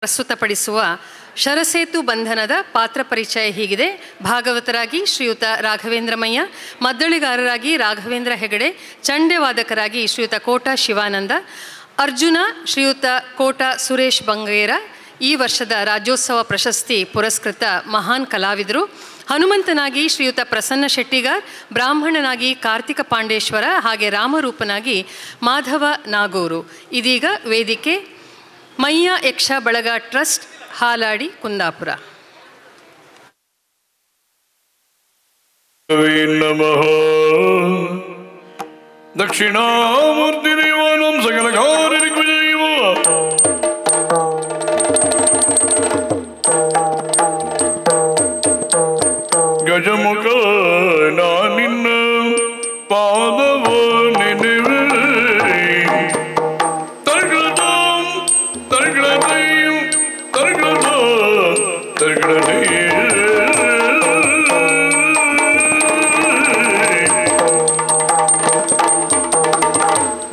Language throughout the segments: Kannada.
ಪ್ರಸ್ತುತಪಡಿಸುವ ಶರಸೇತು ಬಂಧನದ ಪಾತ್ರ ಪರಿಚಯ ಹೀಗಿದೆ. ಭಾಗವತರಾಗಿ ಶ್ರೀಯುತ ರಾಘವೇಂದ್ರಮಯ್ಯ, ಮದ್ದಳೆಗಾರರಾಗಿ ರಾಘವೇಂದ್ರ ಹೆಗಡೆ, ಚಂಡೆವಾದಕರಾಗಿ ಶ್ರೀಯುತ ಕೋಟ ಶಿವಾನಂದ, ಅರ್ಜುನ ಶ್ರೀಯುತ ಕೋಟ ಸುರೇಶ್ ಬಂಗೇರ, ಈ ವರ್ಷದ ರಾಜ್ಯೋತ್ಸವ ಪ್ರಶಸ್ತಿ ಪುರಸ್ಕೃತ ಮಹಾನ್ ಕಲಾವಿದರು. ಹನುಮಂತನಾಗಿ ಶ್ರೀಯುತ ಪ್ರಸನ್ನ ಶೆಟ್ಟಿಗಾರ್, ಬ್ರಾಹ್ಮಣನಾಗಿ ಕಾರ್ತಿಕ ಪಾಂಡೇಶ್ವರ, ಹಾಗೆ ರಾಮರೂಪನಾಗಿ ಮಾಧವ ನಾಗೂರು. ಇದೀಗ ವೇದಿಕೆ ಮಯ್ಯ ಯಕ್ಷ ಬಳಗ ಟ್ರಸ್ಟ್, ಹಾಲಾಡಿ, ಕುಂದಾಪುರ. ನಮಃ ದಕ್ಷಿಣಾಮೂರ್ತಿ ದೇವಾನಂ ಸಕಲ ಕಾರ್ಯನಿರ್ವಹಣೆಯುವ ಗಜಮುಖ ನಾನಿನ್ನ ಪಾದವ ನೆನೆವೆ ತರ್ಗಳದಾಂ ತರ್ಗಳದೈಂ ತರ್ಗಳದ ತರ್ಗಳದೈ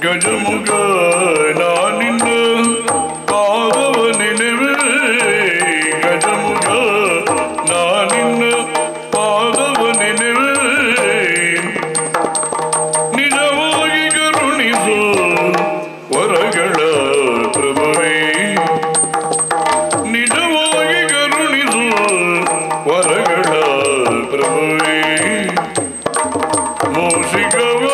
ಗಜಮುಖ ನಾನಿನ್ನ ಪಾದವ ನೆನೆವೆ ಗಜಮುಖ ನಾನಿನ್ನ ಪಾದವ ನೆನೆವೆ ನಿಜವಾಗಿ ಕರುಣಿಸು ವರಗಳ ಪ್ರಭುವೇ ನಿಜವಾಗಿ ಕರುಣಿಸು ವರಗಳ ಪ್ರಭುವೇ ಮೂಷಿಕವ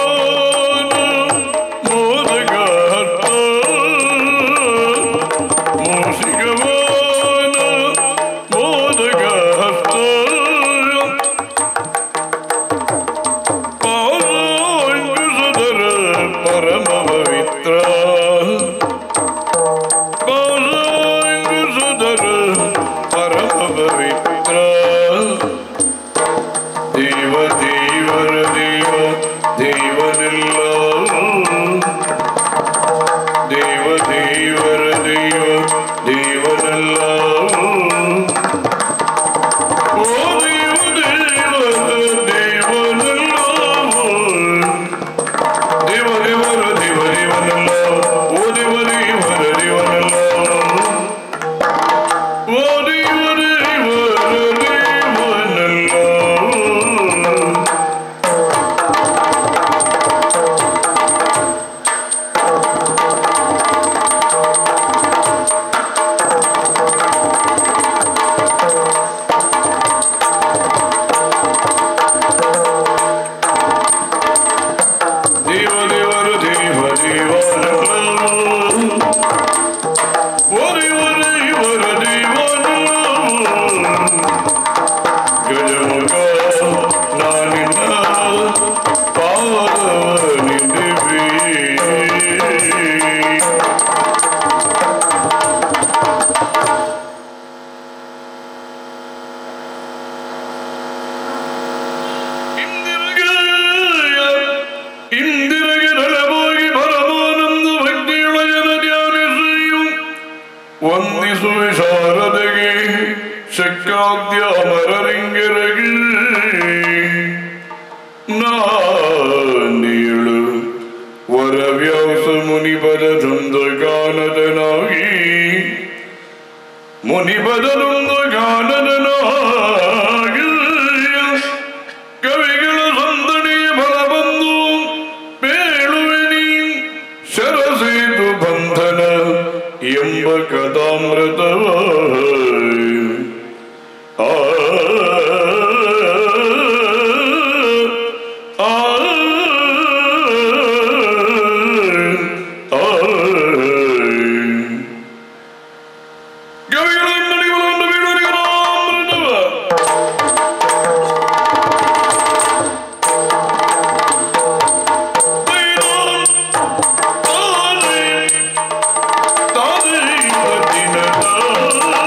Oh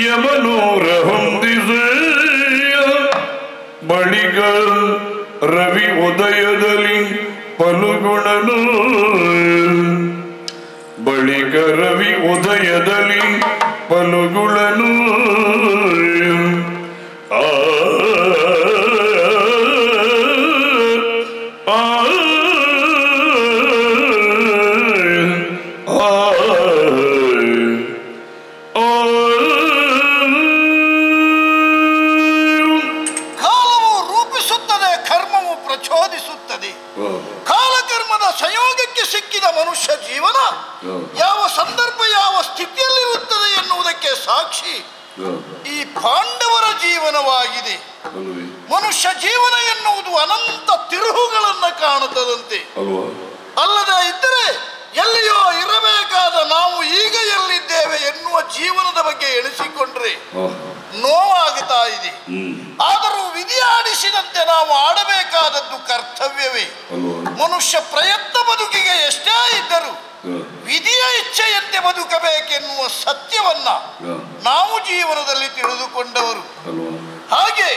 ಯಮನೂರ ಹೊಂದಿಸ ಬಳಿಕ ರವಿ ಉದಯದಲ್ಲಿ ಫಲುಗುಣನು ಬಳಿಕ ರವಿ ಉದಯದಲ್ಲಿ ಫಲುಗುಣನು ಸಂಯೋಗಕ್ಕೆ ಸಿಕ್ಕಿದ ಮನುಷ್ಯ ಜೀವನ ಯಾವ ಸಂದರ್ಭ ಯಾವ ಸ್ಥಿತಿಯಲ್ಲಿರುತ್ತದೆ ಎನ್ನುವುದಕ್ಕೆ ಸಾಕ್ಷಿ ಈ ಪಾಂಡವರ ಜೀವನವಾಗಿದೆ. ಮನುಷ್ಯ ಜೀವನ ಎನ್ನುವುದು ಅನಂತ ತಿರುಹುಗಳನ್ನು ಕಾಣುತ್ತದಂತೆ. ಅಲ್ಲದೆ ಇದ್ದರೆ ಎಲ್ಲಿಯೋ ಇರಬೇಕಾದ ನಾವು ಈಗ ಎಲ್ಲಿದ್ದೇವೆ ಎನ್ನುವ ಜೀವನದ ಬಗ್ಗೆ ಎಣಿಸಿಕೊಂಡ್ರೆ ನೋವಾಗುತ್ತಾ ಇದೆ. ಆದರೂ ವಿಧಿ ಆಡಿಸಿದಂತೆ ನಾವು ಆಡಬೇಕಾದದ್ದು ಕರ್ತವ್ಯವೇ. ಮನುಷ್ಯ ಪ್ರಯತ್ನ ಬದುಕಿಗೆ ಎಷ್ಟೇ ಇದ್ದರೂ ವಿಧಿಯ ಇಚ್ಛೆಯಂತೆ ಬದುಕಬೇಕೆನ್ನುವ ಸತ್ಯವನ್ನ ನಾವು ಜೀವನದಲ್ಲಿ ತಿಳಿದುಕೊಂಡವರು. ಹಾಗೆ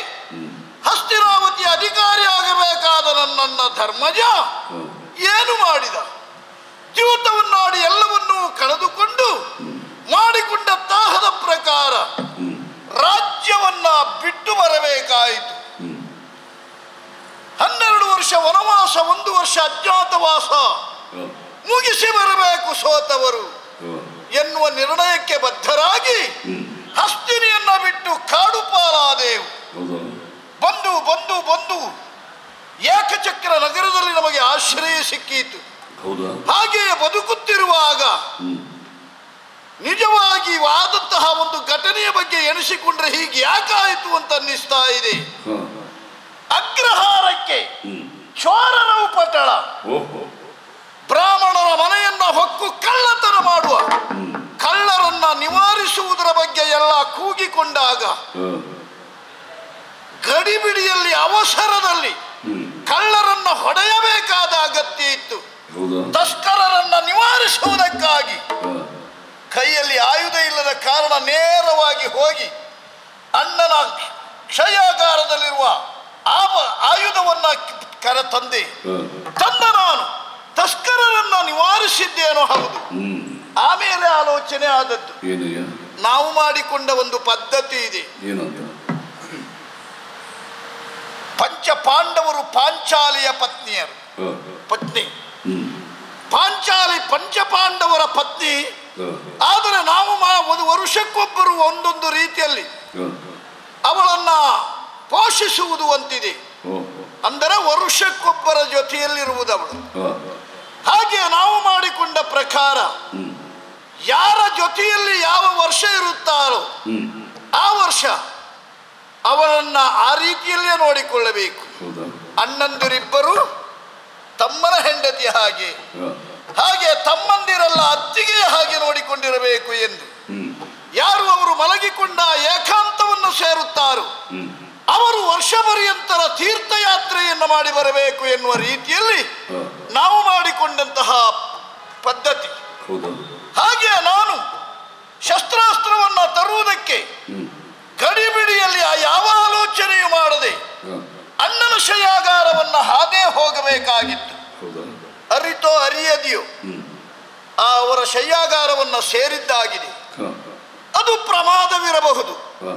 ಹಸ್ತಿನಾವತಿ ಅಧಿಕಾರಿಯಾಗಬೇಕಾದ ನನ್ನನ್ನ ಧರ್ಮಜ ಏನು ಮಾಡಿದ? ದ್ಯೂತವನ್ನಾಡಿ ಎಲ್ಲವನ್ನೂ ಕಳೆದುಕೊಂಡು ಮಾಡಿಕೊಂಡ ತಾಹದ ಪ್ರಕಾರ ರಾಜ್ಯವನ್ನ ಬಿಟ್ಟು ಬರಬೇಕಾಯಿತು. 12 ವರ್ಷ ವನವಾಸ, 1 ವರ್ಷ ಅಜ್ಞಾತವಾಸ ಮುಗಿಸಿ ಬರಬೇಕು ಸೋತವರು ಎನ್ನುವ ನಿರ್ಣಯಕ್ಕೆ ಬದ್ಧರಾಗಿ ಹಸ್ತಿನಿಯನ್ನ ಬಿಟ್ಟು ಕಾಡು ಪಾಲಾದೆವು. ಬಂದು ಬಂದು ಬಂದು ಏಕಚಕ್ರ ನಗರದಲ್ಲಿ ನಮಗೆ ಆಶ್ರಯ ಸಿಕ್ಕಿತು. ಹಾಗೆಯೇ ಬದುಕುತ್ತಿರುವಾಗ ನಿಜವಾಗಿ ಆದಂತಹ ಒಂದು ಘಟನೆಯ ಬಗ್ಗೆ ಎಣಿಸಿಕೊಂಡ್ರೆ ಹೀಗೆ ಯಾಕಾಯಿತು ಅಂತ ಅನ್ನಿಸ್ತಾ ಇದೆ. ಅಗ್ರಹಾರಕ್ಕೆ ಚೋರರ ಉಪಟಳ, ಬ್ರಾಹ್ಮಣರ ಮನೆಯನ್ನ ಹೊಕ್ಕು ಕಳ್ಳತನ ಮಾಡುವ ಕಳ್ಳರನ್ನ ನಿವಾರಿಸುವುದರ ಬಗ್ಗೆ ಎಲ್ಲ ಕೂಗಿಕೊಂಡಾಗ ಗಡಿಬಿಡಿಯಲ್ಲಿ ಅವಸರದಲ್ಲಿ ಕಳ್ಳರನ್ನ ಹೊಡೆಯಬೇಕಾದ ಅಗತ್ಯ ಇತ್ತು. ತಸ್ಕರರನ್ನ ನಿವಾರಿಸುವುದಕ್ಕಾಗಿ ಕೈಯಲ್ಲಿ ಆಯುಧ ಇಲ್ಲದ ಕಾರಣ ನೇರವಾಗಿ ಹೋಗಿ ಅಣ್ಣನ ಕ್ಷಯಾಗಾರದಲ್ಲಿರುವ ಆಯುಧವನ್ನ ಕರೆತಂದೆ. ತಂದ ನಾನು ತಸ್ಕರರನ್ನ ನಿವಾರಿಸಿದ್ದೇನೋ ಹೌದು. ಆಮೇಲೆ ಆಲೋಚನೆ ಆದದ್ದು, ನಾವು ಮಾಡಿಕೊಂಡ ಒಂದು ಪದ್ಧತಿ ಇದೆ. ಪಂಚ ಪಾಂಡವರು ಪಾಂಚಾಲಿಯ ಪತ್ನಿ ಪಾಂಚಾಲಿ ಪಂಚಪಾಂಡವರ ಪತ್ನಿ. ಆದರೆ ನಾವು ಒಂದು ವರ್ಷಕ್ಕೊಬ್ಬರು ಒಂದೊಂದು ರೀತಿಯಲ್ಲಿ ಅವಳನ್ನ ಪೋಷಿಸುವುದು ಅಂತಿದೆ. ಅಂದರೆ ವರ್ಷಕ್ಕೊಬ್ಬರ ಜೊತೆಯಲ್ಲಿರುವುದವಳು. ಹಾಗೆ ನಾವು ಮಾಡಿಕೊಂಡ ಪ್ರಕಾರ ಯಾರ ಜೊತೆಯಲ್ಲಿ ಯಾವ ವರ್ಷ ಇರುತ್ತಾರೋ ಆ ವರ್ಷ ಅವಳನ್ನ ಆ ರೀತಿಯಲ್ಲೇ ನೋಡಿಕೊಳ್ಳಬೇಕು. ಅಣ್ಣಂದಿರಿಬ್ಬರು ತಮ್ಮನ ಹೆಂಡತಿ ಹಾಗೆ, ಹಾಗೆ ತಮ್ಮಂದಿರೆಲ್ಲ ಅತ್ತಿಗೆಯ ಹಾಗೆ ನೋಡಿಕೊಂಡಿರಬೇಕು ಎಂದು. ಯಾರು ಅವರು ಮಲಗಿಕೊಂಡ ಏಕಾಂತವನ್ನು ಸೇರುತ್ತಾರೋ ಅವರು ವರ್ಷ ಪರ್ಯಂತರ ತೀರ್ಥಯಾತ್ರೆಯನ್ನು ಮಾಡಿ ಬರಬೇಕು ಎನ್ನುವ ರೀತಿಯಲ್ಲಿ ನಾವು ಮಾಡಿಕೊಂಡಂತಹ ಪದ್ಧತಿ. ಹಾಗೆ ನಾನು ಶಸ್ತ್ರಾಸ್ತ್ರವನ್ನ ತರುವುದಕ್ಕೆ ಗಡಿಬಿಡಿಯಲ್ಲಿ ಯಾವ ಆಲೋಚನೆಯೂ ಮಾಡದೆ ಅಣ್ಣನ ಶಯಾಗಾರವನ್ನ ಹಾದೇ ಹೋಗಬೇಕಾಗಿತ್ತು. ಅರಿತೋ ಅರಿಯದೆಯೋ ಅವರ ಶಯ್ಯಾಗಾರವನ್ನ ಸೇರಿದ್ದಾಗಿದೆ. ಅದು ಪ್ರಮಾದವಿರಬಹುದು,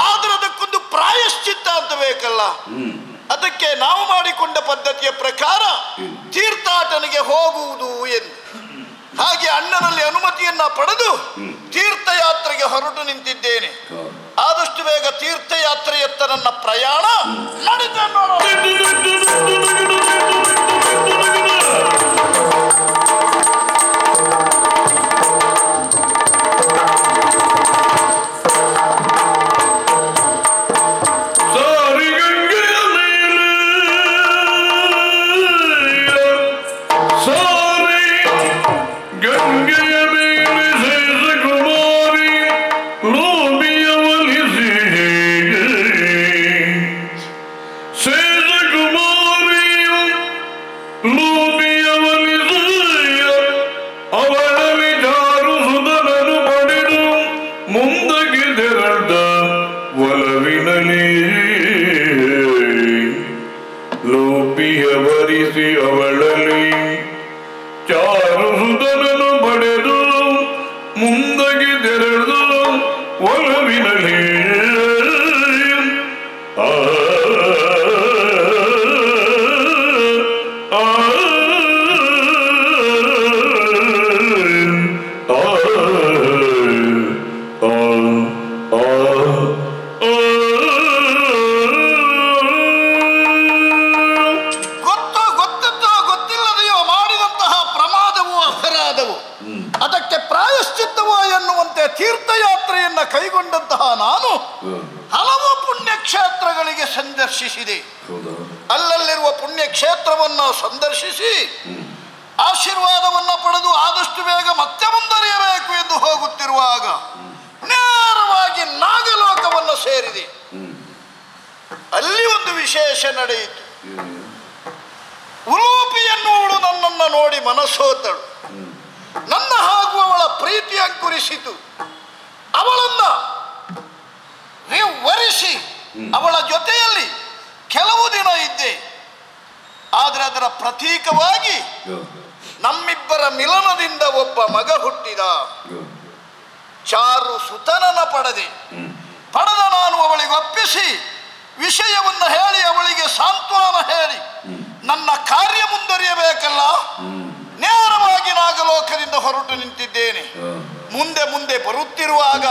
ಆದರೆ ಅದಕ್ಕೊಂದು ಪ್ರಾಯಶ್ಚಿತ್ತ ಅಂತ ಬೇಕಲ್ಲ. ಅದಕ್ಕೆ ನಾವು ಮಾಡಿಕೊಂಡ ಪದ್ಧತಿಯ ಪ್ರಕಾರ ತೀರ್ಥಾಟನೆಗೆ ಹೋಗುವುದು ಎಂದು. ಹಾಗೆ ಅಣ್ಣನಲ್ಲಿ ಅನುಮತಿಯನ್ನ ಪಡೆದು ತೀರ್ಥಯಾತ್ರೆಗೆ ಹೊರಟು ನಿಂತಿದ್ದೇನೆ. ಆದಷ್ಟು ಬೇಗ ತೀರ್ಥಯಾತ್ರೆಯತ್ತ ನನ್ನ ಪ್ರಯಾಣ ನಡೆದ ಅದಕ್ಕೆ ಪ್ರಾಯಶ್ಚಿತ್ತವೋ ಎನ್ನುವಂತೆ ತೀರ್ಥಯಾತ್ರೆಯನ್ನ ಕೈಗೊಂಡಂತಹ ನಾನು ಹಲವು ಪುಣ್ಯಕ್ಷೇತ್ರಗಳಿಗೆ ಸಂದರ್ಶಿಸಿದೆ. ಅಲ್ಲಲ್ಲಿರುವ ಪುಣ್ಯಕ್ಷೇತ್ರವನ್ನ ಸಂದರ್ಶಿಸಿ ಆಶೀರ್ವಾದವನ್ನ ಪಡೆದು ಆದಷ್ಟು ಬೇಗ ಮತ್ತೆ ಮುಂದುವರಿಯಬೇಕು ಎಂದು ಹೋಗುತ್ತಿರುವಾಗ ನೇರವಾಗಿ ನಾಗಲೋಕವನ್ನು ಸೇರಿದೆ. ಅಲ್ಲಿ ಒಂದು ವಿಶೇಷ ನಡೆಯಿತು. ಉಲೂಪಿ ಎನ್ನುವಳು ನನ್ನನ್ನು ನೋಡಿ ಮನಸೋತಳು. ನನ್ನ ಹಾಗೂ ಅವಳ ಪ್ರೀತಿ ಅಂಕುರಿಸಿತು. ಅವಳನ್ನ ವರಿಸಿ ಅವಳ ಜೊತೆಯಲ್ಲಿ ಕೆಲವು ದಿನ ಇದ್ದೆ. ಆದರೆ ಅದರ ಪ್ರತೀಕವಾಗಿ ನಮ್ಮಿಬ್ಬರ ಮಿಲನದಿಂದ ಒಬ್ಬ ಮಗ ಹುಟ್ಟಿದ. ಚಾರು ಸುತನನ ಪಡೆದ ನಾನು ಅವಳಿಗೆ ಒಪ್ಪಿಸಿ ವಿಷಯವನ್ನು ಹೇಳಿ ಅವಳಿಗೆ ಸಾಂತ್ವನ ಹೇಳಿ ನನ್ನ ಕಾರ್ಯ ಮುಂದುವರಿಯಬೇಕಲ್ಲ, ನೇರವಾಗಿ ನಾಗಲೋಕದಿಂದ ಹೊರಟು ನಿಂತಿದ್ದೇನೆ. ಮುಂದೆ ಮುಂದೆ ಬರುತ್ತಿರುವಾಗ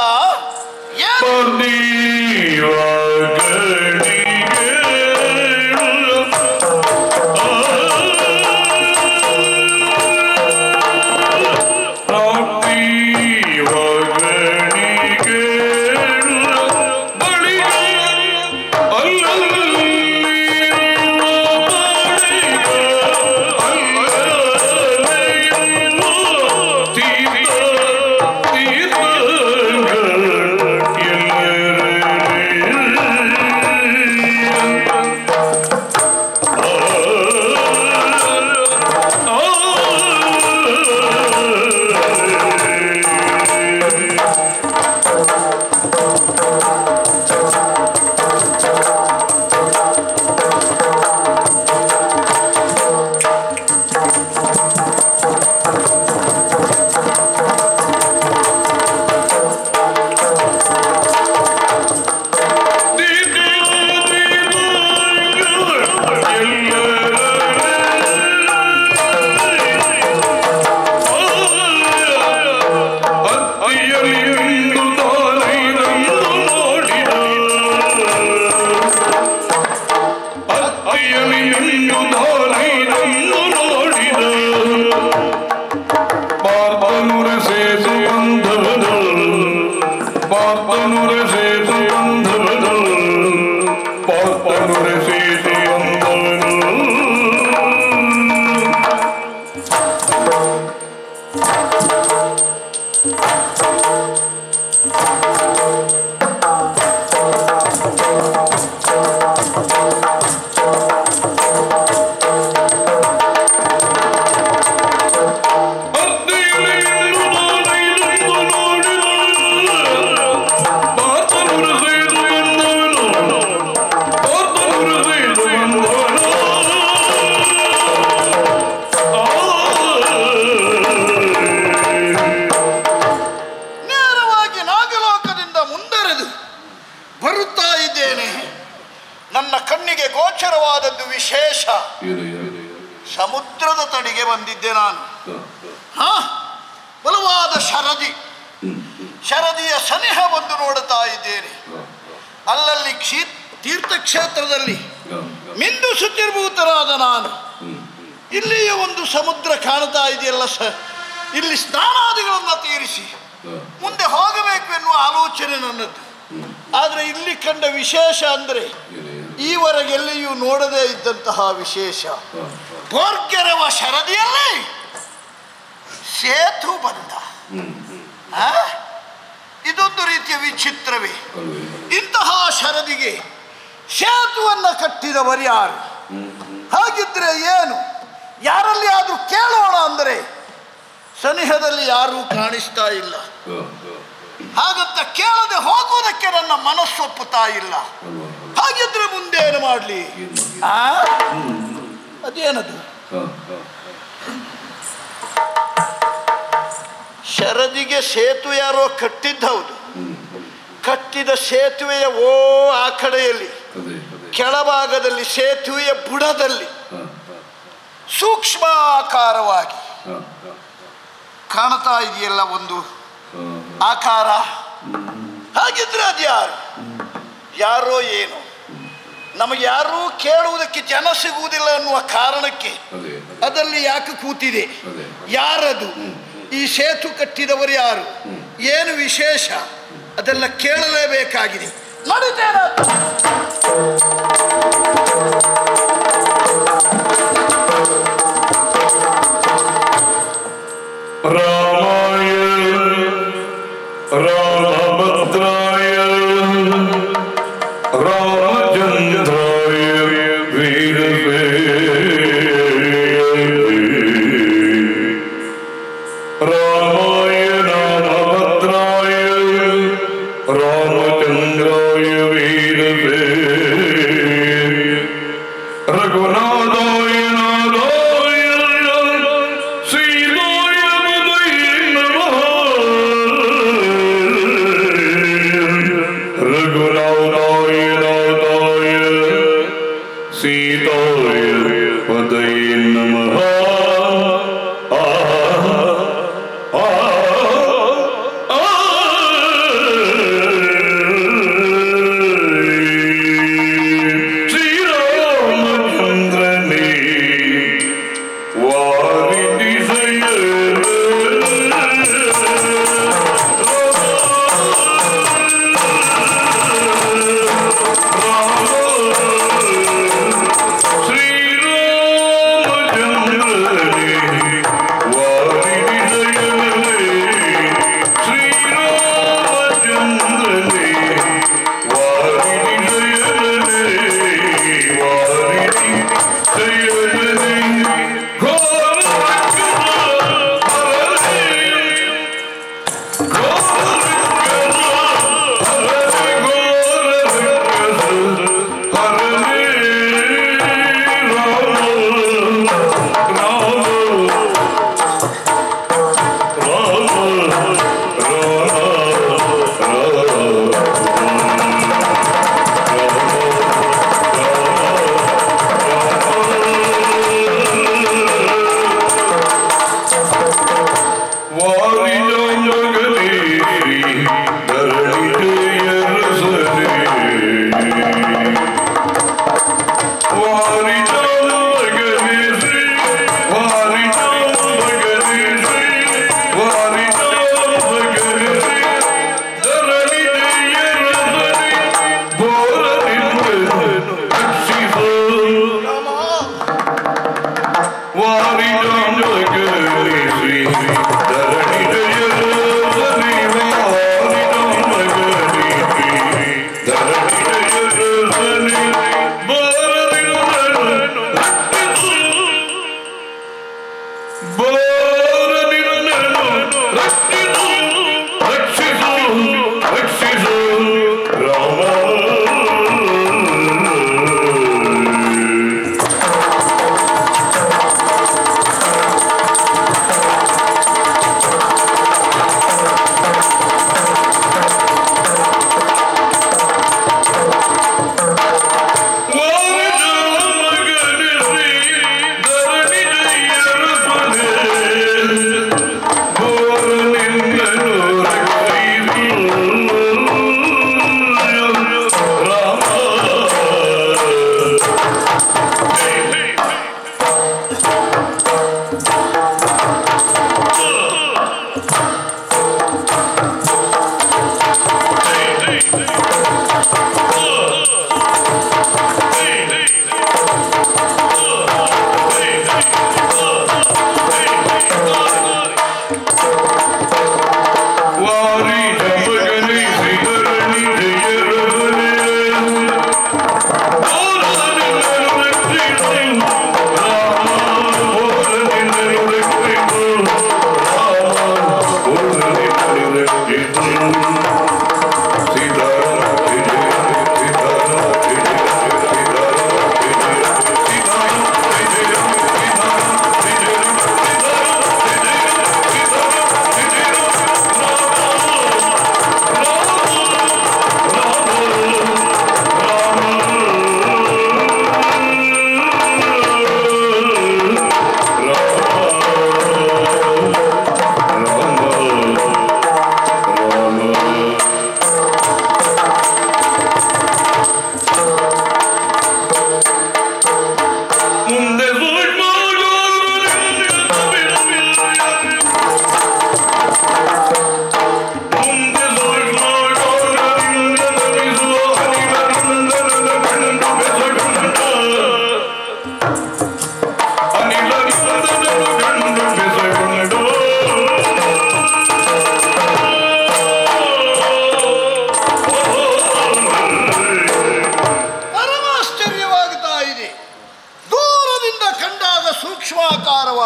ಸಮುದ್ರದ ತಡಿಗೆ ಬಂದಿದ್ದೆ ನಾನು. ಬಲವಾದ ಶರದಿಯ ಸನಿಹ ಬಂದು ನೋಡುತ್ತಾ ಇದ್ದೇನೆ. ಅಲ್ಲಲ್ಲಿ ತೀರ್ಥಕ್ಷೇತ್ರದಲ್ಲಿ ಮಿಂದು ಸುತ್ತಿರ್ಭೂತರಾದ ನಾನು ಇಲ್ಲಿಯೇ ಒಂದು ಸಮುದ್ರ ಕಾಣ್ತಾ ಇದೆಯಲ್ಲ ಸರ್, ಇಲ್ಲಿ ಸ್ನಾನಾದಿಗಳನ್ನು ತೀರಿಸಿ ಮುಂದೆ ಹೋಗಬೇಕು ಎನ್ನುವ ಆಲೋಚನೆ ನನ್ನದು. ಆದರೆ ಇಲ್ಲಿ ಕಂಡ ವಿಶೇಷ ಅಂದರೆ ಈವರೆಗೆ ಎಲ್ಲಿಯೂ ನೋಡದೇ ಇದ್ದಂತಹ ವಿಶೇಷ. ಬೋರ್ಗೆರವ ಶರದಿಯಲ್ಲಿ ಸೇತು ಬಂದ. ಇದೊಂದು ರೀತಿಯ ವಿಚಿತ್ರವೇ. ಇಂತಹ ಶರದಿಗೆ ಸೇತುವನ್ನು ಕಟ್ಟಿದವರು ಯಾರು? ಹಾಗಿದ್ರೆ ಏನು? ಯಾರಲ್ಲಿ ಆದ್ರೂ ಕೇಳೋಣ ಅಂದರೆ ಸನಿಹದಲ್ಲಿ ಯಾರೂ ಕಾಣಿಸ್ತಾ ಇಲ್ಲ. ಹಾಗಂತ ಕೇಳದೆ ಹೋಗುವುದಕ್ಕೆ ನನ್ನ ಮನಸ್ಸೊಪ್ಪುತ್ತಾ ಇಲ್ಲ. ಹಾಗಿದ್ರೆ ಮುಂದೇನು ಮಾಡಲಿ? ಅದೇನದು? ಶರದಿಗೆ ಸೇತು ಯಾರೋ ಕಟ್ಟಿದ್ದ ಹೌದು, ಕಟ್ಟಿದ ಸೇತುವೆಯ ಆ ಕಡೆಯಲ್ಲಿ ಕೆಳಭಾಗದಲ್ಲಿ ಸೇತುವೆಯ ಬುಡದಲ್ಲಿ ಸೂಕ್ಷ್ಮಾಕಾರವಾಗಿ ಕಾಣ್ತಾ ಇದೆಯಲ್ಲ ಒಂದು ಆಕಾರ. ಹಾಗಿದ್ರೆ ಅದು ಯಾರೋ ಏನು, ನಮಗೆ ಯಾರೂ ಕೇಳುವುದಕ್ಕೆ ಜನ ಸಿಗುವುದಿಲ್ಲ ಅನ್ನುವ ಕಾರಣಕ್ಕೆ ಅದಲ್ಲಿ ಯಾಕೆ ಕೂತಿದೆ? ಯಾರದು? ಈ ಸೇತು ಕಟ್ಟಿದವರು ಯಾರು? ಏನು ವಿಶೇಷ? ಅದೆಲ್ಲ ಕೇಳಲೇಬೇಕಾಗಿದೆ. ನಡೀತೇನೆ. ರಾಮಾಯ ರಾಮಭದ್ರಾಯ ರಾಮಚಂದ್ರಾಯ ವೀರವೇ ರಾಮಾಯ ರಾಮಭದ್ರಾಯ ರಾಮಚಂದ್ರಾಯ ವೀರವೇ ರಘುನಾಥಾಯ ನಾಥಾಯ ಶ್ರೀರಾಯ ನಮಃ ರಘುನಾಥಾಯ ನಾಥಾಯ ಸೀತಾಯ ಪದಯೇ ನಮಃ. ಶ್ರೀರಾಮಚಂದ್ರ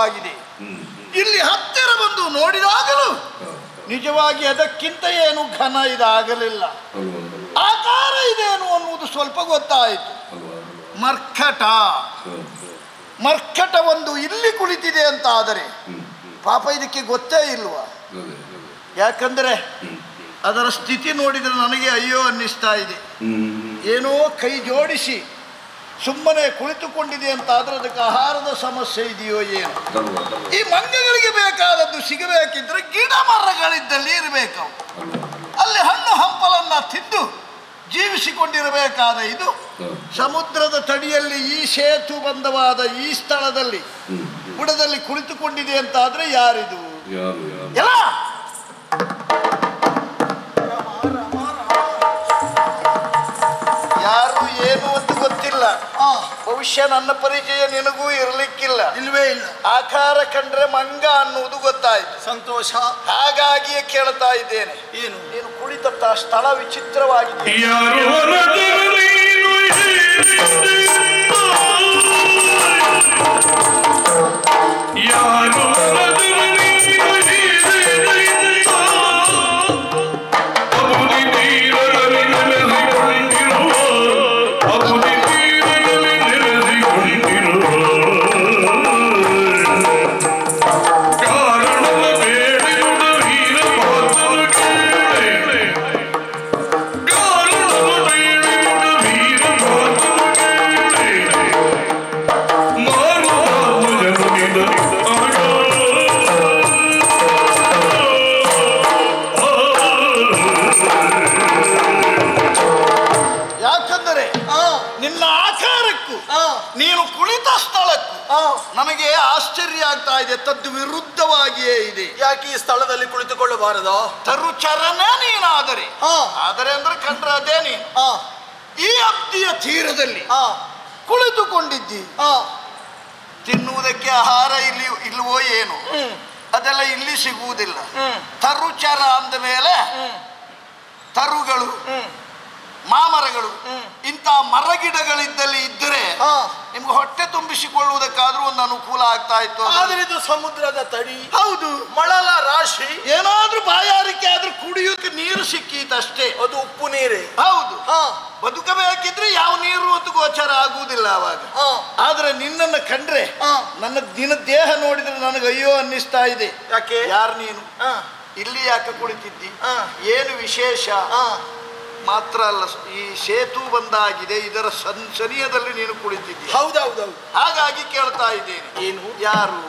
ದೀರ್ಘವಾಗಿದೆ. ಇಲ್ಲಿ ಹತ್ತಿರ ಬಂದು ನೋಡಿದಾಗಲೂ ನಿಜವಾಗಿ ಅದಕ್ಕಿಂತ ಏನು ಘನ ಇದಾಗಲಿಲ್ಲ. ಆಕಾರ ಇದೇನು ಅನ್ನುವುದು ಸ್ವಲ್ಪ ಗೊತ್ತಾಯಿತು. ಮರ್ಕಟ ಒಂದು ಇಲ್ಲಿ ಕುಳಿತಿದೆ ಅಂತ ಆದರೆ ಪಾಪ ಇದಕ್ಕೆ ಗೊತ್ತೇ ಇಲ್ವಾ? ಯಾಕಂದರೆ ಅದರ ಸ್ಥಿತಿ ನೋಡಿದರೆ ನನಗೆ ಅಯ್ಯೋ ಅನ್ನಿಸ್ತಾ ಇದೆ. ಏನೋ ಕೈ ಜೋಡಿಸಿ ಸುಮ್ಮನೆ ಕುಳಿತುಕೊಂಡಿದೆ ಅಂತ ಆದರೆ ಅದಕ್ಕೆ ಆಹಾರದ ಸಮಸ್ಯೆ ಇದೆಯೋ ಏನು? ಈ ಮಂಗಗಳಿಗೆ ಬೇಕಾದದ್ದು ಸಿಗಬೇಕಿದ್ರೆ ಗಿಡ ಮರಗಳಿದ್ದಲ್ಲಿ ಇರಬೇಕು. ಅಲ್ಲಿ ಹಣ್ಣು ಹಂಪಲನ್ನ ತಿಂದು ಜೀವಿಸಿಕೊಂಡಿರಬೇಕಾದ ಇದು ಸಮುದ್ರದ ತಡಿಯಲ್ಲಿ ಈ ಸೇತು ಬಂಧವಾದ ಈ ಸ್ಥಳದಲ್ಲಿ ಬುಡದಲ್ಲಿ ಕುಳಿತುಕೊಂಡಿದೆ ಅಂತ ಆದ್ರೆ ಯಾರಿದು? ಎಲ್ಲ ಯಾರು ಏನು ಅಂತ ಗೊತ್ತಿಲ್ಲ. ಬಹುಶಃ ನನ್ನ ಪರಿಚಯ ನಿನಗೂ ಇರಲಿಕ್ಕಿಲ್ಲ. ಇಲ್ವೇ ಇಲ್ಲ. ಆಕಾರ ಕಂಡ್ರೆ ಮಂಗ ಅನ್ನುವುದು ಗೊತ್ತಾಯ್ತು. ಸಂತೋಷ. ಹಾಗಾಗಿಯೇ ಕೇಳ್ತಾ ಇದ್ದೇನೆ, ಏನು ನೀನು ಕುಳಿತ ಸ್ಥಳ ವಿಚಿತ್ರವಾಗಿದೆ. ನನಗೆ ಆಶ್ಚರ್ಯ ಆಗ್ತಾ ಇದೆ. ತದ್ದು ವಿರುದ್ಧವಾಗಿಯೇ ಇದೆ. ಯಾಕೆ ಈ ಸ್ಥಳದಲ್ಲಿ ಕುಳಿತುಕೊಳ್ಳಬಾರದು? ತರುಚರನೇ ನೀನಾದರೆ ಆದರೆ ಅಂದ್ರೆ ಕಂಡ್ರೆ ಅದೇ ನೀನು ಈ ಅಬ್ದಿಯ ತೀರದಲ್ಲಿ ಕುಳಿತುಕೊಂಡಿದ್ದಿ. ತಿನ್ನುವುದಕ್ಕೆ ಆಹಾರ ಇಲ್ವೋ ಏನು? ಅದೆಲ್ಲ ಇಲ್ಲಿ ಸಿಗುವುದಿಲ್ಲ. ತರುಚರ ಅಂದ ಮೇಲೆ ತರುಗಳು, ಮಾಮರಗಳು, ಇಂಥ ಮರಗಿಡಗಳಿದ್ದಲ್ಲಿ ಇದ್ದರೆ ನಿಮ್ಗೆ ಹೊಟ್ಟೆ ತುಂಬಿಸಿಕೊಳ್ಳುವುದಕ್ಕಾದ್ರೂ ಒಂದು ಅನುಕೂಲ ಆಗ್ತಾ ಇತ್ತು. ಆದ್ರೆ ಇದು ಸಮುದ್ರದ ತಡಿ. ಹೌದು, ಮಳಲ ರಾಶಿ. ಏನಾದ್ರೂ ಬಾಯಾರಿಕೆ ಆದ್ರೂ ಕುಡಿಯೋಕೆ ನೀರು ಸಿಕ್ಕೀತಷ್ಟೇ. ಅದು ಉಪ್ಪು ನೀರೇ. ಹೌದು, ಬದುಕಬೇಕಿದ್ರೆ ಯಾವ ನೀರು ಅಂತ ಗೋಚರ ಆಗುವುದಿಲ್ಲ ಅವಾಗ. ಆದ್ರೆ ನಿನ್ನನ್ನು ಕಂಡ್ರೆ ನಿನ್ನ ದೇಹ ನೋಡಿದ್ರೆ ನನಗೆ ಅಯ್ಯೋ ಅನ್ನಿಸ್ತಾ ಇದೆ. ಯಾಕೆ? ಯಾರು ನೀನು? ಇಲ್ಲಿ ಯಾಕೆ ಕುಳಿತಿದ್ದಿ? ಏನು ವಿಶೇಷ? ಮಾತ್ರ ಅಲ್ಲ, ಈ ಸೇತು ಬಂದಾಗಿದೆ, ಇದರ ಸನಿಯದಲ್ಲಿ ನೀನು ಕುಳಿತಿದ್ದೀಯ. ಹೌದೌದೌದು. ಹಾಗಾಗಿ ಕೇಳ್ತಾ ಇದ್ದೇನೆ, ಏನು? ಯಾರು?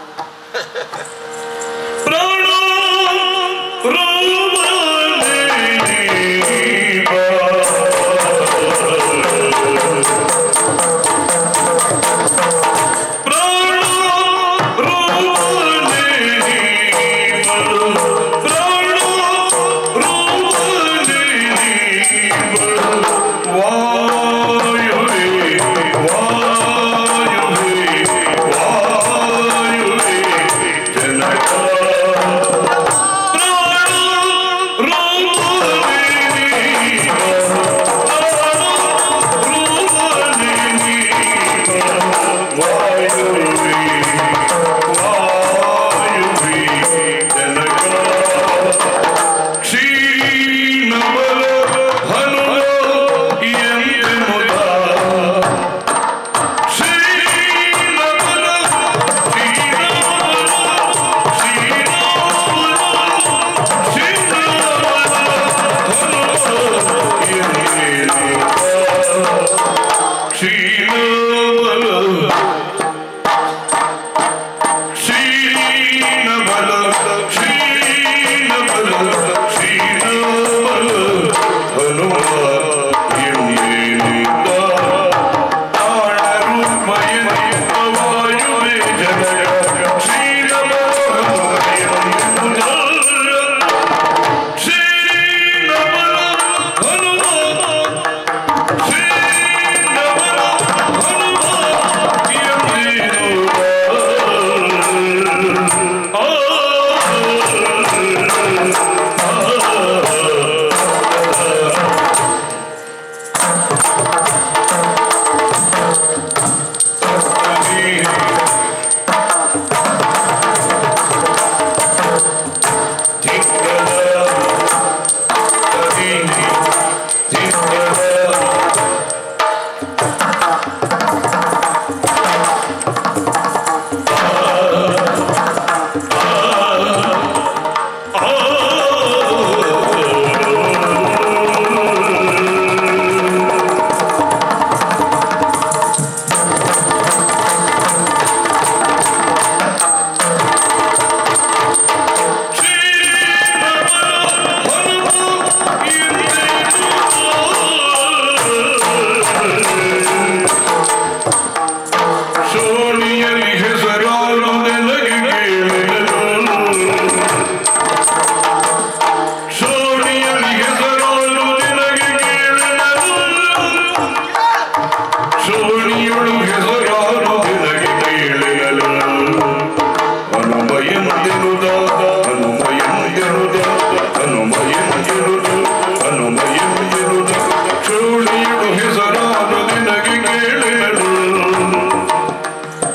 ನೀಡು ಹೆಸರಾದ ನಿನಗೆ ಕೇಳೇಳು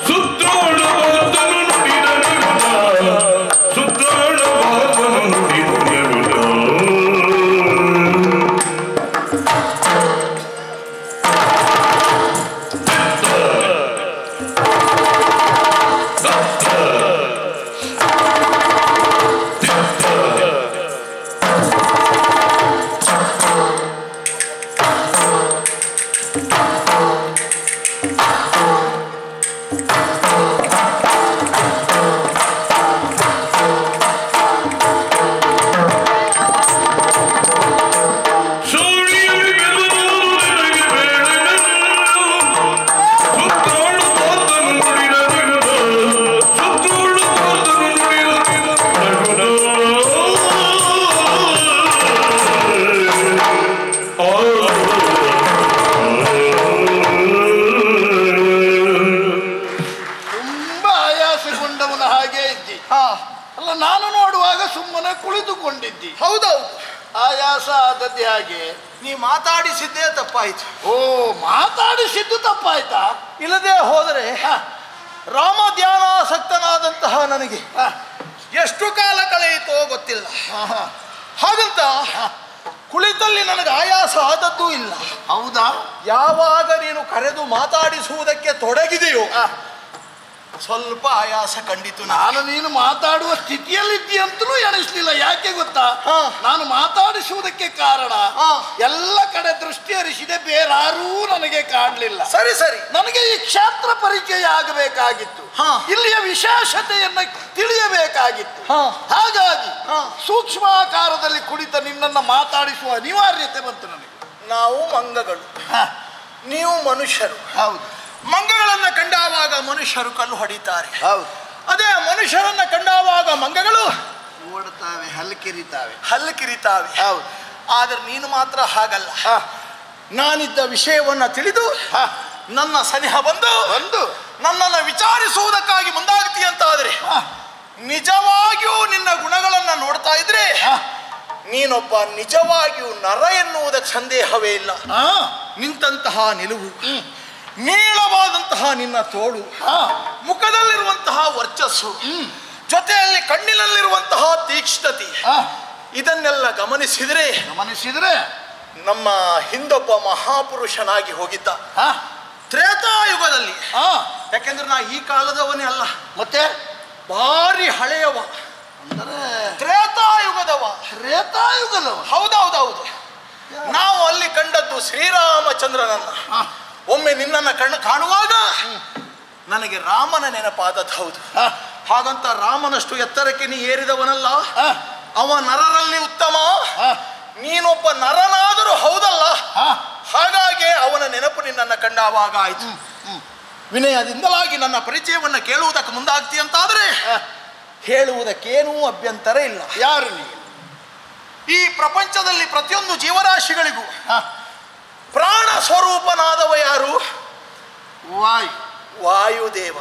ಸುತ್ತಾಳವಾದನು ನುಡಿದ ನಿರುದ ಸುತ್ತಾಳವಾದನು ನುಡಿದ ನಿರುದ ಹಾಗೆ ನೀ ಮಾತಾಡಿಸಿದ್ದೇ ತಪ್ಪಾಯ್ತು. ಓ, ಮಾತಾಡಿಸಿದ್ದು ತಪ್ಪಾಯ್ತಾ? ಇಲ್ಲದೆ ಹೋದರೆ ರಾಮ ಧ್ಯಾನಾಸಕ್ತನಾದಂತಹ ನನಗೆ ಎಷ್ಟು ಕಾಲ ಕಳೆಯಿತೋ ಗೊತ್ತಿಲ್ಲ. ಹಾಗಂತ ಕುಳಿತಲ್ಲಿ ನನಗೆ ಆಯಾಸ ಆದದ್ದೂ ಇಲ್ಲ. ಹೌದಾ? ಯಾವಾಗ ನೀನು ಕರೆದು ಮಾತಾಡಿಸುವುದಕ್ಕೆ ತೊಡಗಿದೆಯೋ ಸ್ವಲ್ಪ ಆಯಾಸ ಕಂಡಿತು. ನಾನು ನೀನು ಮಾತಾಡುವ ಸ್ಥಿತಿಯಲ್ಲಿದ್ದೀಯಂತಲೂ ಎಣಿಸ್ಲಿಲ್ಲ. ಯಾಕೆ ಗೊತ್ತಾ? ನಾನು ಮಾತಾಡಿಸುವುದಕ್ಕೆ ಕಾರಣ ಎಲ್ಲ ಕಡೆ ದೃಷ್ಟಿ ಹರಿಸಿದೆ, ಬೇರಾರೂ ನನಗೆ ಕಾಣಲಿಲ್ಲ. ಸರಿ ಸರಿ, ನನಗೆ ಈ ಕ್ಷೇತ್ರ ಪರಿಚಯ ಆಗಬೇಕಾಗಿತ್ತು, ಇಲ್ಲಿಯ ವಿಶೇಷತೆಯನ್ನು ತಿಳಿಯಬೇಕಾಗಿತ್ತು. ಹಾಗಾಗಿ ಸೂಕ್ಷ್ಮಾಕಾರದಲ್ಲಿ ಕುಳಿತ ನಿನ್ನನ್ನು ಮಾತಾಡಿಸುವ ಅನಿವಾರ್ಯತೆ ಬಂತು ನನಗೆ. ನಾವು ಮಂಗಗಳು, ನೀವು ಮನುಷ್ಯರು. ಹೌದು. ಮಂಗಗಳನ್ನ ಕಂಡಾವಾಗ ಮನುಷ್ಯರು ಕಲ್ಲು ಹೊಡಿತಾರೆ. ಹೌದು. ಅದೇ ಮನುಷ್ಯರನ್ನ ಕಂಡಾವಾಗ ಮಂಗಗಳು ಓಡುತ್ತವೆ, ಹಲ್ಲು ಕಿರಿತಾವೆ. ಹೌದು. ಆದರೆ ನೀನು ಮಾತ್ರ ಹಾಗಲ್ಲ. ನಾನಿದ್ದ ವಿಷಯವನ್ನ ತಿಳಿದು ನನ್ನ ಸನಿಹ ಬಂದು ನನ್ನನ್ನು ವಿಚಾರಿಸುವುದಕ್ಕಾಗಿ ಮುಂದಾಗ್ತಿ ಅಂತಾದ್ರೆ ನಿಜವಾಗಿಯೂ ನಿನ್ನ ಗುಣಗಳನ್ನ ನೋಡ್ತಾ ಇದ್ರೆ ನೀನೊಬ್ಬ ನಿಜವಾಗಿಯೂ ನರ ಎನ್ನುವುದಕ್ಕೆ ಸಂದೇಹವೇ ಇಲ್ಲ. ನಿಂತಹ ನಿಲುವು, ನೀಳವಾದಂತಹ ನಿನ್ನ ತೋಳು, ಮುಖದಲ್ಲಿರುವಂತಹ ವರ್ಚಸ್ಸು, ಜೊತೆಯಲ್ಲಿ ಕಣ್ಣಿನಲ್ಲಿರುವಂತಹ ತೀಕ್ಷ್ಣತೆ, ಇದನ್ನೆಲ್ಲ ಗಮನಿಸಿದ್ರೆ ನಮ್ಮ ಹಿಂದೊಬ್ಬ ಮಹಾಪುರುಷನಾಗಿ ಹೋಗಿದ್ದ ತ್ರೇತಾಯುಗದಲ್ಲಿ. ಯಾಕೆಂದ್ರೆ ನಾ ಈ ಕಾಲದವನೇ ಅಲ್ಲ, ಮತ್ತೆ ಭಾರಿ ಹಳೆಯವ, ತ್ರೇತಾಯುಗದವ. ಹೌದೌದೌದು. ನಾವು ಅಲ್ಲಿ ಕಂಡದ್ದು ಶ್ರೀರಾಮಚಂದ್ರನನ್ನ. ಒಮ್ಮೆ ನಿನ್ನನ್ನು ಕಾಣುವಾಗ ನನಗೆ ರಾಮನ ನೆನಪಾದದ್ದು. ಹೌದು. ಹಾಗಂತ ರಾಮನಷ್ಟು ಎತ್ತರಕ್ಕೆ ನೀ ಏರಿದವನಲ್ಲ, ಅವ ನರರಲ್ಲಿ ಉತ್ತಮ, ನೀನೊಬ್ಬ ನರನಾದರೂ ಹೌದಲ್ಲ. ಹಾಗಾಗಿ ಅವನ ನೆನಪು ನಿನ್ನನ್ನು ಕಂಡಾವಾಗ ಆಯ್ತು. ವಿನಯದಿಂದಲಾಗಿ ನನ್ನ ಪರಿಚಯವನ್ನು ಕೇಳುವುದಕ್ಕೆ ಮುಂದಾಗ್ತಿ ಅಂತಾದ್ರೆ ಹೇಳುವುದಕ್ಕೇನೂ ಅಭ್ಯಂತರ ಇಲ್ಲ. ಯಾರು ನೀವು? ಈ ಪ್ರಪಂಚದಲ್ಲಿ ಪ್ರತಿಯೊಂದು ಜೀವರಾಶಿಗಳಿಗೂ ಪ್ರಾಣ ಸ್ವರೂಪನಾದವ ಯಾರು? ವಾಯುದೇವ.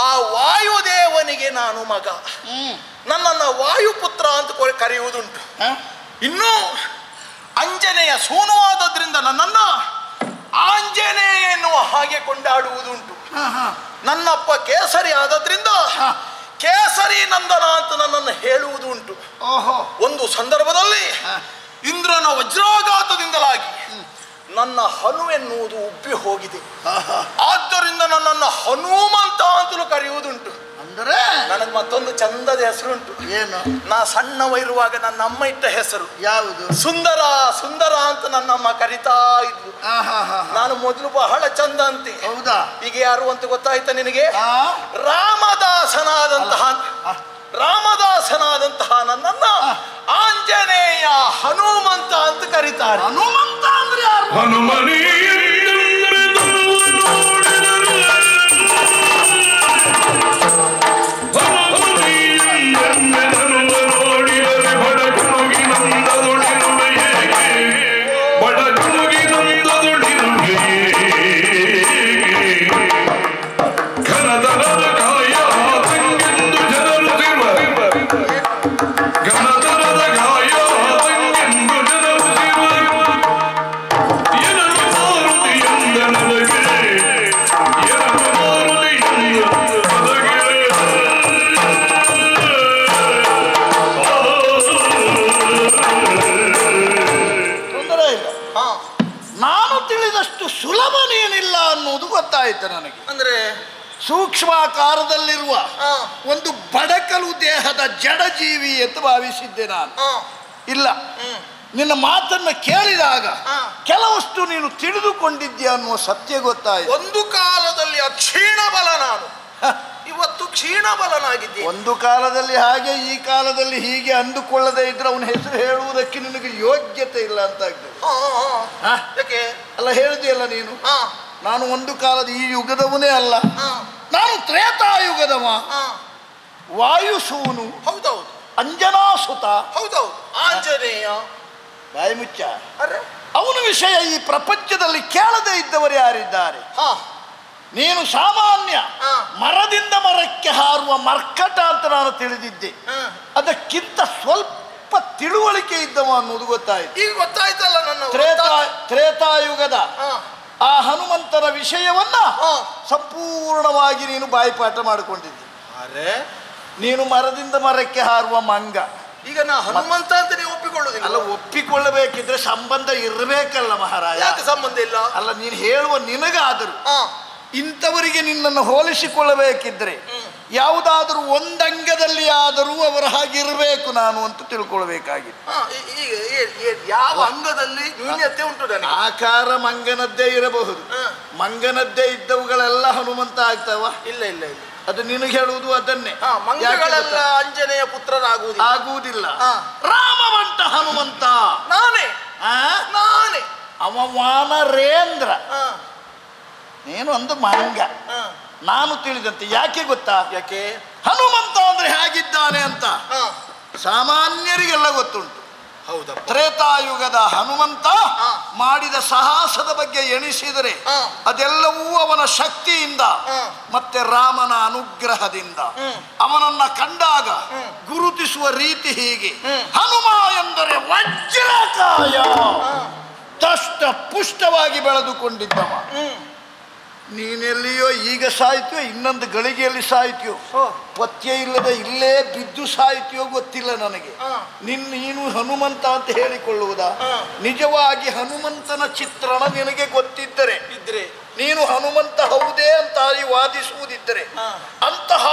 ಆ ವಾಯುದೇವನಿಗೆ ನಾನು ಮಗ. ನನ್ನನ್ನು ವಾಯುಪುತ್ರ ಅಂತ ಕರೆಯುವುದುಂಟು. ಇನ್ನೂ ಅಂಜನೆಯ ಸೂನುವಾದದ್ರಿಂದ ನನ್ನನ್ನು ಆಂಜನೇಯ ಎನ್ನುವ ಹಾಗೆ ಕೊಂಡಾಡುವುದುಂಟು. ನನ್ನಪ್ಪ ಕೇಸರಿ ಆದದ್ರಿಂದ ಕೇಸರಿ ನಂದನ ಅಂತ ನನ್ನನ್ನು ಹೇಳುವುದು ಉಂಟು. ಒಂದು ಸಂದರ್ಭದಲ್ಲಿ ಇಂದ್ರನ ವಜ್ರಾಘಾತದಿಂದಲಾಗಿ ನನ್ನ ಹನು ಎನ್ನುವುದು ಉಬ್ಬಿ ಹೋಗಿದೆ. ಆದ್ದರಿಂದ ನನ್ನನ್ನು ಹನುಮಂತ ಅಂತಲೂ ಕರೆಯುವುದುಂಟು. ಅಂದರೆ ನನಗೆ ಮತ್ತೊಂದು ಚಂದದ ಹೆಸರುಂಟು. ಏನು? ನಾ ಸಣ್ಣವೈರುವಾಗ ನನ್ನ ಅಮ್ಮ ಇಟ್ಟ ಹೆಸರು ಯಾವುದು? ಸುಂದರ. ಸುಂದರ ಅಂತ ನನ್ನಮ್ಮ ಕರಿತಾ ಇದ್ಲು. ನಾನು ಮೊದಲು ಬಹಳ ಚಂದ ಅಂತೆ. ಹೌದಾ? ಈಗ ಯಾರು ಅಂತ ಗೊತ್ತಾಯ್ತಾ ನಿನಗೆ? ರಾಮದಾಸನಾದಂತಹ ನನ್ನನ್ನ ಆಂಜನೇಯ ಹನುಮಂತ ಅಂತ ಕರೀತಾರೆ. ಹನುಮಂತ ಅಂದ್ರೆ ಯಾರು? ಹನುಮನಿ Yeah. ನಾನು ತಿಳಿದಷ್ಟು ಸುಲಭನೇನಿಲ್ಲ ಅನ್ನೋದು ಗೊತ್ತಾಯ್ತು ನನಗೆ. ಅಂದ್ರೆ ಸೂಕ್ಷ್ಮಾಕಾರದಲ್ಲಿರುವ ಒಂದು ಬಡಕಲು ದೇಹದ ಜಡಜೀವಿ ಅಂತ ಭಾವಿಸಿದ್ದೆ ನಾನು. ಇಲ್ಲ, ನಿನ್ನ ಮಾತನ್ನ ಕೇಳಿದಾಗ ಕೆಲವಷ್ಟು ನೀನು ತಿಳಿದುಕೊಂಡಿದ್ಯಾ ಅನ್ನುವ ಸತ್ಯ ಗೊತ್ತಾಯ್ತು. ಒಂದು ಕಾಲದಲ್ಲಿ ಅಕ್ಷೀಣ ಬಲ ನಾನು, ಇವತ್ತು ಕ್ಷೀಣ ಬಲನಾಗಿದ್ದೆ. ಒಂದು ಕಾಲದಲ್ಲಿ ಹಾಗೆ, ಈ ಕಾಲದಲ್ಲಿ ಹೀಗೆ ಅಂದುಕೊಳ್ಳದೆ ಇದ್ರೆ ಅವನ ಹೆಸರು ಹೇಳುವುದಕ್ಕೆ ನಿನಗೆ ಯೋಗ್ಯತೆ ಇಲ್ಲ ಅಂತ ಆಗ್ತದೆ. ಯಾಕೆ ಅಲ್ಲ, ಹೇಳಿದೆಯಲ್ಲ ನೀನು, ನಾನು ಒಂದು ಕಾಲದ ಈ ಯುಗದವನೇ ಅಲ್ಲ, ನಾನು ತ್ರೇತಾಯುಗದವ, ವಾಯುಸೂನು, ಹೌದೌದು, ಅಂಜನಾಸುತ, ಹೌದೌದು, ಆಂಜನೇಯ. ಬಾಯಿ ಮುಚ್ಚ. ಅರೆ, ಅವನ ವಿಷಯ ಈ ಪ್ರಪಂಚದಲ್ಲಿ ಕೇಳದೇ ಇದ್ದವರು ಯಾರಿದ್ದಾರೆ? ನೀನು ಸಾಮಾನ್ಯ ಮರದಿಂದ ಮರಕ್ಕೆ ಹಾರುವ ಮರ್ಕಟ ಅಂತ ನಾನು ತಿಳಿದಿದ್ದೆ. ಅದಕ್ಕಿಂತ ಸ್ವಲ್ಪ ತಿಳುವಳಿಕೆ ಇದ್ದವ ಅನ್ನೋದು ಗೊತ್ತಾಯ್ತು. ಈಗ ಗೊತ್ತಾಯ್ತಲ್ಲ ನನ್ನ ತ್ರೇತಾಯುಗದ ಆ ಹನುಮಂತನ ವಿಷಯವನ್ನ ಸಂಪೂರ್ಣವಾಗಿ ನೀನು ಬಾಯಿಪಾಠ ಮಾಡಿಕೊಂಡಿದ್ದೆ. ಅರೆ, ನೀನು ಮರದಿಂದ ಮರಕ್ಕೆ ಹಾರುವ ಮಂಗ. ಈಗ ನಾ ಹನುಮಂತ ಅಂತ ನೀವು ಒಪ್ಪಿಕೊಳ್ಳುವುದಿಲ್ಲ? ಅಲ್ಲ, ಒಪ್ಪಿಕೊಳ್ಳಬೇಕಿದ್ರೆ ಸಂಬಂಧ ಇರಬೇಕಲ್ಲ ಮಹಾರಾಜ. ಯಾಕೆ ಸಂಬಂಧ ಇಲ್ಲ? ಅಲ್ಲ, ನೀನು ಹೇಳುವ ನಿನಗಾದರೂ ಇಂಥವರಿಗೆ ನಿನ್ನನ್ನು ಹೋಲಿಸಿಕೊಳ್ಳಬೇಕಿದ್ರೆ ಯಾವುದಾದರೂ ಒಂದಂಗದಲ್ಲಿ ಆದರೂ ಅವರ ಹಾಗಿರಬೇಕು ನಾನು ಅಂತ ತಿಳ್ಕೊಳ್ಬೇಕಾಗಿದೆ. ಈಗ ಯಾವ ಅಂಗದಲ್ಲಿ ನ್ಯೂನ್ಯತೆ ಉಂಟು ನನಗೆ? ಆಕಾರ ಮಂಗನದ್ದೇ ಇರಬಹುದು, ಮಂಗನದ್ದೇ ಇದ್ದವುಗಳೆಲ್ಲ ಹನುಮಂತ ಆಗ್ತಾವ? ಇಲ್ಲ ಇಲ್ಲ ಇಲ್ಲ, ಅದು ನಿನಗೆ ಹೇಳುವುದು ಅದನ್ನೇ. ಮಂಗಗಳೆಲ್ಲ ಆಂಜನೇಯ ಪುತ್ರರಾಗುವುದಿಲ್ಲ. ಆಗುವುದಿಲ್ಲ. ರಾಮವಂತ ಹನುಮಂತ ನಾನೇ, ನಾನೇ. ಅವ ವಾನರೇಂದ್ರ, ನೀನು ಒಂದು ಮಂಗ. ನಾನು ತಿಳಿದಂತೆ. ಯಾಕೆ ಗೊತ್ತಾ? ಯಾಕೆ? ಹನುಮಂತ ಅಂದ್ರೆ ಹೇಗಿದ್ದಾನೆ ಅಂತ ಸಾಮಾನ್ಯರಿಗೆಲ್ಲ ಗೊತ್ತುಂಟು. ಹೌದಾ? ತ್ರೇತಾಯುಗದ ಹನುಮಂತ ಮಾಡಿದ ಸಾಹಸದ ಬಗ್ಗೆ ಎಣಿಸಿದರೆ ಅದೆಲ್ಲವೂ ಅವನ ಶಕ್ತಿಯಿಂದ ಮತ್ತೆ ರಾಮನ ಅನುಗ್ರಹದಿಂದ. ಅವನನ್ನ ಕಂಡಾಗ ಗುರುತಿಸುವ ರೀತಿ ಹೀಗೆ: ಹನುಮ ಎಂದರೆ ವಜ್ರಕಾಯ, ದಷ್ಟ ಪುಷ್ಟವಾಗಿ ಬೆಳೆದುಕೊಂಡಿದ್ದವ. ನೀನೆಲ್ಲಿಯೋ ಈಗ ಸಾಯ್ತೀಯೋ, ಇನ್ನೊಂದು ಗಳಿಗೆಯಲ್ಲಿ ಸಾಯ್ತೀಯೋ, ಪಥ್ಯ ಇಲ್ಲದೆ ಇಲ್ಲೇ ಬಿದ್ದು ಸಾಯ್ತೀಯೋ ಗೊತ್ತಿಲ್ಲ ನನಗೆ. ನೀನು ಹನುಮಂತ ಅಂತ ಹೇಳಿಕೊಳ್ಳುವುದಾ? ನಿಜವಾಗಿ ಹನುಮಂತನ ಚಿತ್ರಣ ನಿನಗೆ ಗೊತ್ತಿದ್ದರೆ ನೀನು ಹನುಮಂತ ಹೌದೇ ಅಂತ ವಾದಿಸುವುದಿದ್ದರೆ ಅಂತಹ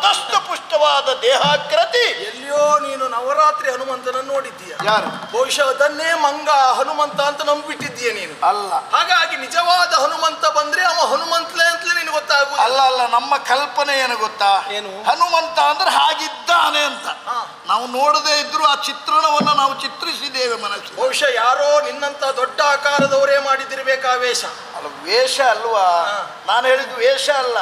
ದಷ್ಟಪುಷ್ಟವಾದ ದೇಹಾಕೃತಿ ಎಲ್ಲಿಯೋ ನೀನು ನವರಾತ್ರಿ ಹನುಮಂತನನ್ನು ನೋಡಿದ್ದೀಯ. ಯಾರು? ಬಹುಶಃ ಅದನ್ನೇ ಮಂಗ ಹನುಮಂತ ಅಂತ ನಂಬಿಟ್ಟಿದ್ದೀಯ ನೀನು. ಅಲ್ಲ, ಹಾಗಾಗಿ ನಿಜವಾದ ಹನುಮಂತ ಬಂದ್ರೆ ಅವ ಹನುಮಂತಲೇ ಅಂತಲೇ ನಿನಗೆ ಗೊತ್ತಾಗುವುದು. ಅಲ್ಲ ಅಲ್ಲ, ನಮ್ಮ ಕಲ್ಪನೆ ಏನು ಗೊತ್ತಾ? ಏನು? ಹನುಮಂತ ಅಂದ್ರೆ ಹಾಗಿದ್ದಾನೆ ಅಂತ. ನಾವು ನೋಡದೇ ಇದ್ರು ಆ ಚಿತ್ರಣವನ್ನು ನಾವು ಚಿತ್ರಿಸಿದ್ದೇವೆ ಮನಸ್ಸು. ಬಹುಶಃ ಯಾರೋ ನಿನ್ನಂತ ದೊಡ್ಡ ಆಕಾರದವರೇ ಮಾಡಿದಿರ್ಬೇಕಾ ವೇಷ. ಅಲ್ಲ, ವೇಷ ಅಲ್ವಾ? ನಾನು ಹೇಳಿದ್ದು ವೇಷ ಅಲ್ಲ.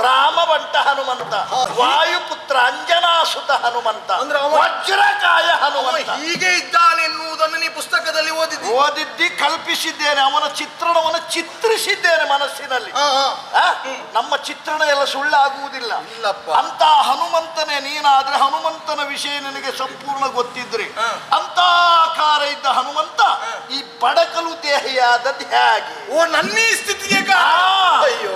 ರಾಮವಂತ ಹನುಮಂತ, ವಾಯುಪುತ್ರ ಅಂಜನಾಸುತ ಹನುಮಂತ, ಅಂದ್ರೆ ವಜ್ರಕಾಯ ಹನುಮಂತ. ಹೀಗೆ ಇದ್ದಾನೆ ಎನ್ನುವುದನ್ನು ನೀ ಪುಸ್ತಕದಲ್ಲಿ ಓದಿದ್ದಿ, ಕಲ್ಪಿಸಿದ್ದೇನೆ. ಅವನ ಚಿತ್ರಣವನ್ನು ಚಿತ್ರಿಸಿದ್ದೇನೆ ಮನಸ್ಸಿನಲ್ಲಿ. ನಮ್ಮ ಚಿತ್ರಣ ಎಲ್ಲ ಸುಳ್ಳಾಗುವುದಿಲ್ಲ. ಅಂತ ಹನುಮಂತನೇ ನೀನಾದ್ರೆ ಹನುಮಂತನ ವಿಷಯ ನಿನಗೆ ಸಂಪೂರ್ಣ ಗೊತ್ತಿದ್ರೆ ಅಂತ ಆಕಾರ ಇದ್ದ ಹನುಮಂತ ಈ ಬಡಕಲು ದೇಹಿಯಾದದ್ದು ಹೇಗೆ? ಓ, ನನ್ನ ಈ ಸ್ಥಿತಿಗೆ ಅಯ್ಯೋ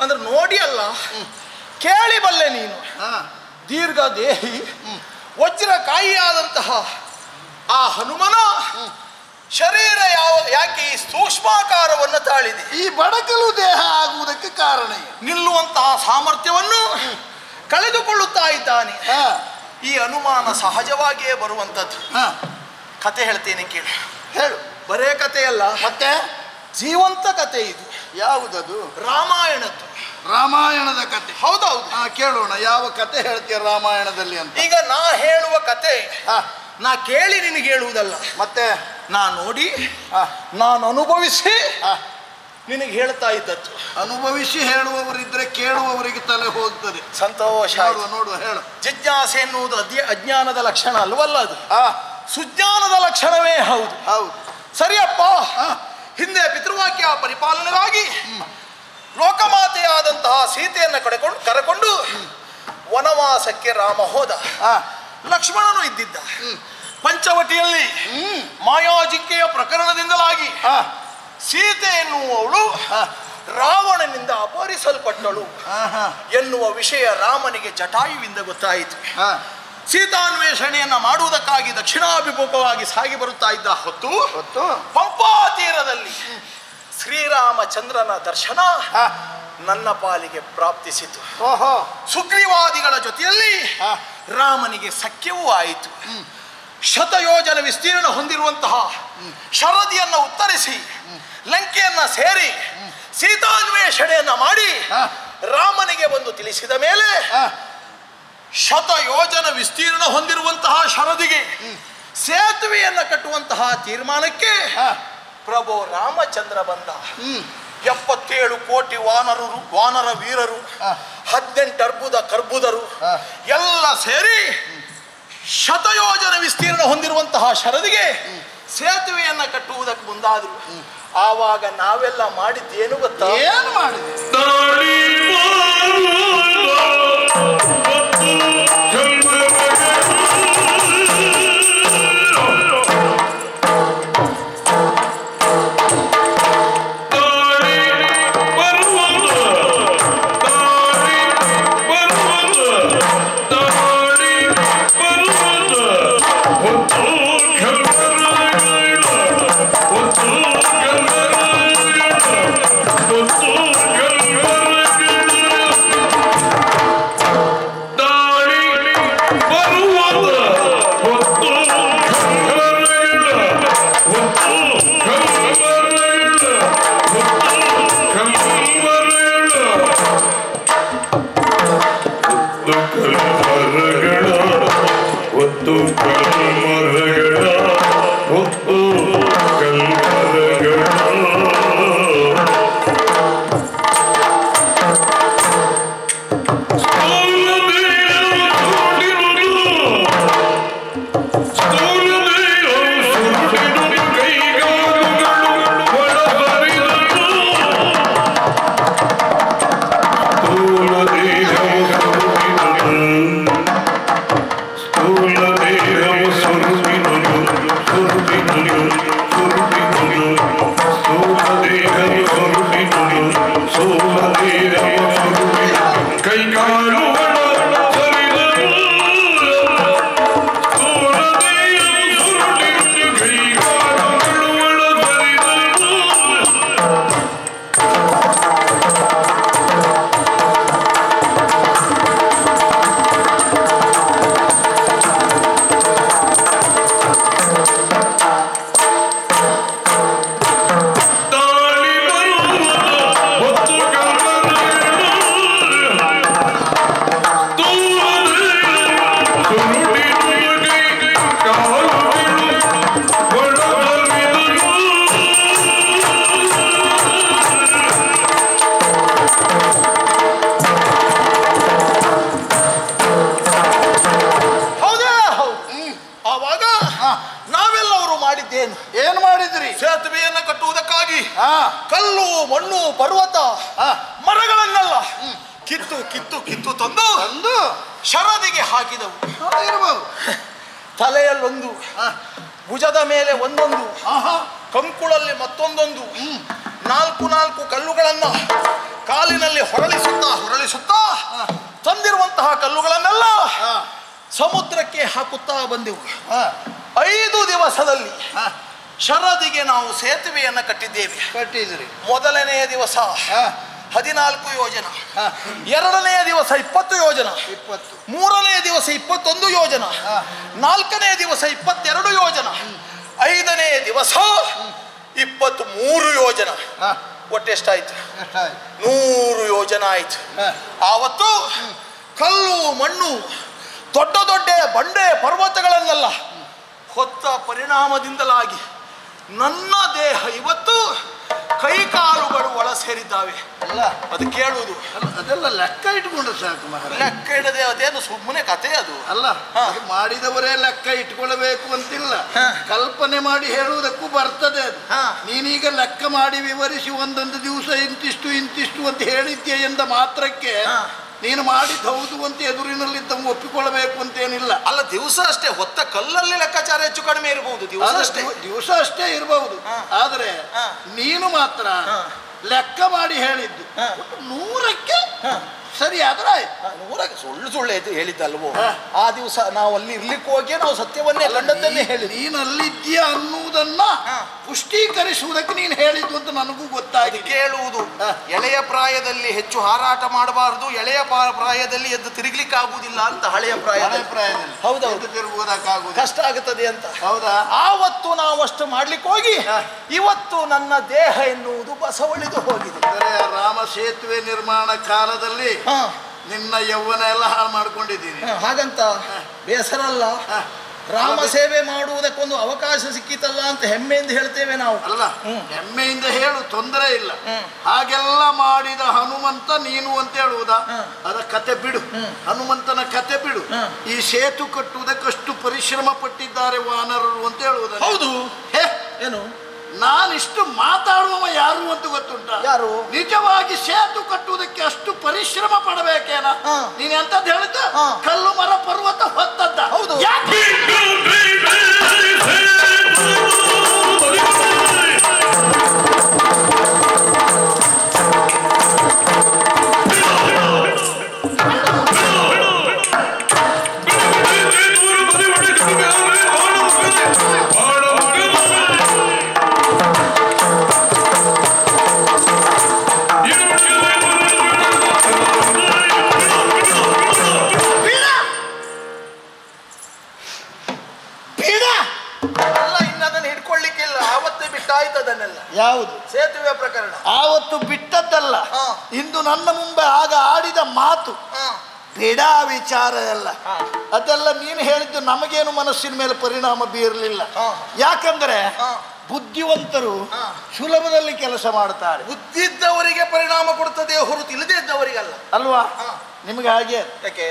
ಅಂದ್ರೆ ನೋಡಿ ಅಲ್ಲ, ಕೇಳಿ ಬಲ್ಲೆ ನೀನು. ದೀರ್ಘ ದೇಹಿ ವಜ್ರಕಾಯಿಯಾದಂತಹ ಆ ಹನುಮನ ಶರೀರ ಯಾಕೆ ಈ ಸೂಕ್ಷ್ಮಾಕಾರವನ್ನು ತಾಳಿದೆ? ಈ ಬಡಕಲು ದೇಹ ಆಗುವುದಕ್ಕೆ ಕಾರಣ ನಿಲ್ಲುವಂತಹ ಸಾಮರ್ಥ್ಯವನ್ನು ಕಳೆದುಕೊಳ್ಳುತ್ತಾ ಇದ್ದಾನೆ. ಈ ಅನುಮಾನ ಸಹಜವಾಗಿಯೇ ಬರುವಂಥದ್ದು. ಕತೆ ಹೇಳ್ತೇನೆ ಕೇಳು. ಹೇಳು. ಬರೇ ಕಥೆಯಲ್ಲ, ಮತ್ತೆ ಜೀವಂತ ಕತೆ ಇದು. ಯಾವುದದು? ರಾಮಾಯಣದ್ದು. ರಾಮಾಯಣದ ಕತೆ? ಹೌದೌದು. ಕೇಳೋಣ, ಯಾವ ಕತೆ ಹೇಳ್ತೀಯ ರಾಮಾಯಣದಲ್ಲಿ ಅಂತ. ಈಗ ನಾ ಹೇಳುವ ಕತೆ ನಾ ಕೇಳಿ ನಿನಗೆ ಹೇಳುವುದಲ್ಲ, ಮತ್ತೆ ನಾ ನೋಡಿ ನಾನು ಅನುಭವಿಸಿ ನಿನಗೆ ಹೇಳ್ತಾ ಇದ್ದದ್ದು. ಅನುಭವಿಸಿ ಹೇಳುವವರಿದ್ರೆ ಕೇಳುವವರಿಗೆ ತಲೆ ಹೋಗ್ತದೆ. ಸಂತೋಷ. ನೋಡುವ, ಹೇಳು. ಜಿಜ್ಞಾಸೆ ಎನ್ನುವುದು ಅಜ್ಞಾನದ ಲಕ್ಷಣ ಅಲ್ವಲ್ಲ, ಅದು ಸುಜ್ಞಾನದ ಲಕ್ಷಣವೇ ಹೌದು. ಹೌದು, ಸರಿಯಪ್ಪ. ಹಿಂದೆ ಪಿತೃವಾಕ್ಯ ಪರಿಪಾಲನೆಗಾಗಿ ಲೋಕಮಾತೆಯಾದಂತಹ ಸೀತೆಯನ್ನು ಕರೆಕೊಂಡು ವನವಾಸಕ್ಕೆ ರಾಮ ಹೋದ. ಲಕ್ಷ್ಮಣನು ಇದ್ದಿದ್ದ. ಪಂಚವಟಿಯಲ್ಲಿ ಮಾಯಾಜಿಂಕೆಯ ಪ್ರಕರಣದಿಂದಲಾಗಿ ಸೀತೆ ಎನ್ನುವವಳು ರಾವಣನಿಂದ ಅಪಹರಿಸಲ್ಪಟ್ಟಳು ಎನ್ನುವ ವಿಷಯ ರಾಮನಿಗೆ ಜಟಾಯುವಿಂದ ಗೊತ್ತಾಯಿತು. ಸೀತಾನ್ವೇಷಣೆಯನ್ನ ಮಾಡುವುದಕ್ಕಾಗಿ ದಕ್ಷಿಣಾಭಿಮುಖವಾಗಿ ಸಾಗಿ ಬರುತ್ತಾ ಇದ್ದ ಹೊತ್ತು ಪಂಪಾ ತೀರದಲ್ಲಿ ಶ್ರೀರಾಮಚಂದ್ರನ ದರ್ಶನ ನನ್ನ ಪಾಲಿಗೆ ಪ್ರಾಪ್ತಿಸಿತು. ಸುಗ್ರೀವಾದಿಗಳ ಜೊತೆಯಲ್ಲಿ ರಾಮನಿಗೆ ಸಖ್ಯವೂ ಆಯಿತು. ಶತಯೋಜನ ವಿಸ್ತೀರ್ಣ ಹೊಂದಿರುವಂತಹ ಶರದಿಯನ್ನು ಉತ್ತರಿಸಿ ಲಂಕೆಯನ್ನ ಸೇರಿ ಸೀತಾನ್ವೇಷಣೆಯನ್ನ ಮಾಡಿ ರಾಮನಿಗೆ ಬಂದು ತಿಳಿಸಿದ ಮೇಲೆ ಶತಯೋಜನ ವಿಸ್ತೀರ್ಣ ಹೊಂದಿರುವಂತಹ ಶರದಿಗೆ ಸೇತುವೆಯನ್ನು ಕಟ್ಟುವಂತಹ ತೀರ್ಮಾನಕ್ಕೆ ಪ್ರಭು ರಾಮಚಂದ್ರ ಬಂದ. 77 ಕೋಟಿ ವಾನರ ವೀರರು, 18 ಅರ್ಬುದ ಕರ್ಬುದರು ಎಲ್ಲ ಸೇರಿ ಶತಯೋಜನ ವಿಸ್ತೀರ್ಣ ಹೊಂದಿರುವಂತಹ ಶರದಿಗೆ ಸೇತುವೆಯನ್ನ ಕಟ್ಟುವುದಕ್ಕೆ ಮುಂದಾದ್ರು. ಆವಾಗ ನಾವೆಲ್ಲ ಮಾಡಿದ್ದೇನು ಗೊತ್ತಾ? ಏನು ಮಾಡಿದೆ? ಏನು ಮಾಡಿದ್ರಿ? ಸೇತುವೆಯನ್ನು ಕಟ್ಟುವುದಕ್ಕಾಗಿ ಕಲ್ಲು ಮಣ್ಣು ಪರ್ವತ ಮರಗಳನ್ನೆಲ್ಲ ಕಿತ್ತು ಕಿತ್ತು ಕಿತ್ತು ತಂದು ಶರದಿಗೆ ಹಾಕಿದವು. ತಲೆಯಲ್ಲೊಂದು, ಭುಜದ ಮೇಲೆ ಒಂದೊಂದು, ಕಂಕುಳಲ್ಲಿ ಮತ್ತೊಂದೊಂದು, 4 ಕಲ್ಲುಗಳನ್ನ ಕಾಲಿನಲ್ಲಿ ಹೊರಳಿಸುತ್ತಾ ತಂದಿರುವಂತಹ ಕಲ್ಲುಗಳನ್ನೆಲ್ಲ ಸಮುದ್ರಕ್ಕೆ ಹಾಕುತ್ತಾ ಬಂದೆವು. 5 ದಿವಸದಲ್ಲಿ ಶರದಿಗೆ ನಾವು ಸೇತುವೆಯನ್ನು ಕಟ್ಟಿದ್ದೇವೆ. ಮೊದಲನೆಯ ದಿವಸ 14 ಯೋಜನ, ಎರಡನೆಯ ದಿವಸ 20 ಯೋಜನ, ಮೂರನೆಯ ದಿವಸ 21 ಯೋಜನ, ನಾಲ್ಕನೆಯ ದಿವಸ 22 ಯೋಜನ, 5ನೆಯ ದಿವಸ 23 ಯೋಜನ. ಒಟ್ಟೆಷ್ಟಾಯ್ತು? 100 ಯೋಜನ ಆಯ್ತು. ಆವತ್ತು ಕಲ್ಲು ಮಣ್ಣು ದೊಡ್ಡ ದೊಡ್ಡ ಬಂಡೆ ಪರ್ವತಗಳನ್ನೆಲ್ಲ ಹೊತ್ತ ಪರಿಣಾಮದಿಂದಲಾಗಿ ನನ್ನ ದೇಹ ಇವತ್ತು ಕೈಕಾಲುಗಳು ಒಳ ಸೇರಿದ್ದಾವೆ. ಅದು ಕೇಳುವುದು ಅದೆಲ್ಲ ಲೆಕ್ಕ ಇಟ್ಕೊಂಡ್ರೆ ಸಾಕು. ಲೆಕ್ಕ ಇಡದೆ ಅದೇನು ಸುಮ್ಮನೆ ಕತೆ ಅದು ಅಲ್ಲ. ಮಾಡಿದವರೇ ಲೆಕ್ಕ ಇಟ್ಕೊಳ್ಬೇಕು ಅಂತಿಲ್ಲ, ಕಲ್ಪನೆ ಮಾಡಿ ಹೇಳುವುದಕ್ಕೂ ಬರ್ತದೆ ಅದು. ನೀನೀಗ ಲೆಕ್ಕ ಮಾಡಿ ವಿವರಿಸಿ ಒಂದೊಂದು ದಿವಸ ಇಂತಿಷ್ಟು ಅಂತ ಹೇಳಿದ್ಯೆ ಎಂದ ಮಾತ್ರಕ್ಕೆ ನೀನು ಮಾಡಿದ್ದು ಹೌದು ಅಂತ ಎದುರಿನಲ್ಲಿದ್ದ ಒಪ್ಪಿಕೊಳ್ಳಬೇಕು ಅಂತೇನಿಲ್ಲ. ಅಲ್ಲ, ದಿವಸ ಅಷ್ಟೇ ಹೊತ್ತ ಕಲ್ಲಲ್ಲಿ ಲೆಕ್ಕಾಚಾರ ಹೆಚ್ಚು ಕಡಿಮೆ ಇರಬಹುದು. ದಿವಸ ಅಷ್ಟೇ ಇರಬಹುದು. ಆದರೆ ನೀನು ಮಾತ್ರ ಲೆಕ್ಕ ಮಾಡಿ ಹೇಳಿದ್ದು 100ಕ್ಕೆ ಸರಿ ಆದ್ರೆ ಆಯ್ತು. 100ಕ್ಕೆ ಸುಳ್ಳು ಹೇಳಿದ್ದಲ್ವೋ? ಆ ದಿವಸ ನಾವು ಅಲ್ಲಿ ಇರ್ಲಿಕ್ಕೆ ಹೋಗಿ ನಾವು ಸತ್ಯವನ್ನೇ ಕಂಡದ್ದನ್ನೇ ಹೇಳಿ ನೀನು ಅಲ್ಲಿದ್ದೀಯ ಅನ್ನುವುದನ್ನ ಪುಷ್ಟೀಕರಿಸುವುದಕ್ಕೆ ನೀನು ಹೇಳಿದ್ದು ಅಂತ ನನಗೂ ಗೊತ್ತಾಗಿ ಕೇಳುವುದು. ಎಳೆಯ ಪ್ರಾಯದಲ್ಲಿ ಹೆಚ್ಚು ಹಾರಾಟ ಮಾಡಬಾರದು, ಎಳೆಯ ಪ್ರಾಯದಲ್ಲಿ ಎದ್ದು ತಿರುಗ್ಲಿಕ್ಕೆ ಆಗುವುದಿಲ್ಲ ಅಂತ. ಹಳೆಯ ಪ್ರಾಯದಲ್ಲಿ ಹೌದೌದು, ತಿರುಗುವುದಕ್ಕಾಗುವುದು ಕಷ್ಟ ಆಗುತ್ತದೆ ಅಂತ. ಹೌದಾ? ಆವತ್ತು ನಾವು ಅಷ್ಟು ಮಾಡ್ಲಿಕ್ಕೆ ಹೋಗಿ ಇವತ್ತು ನನ್ನ ದೇಹ ಎನ್ನುವುದು ಬಸವಳಿದು ಹೋಗಿದೆ. ರಾಮ ಸೇತುವೆ ನಿರ್ಮಾಣ ಕಾಲದಲ್ಲಿ ನಿನ್ನ ಯೌವನ ಎಲ್ಲ ಹಾಳು ಮಾಡ್ಕೊಂಡಿದ್ದೀನಿ. ಹಾಗಂತ ಬೇಸರ ಅಲ್ಲ, ರಾಮ ಸೇವೆ ಮಾಡುವುದಕ್ಕೊಂದು ಅವಕಾಶ ಸಿಕ್ಕಿತಲ್ಲ ಅಂತ ಹೆಮ್ಮೆಯಿಂದ ಹೇಳ್ತೇವೆ ನಾವು. ಅಲ್ಲ, ಹೆಮ್ಮೆಯಿಂದ ಹೇಳು, ತೊಂದರೆ ಇಲ್ಲ. ಹಾಗೆಲ್ಲ ಮಾಡಿದ ಹನುಮಂತ ನೀನು ಅಂತ ಹೇಳುವುದಾ? ಅದ ಕತೆ ಬಿಡು, ಹನುಮಂತನ ಕತೆ ಬಿಡು. ಈ ಸೇತು ಕಟ್ಟುವುದಕ್ಕಷ್ಟು ಪರಿಶ್ರಮ ಪಟ್ಟಿದ್ದಾರೆ ವಾನರರು ಅಂತ ಹೇಳುವುದ? ಹೌದು. ಏನು ನಾನಿಷ್ಟು ಮಾತಾಡುವವ ಯಾರು ಅಂತ ಗೊತ್ತುಂಟ? ಯಾರು? ನಿಜವಾಗಿ ಸೇತು ಕಟ್ಟುವುದಕ್ಕೆ ಅಷ್ಟು ಪರಿಶ್ರಮ ಪಡಬೇಕೇನ? ನೀನ್ ಎಂತದ್ದು ಹೇಳಿದ್ದ? ಕಲ್ಲು ಮರ ಪರ್ವತ ಹೊತ್ತದ್ದ. ಹೌದು. ಯಾವುದು? ಸೇತುವೆ ಪ್ರಕರಣ ಆವತ್ತು ಬಿಟ್ಟದ್ದಲ್ಲ, ಇಂದು ನನ್ನ ಮುಂದೆ ಆಗ ಆಡಿದ ಮಾತು ಬೇಡ ವಿಚಾರ ಎಲ್ಲ. ಅದೆಲ್ಲ ನೀನು ಹೇಳಿದ್ದು ನಮಗೇನು ಮನಸ್ಸಿನ ಮೇಲೆ ಪರಿಣಾಮ ಬೀರಲಿಲ್ಲ. ಯಾಕಂದ್ರೆ ಬುದ್ಧಿವಂತರು ಸುಲಭದಲ್ಲಿ ಕೆಲಸ ಮಾಡ್ತಾರೆ. ಬುದ್ಧಿದ್ದವರಿಗೆ ಪರಿಣಾಮ ಕೊಡುತ್ತದೆ ಹೊರತು ಇಲ್ಲದೆ ಇದ್ದವರಿಗಲ್ಲ ಅಲ್ವಾ? ನಿಮಗೆ ಹಾಗೆ. ಯಾಕೆ?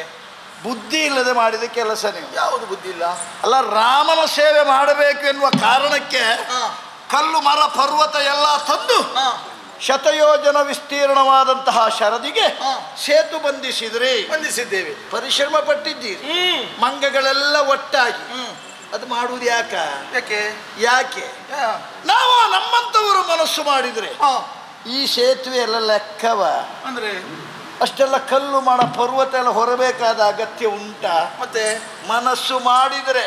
ಬುದ್ಧಿ ಇಲ್ಲದೆ ಮಾಡಿದ ಕೆಲಸ ನೀವು. ಯಾವುದು ಬುದ್ಧಿ ಇಲ್ಲ? ಅಲ್ಲ, ರಾಮನ ಸೇವೆ ಮಾಡಬೇಕು ಎನ್ನುವ ಕಾರಣಕ್ಕೆ ಕಲ್ಲು ಮರ ಪರ್ವತ ಎಲ್ಲ ತಂದು ಶತಯೋಜನ ವಿಸ್ತೀರ್ಣವಾದಂತಹ ಶರದಿಗೆ ಸೇತು ಬಂಧಿಸಿದ್ದೇವೆ. ಪರಿಶ್ರಮ ಪಟ್ಟಿದ್ದೀರಿ, ಮಂಗಗಳೆಲ್ಲ ಒಟ್ಟಾಗಿ. ಅದು ಮಾಡುವುದು ಯಾಕೆ? ನಾವು ನಮ್ಮಂತವರು ಮನಸ್ಸು ಮಾಡಿದ್ರೆ ಈ ಸೇತುವೆ ಎಲ್ಲ ಲೆಕ್ಕವ? ಅಂದ್ರೆ ಅಷ್ಟೆಲ್ಲ ಕಲ್ಲು ಮರ ಪರ್ವತ ಎಲ್ಲ ಹೊರಬೇಕಾದ ಅಗತ್ಯ ಉಂಟಾ? ಮತ್ತೆ ಮನಸ್ಸು ಮಾಡಿದ್ರೆ